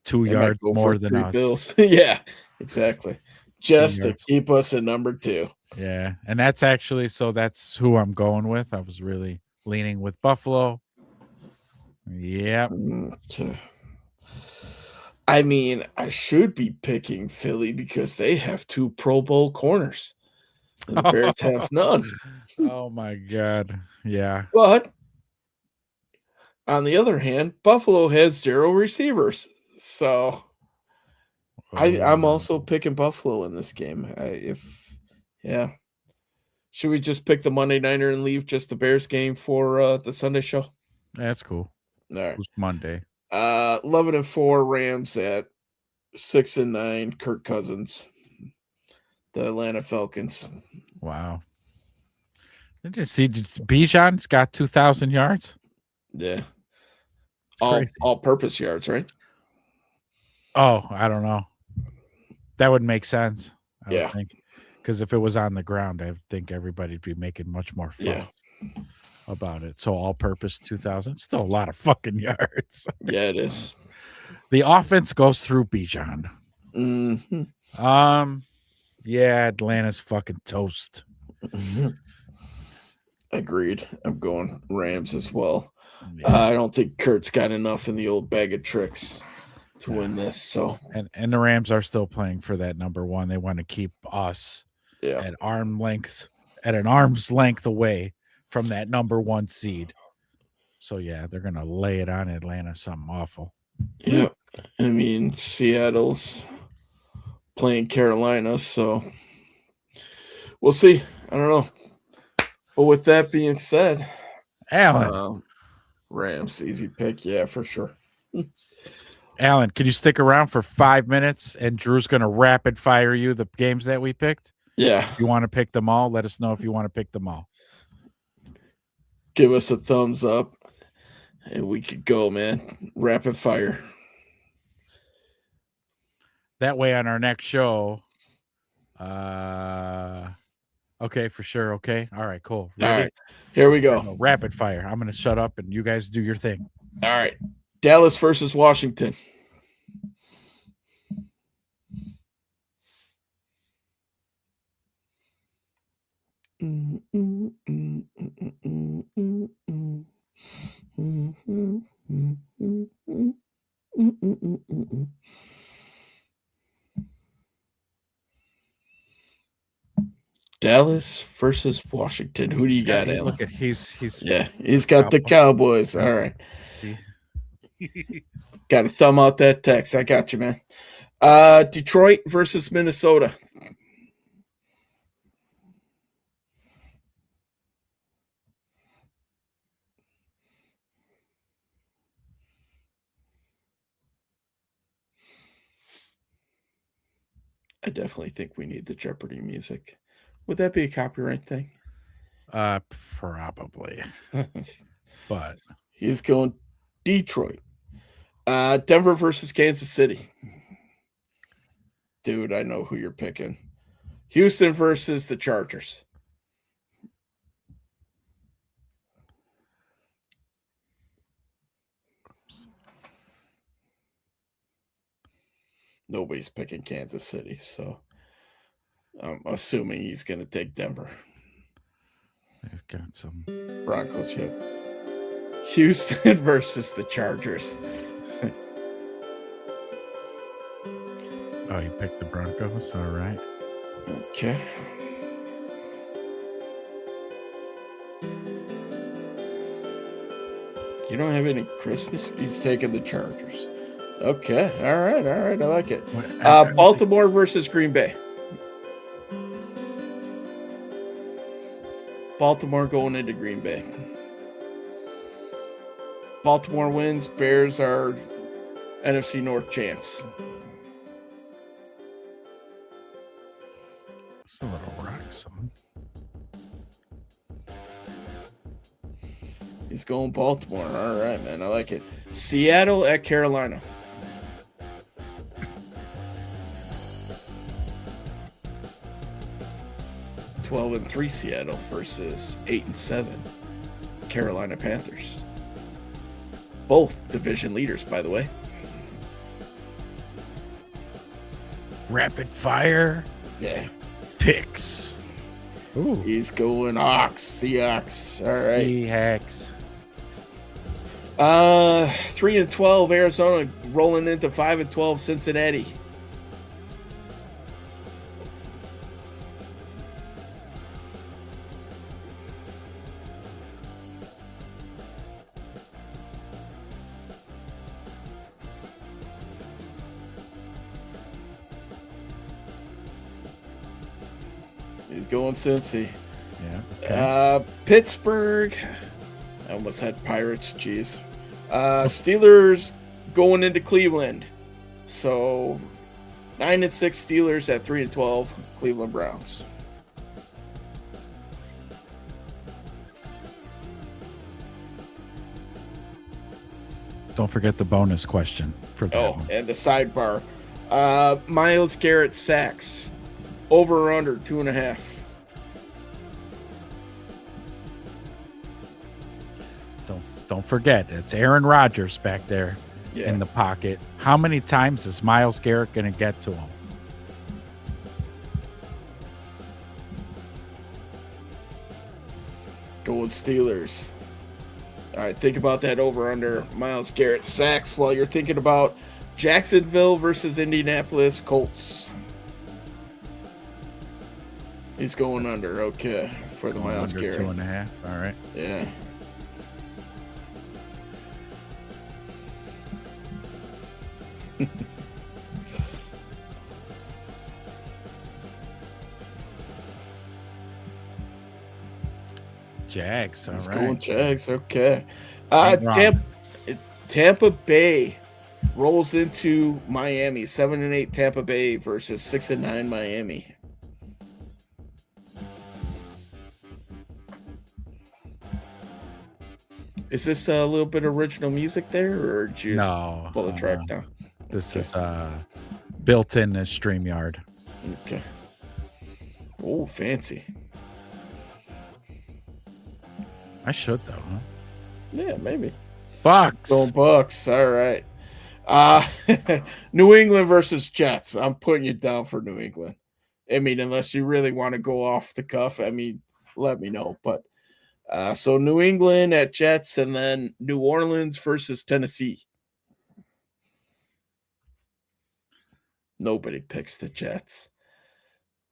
2 They might yards go more for than 3 us. bills. Yeah, exactly. Just to yards. keep us at number 2. Yeah, and that's who I'm going with. I was really leaning with Buffalo. Yep. Okay. I mean, I should be picking Philly because they have 2 Pro Bowl corners. And the Bears have none. Oh my God. Yeah. But on the other hand, Buffalo has 0 receivers. So I'm also picking Buffalo in this game. Should we just pick the Monday Nighter and leave just the Bears game for the Sunday show? That's cool. All right. It was Monday. 11-4 Rams at 6-9 Kirk Cousins. The Atlanta Falcons. Wow. Did you see Bijan's got 2,000 yards? Yeah. Crazy. All purpose yards, right? Oh, I don't know. That would make sense. I Yeah. would think. Because if it was on the ground, I think everybody'd be making much more fuss about it. So all purpose 2,000. Still a lot of fucking yards. Yeah, it is. The offense goes through Bijan. Mm-hmm. Yeah, Atlanta's fucking toast. Mm-hmm. Agreed. I'm going Rams as well. I don't think Kurt's got enough in the old bag of tricks to win this. So and the Rams are still playing for that number 1. They want to keep us at an arm's length away from that number 1 seed. So yeah, they're gonna lay it on Atlanta, something awful. Yeah, I mean Seattle's playing Carolina, so we'll see. I don't know. But with that being said, Alan, Rams, easy pick, yeah, for sure. Alan, can you stick around for 5 minutes? And Drew's gonna rapid fire you the games that we picked. Yeah. You want to pick them all? Let us know if you want to pick them all. Give us a thumbs up, and we could go, man. Rapid fire. That way, on our next show. Okay, for sure. Okay. All right, cool. Ready? All right. Here we go. Rapid fire. I'm going to shut up and you guys do your thing. All right. Dallas versus Washington. Dallas versus Washington. Who do you got, Alan? Look at he's he's got the Cowboys. All right. See. Got to thumb out that text. I got you, man. Detroit versus Minnesota. I definitely think we need the Jeopardy music. Would that be a copyright thing? Probably. But he's going Detroit. Denver versus Kansas City. Dude, I know who you're picking. Houston versus the Chargers. Nobody's picking Kansas City, so I'm assuming he's going to take Denver. They've got some. Broncos, yep. Houston versus the Chargers. Oh, you picked the Broncos. All right. Okay. You don't have any Christmas? He's taking the Chargers. Okay. All right. I like it. Baltimore versus Green Bay. Baltimore going into Green Bay. Baltimore wins. Bears are NFC North champs. It's a little rock song. He's going Baltimore. All right, man. I like it. Seattle at Carolina. (12-3) Seattle versus 8-7 Carolina Panthers. Both division leaders, by the way. Rapid fire. Yeah. Picks. Ooh. He's going Seahawks. All right. Seahawks. 3-12 Arizona rolling into 5-12 Cincinnati. He's going Cincy. Yeah. Okay. Pittsburgh. I almost had Pirates. Jeez. Steelers going into Cleveland. So 9-6 Steelers at 3-12 Cleveland Browns. Don't forget the bonus question for that one. And the sidebar. Myles Garrett sacks. Over or under 2.5. Don't forget, it's Aaron Rodgers back there Yeah. in the pocket. How many times is Myles Garrett going to get to him? Going Steelers. All right, think about that over under Myles Garrett sacks while you're thinking about Jacksonville versus Indianapolis Colts. He's going under. Okay, for the Myles Under Garrett. 2.5. All right. Yeah. Jags. All He's right. going Jags. Okay. Ain't wrong. Tampa Bay rolls into Miami. 7-8 Tampa Bay versus 6-9 Miami. Is this a little bit original music there, or did you No. pull the track down? This is built in the StreamYard. Okay. Oh, fancy. I should though, huh? Yeah, maybe. Bucks. Going Bucks. All right. New England versus Jets. I'm putting you down for New England. I mean, unless you really want to go off the cuff, I mean, let me know. But so New England at Jets, and then New Orleans versus Tennessee. Nobody picks the Jets.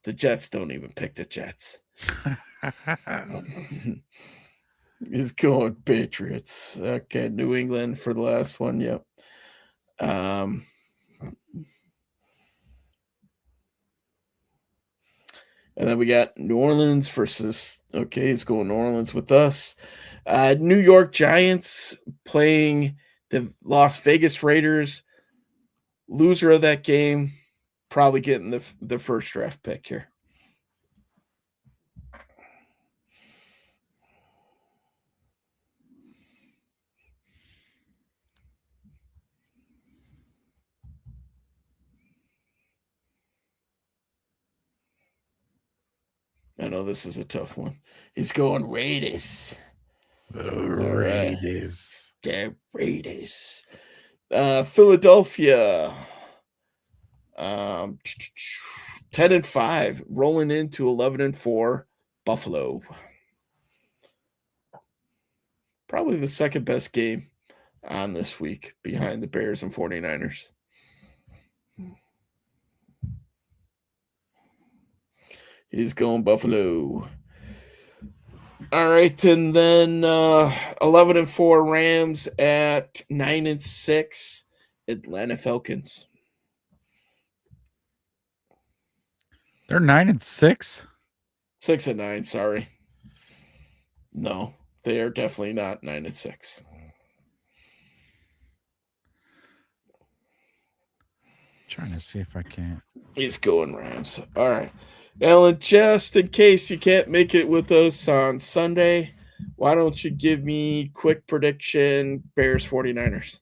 The Jets don't even pick the Jets. He's going Patriots. Okay, New England for the last one. Yep. And then we got New Orleans versus, okay, he's going New Orleans with us. New York Giants playing the Las Vegas Raiders. Loser of that game, probably getting the first draft pick here. I know this is a tough one. He's going Raiders. The Raiders. The Raiders. Philadelphia. 10-5, rolling into 11-4. Buffalo. probably the second best game on this week behind the Bears and 49ers. He's going Buffalo. All right, and then 11-4 Rams at 9-6 Atlanta Falcons. They're 9-6. 6-9. Sorry. No, they are definitely not 9-6. Trying to see if I can. He's going Rams. All right. Alan, just in case you can't make it with us on Sunday, why don't you give me quick prediction Bears 49ers?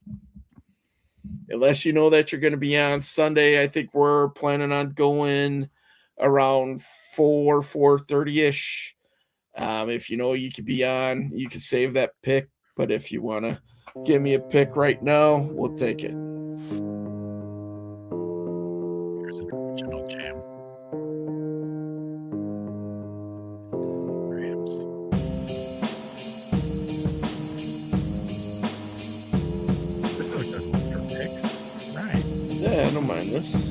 Unless you know that you're going to be on Sunday, I think we're planning on going around 4:30-ish. If you know you could be on, you can save that pick. But if you want to give me a pick right now, we'll take it. Here's an original jam. Rams. This is a good one for picks. Right. Yeah, I don't mind this.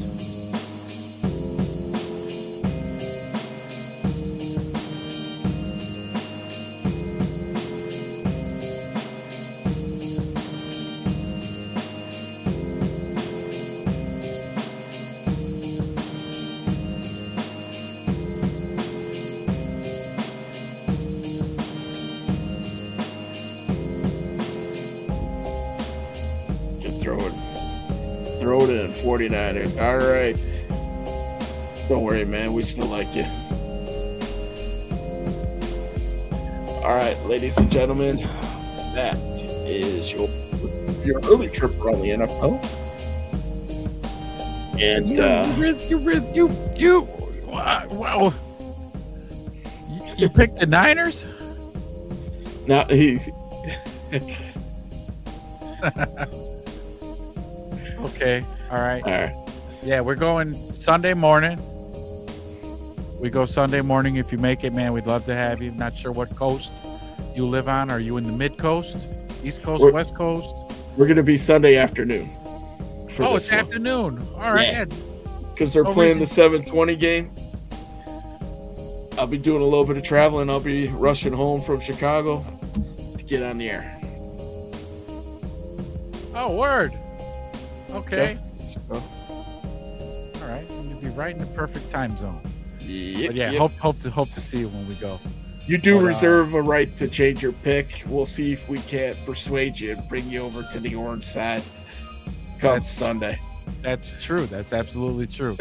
Throw it in 49ers. All right. Don't worry, man. We still like you. All right, ladies and gentlemen, that is your early trip around the NFL. And wow. You picked the Niners? Not easy. Okay. All right. All right. Yeah, we're going Sunday morning. We go Sunday morning. If you make it, man, we'd love to have you. Not sure what coast you live on. Are you in the mid coast, east coast, west coast? We're going to be Sunday afternoon. Oh, it's afternoon. All right. Yeah. Because they're playing the 7:20 game. I'll be doing a little bit of traveling. I'll be rushing home from Chicago to get on the air. Oh, word. Okay. So, all right. I'm gonna be right in the perfect time zone. Yep, But yeah, yep. hope to see you when we go. You do But, reserve a right to change your pick. We'll see if we can't persuade you and bring you over to the orange side come Sunday. That's true. That's absolutely true.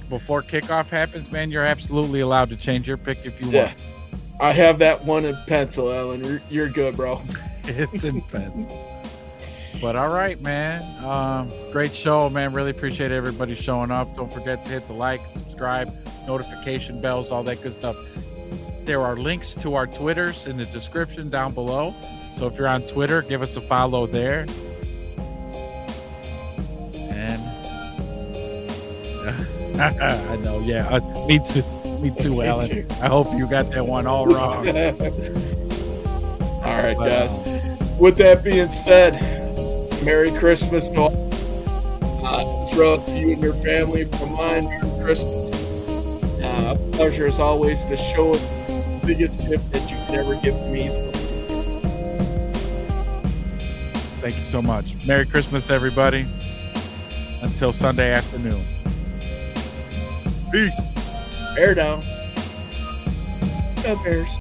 Before kickoff happens, man, you're absolutely allowed to change your pick if you want. I have that one in pencil, Ellen. You're good, bro. It's in pencil. But all right, man. Great show, man. Really appreciate everybody showing up. Don't forget to hit the like, subscribe, notification bells, all that good stuff. There are links to our Twitters in the description down below. So if you're on Twitter, give us a follow there. And I know, yeah. Me too, Alan. I hope you got that one all wrong. All right, guys. With that being said, Merry Christmas to all. Throw to you and your family from mine. Merry Christmas. Pleasure as always to show the biggest gift that you could ever give to me. So. Thank you so much. Merry Christmas, everybody. Until Sunday afternoon. Peace. Bear down. Go Bears.